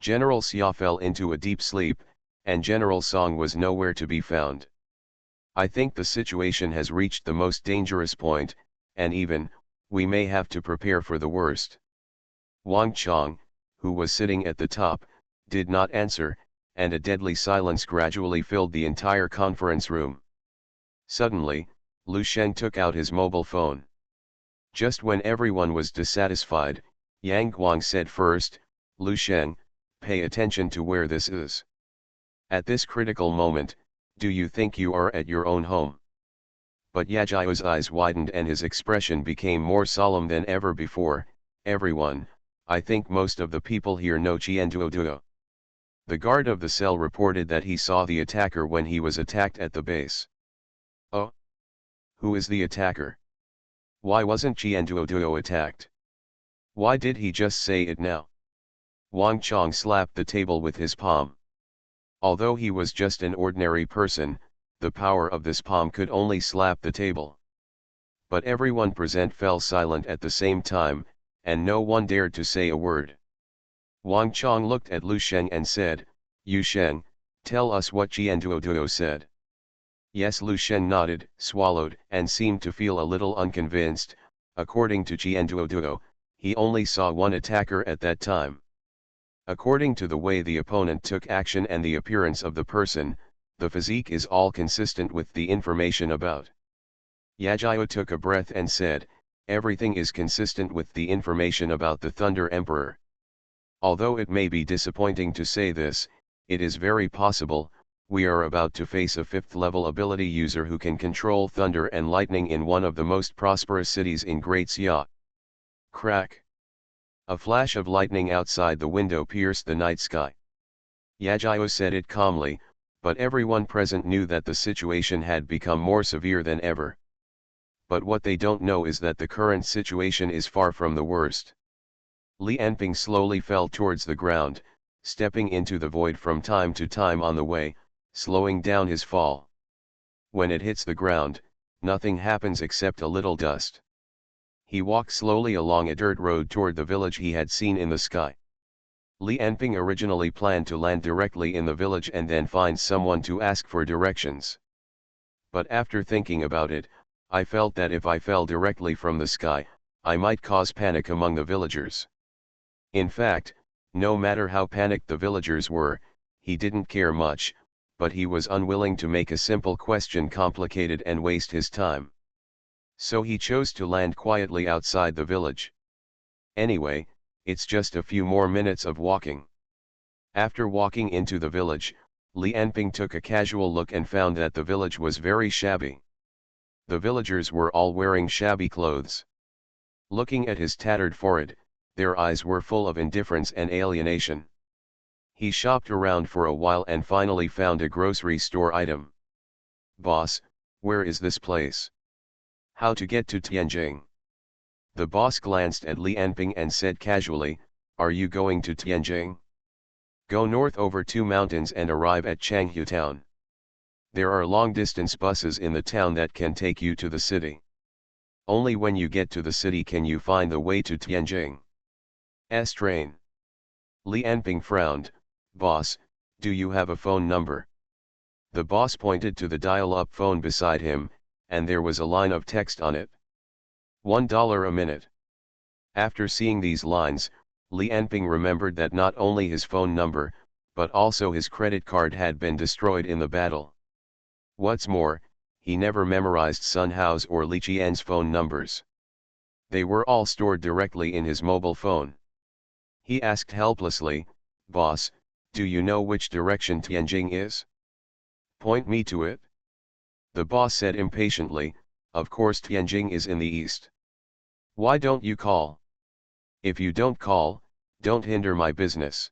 [SPEAKER 1] General Xia fell into a deep sleep, and General Song was nowhere to be found. I think the situation has reached the most dangerous point, and even, we may have to prepare for the worst. Wang Chong, who was sitting at the top, did not answer, and a deadly silence gradually filled the entire conference room. Suddenly, Lu Sheng took out his mobile phone. Just when everyone was dissatisfied, Yang Guang said first, "Lu Sheng, pay attention to where this is. At this critical moment, do you think you are at your own home?" But Yajiao's eyes widened and his expression became more solemn than ever before. "Everyone, I think most of the people here know Qianduoduo." The guard of the cell reported that he saw the attacker when he was attacked at the base. Oh? Who is the attacker? Why wasn't Qianduoduo attacked? Why did he just say it now? Wang Chong slapped the table with his palm. Although he was just an ordinary person, the power of this palm could only slap the table. But everyone present fell silent at the same time, and no one dared to say a word. Wang Chong looked at Lu Sheng and said, "Yu Sheng, tell us what Qianduoduo said." Yes, Lu Sheng nodded, swallowed, and seemed to feel a little unconvinced. According to Qianduoduo, he only saw one attacker at that time. According to the way the opponent took action and the appearance of the person, the physique is all consistent with the information about. Yajiao took a breath and said, "Everything is consistent with the information about the Thunder Emperor. Although it may be disappointing to say this, it is very possible, we are about to face a 5th-level ability user who can control thunder and lightning in one of the most prosperous cities in Great Xia." Crack! A flash of lightning outside the window pierced the night sky. Yajiao said it calmly, but everyone present knew that the situation had become more severe than ever. But what they don't know is that the current situation is far from the worst. Li Anping slowly fell towards the ground, stepping into the void from time to time on the way, slowing down his fall. When it hits the ground, nothing happens except a little dust. He walked slowly along a dirt road toward the village he had seen in the sky. Li Anping originally planned to land directly in the village and then find someone to ask for directions. But after thinking about it, I felt that if I fell directly from the sky, I might cause panic among the villagers. In fact, no matter how panicked the villagers were, he didn't care much, but he was unwilling to make a simple question complicated and waste his time. So he chose to land quietly outside the village. Anyway, it's just a few more minutes of walking. After walking into the village, Li Anping took a casual look and found that the village was very shabby. The villagers were all wearing shabby clothes. Looking at his tattered forehead, their eyes were full of indifference and alienation. He shopped around for a while and finally found a grocery store item. "Boss, where is this place? How to get to Tianjing?" The boss glanced at Li Anping and said casually, "Are you going to Tianjing? Go north over 2 mountains and arrive at Changhu town. There are long-distance buses in the town that can take you to the city. Only when you get to the city can you find the way to Tianjing." Train. Li Anping frowned. "Boss, do you have a phone number?" The boss pointed to the dial-up phone beside him, and there was a line of text on it. $1 a minute. After seeing these lines, Li Anping remembered that not only his phone number, but also his credit card had been destroyed in the battle. What's more, he never memorized Sun Hao's or Li Qian's phone numbers. They were all stored directly in his mobile phone. He asked helplessly, "Boss, do you know which direction Tianjing is? Point me to it." The boss said impatiently, "Of course Tianjing is in the east. Why don't you call? If you don't call, don't hinder my business."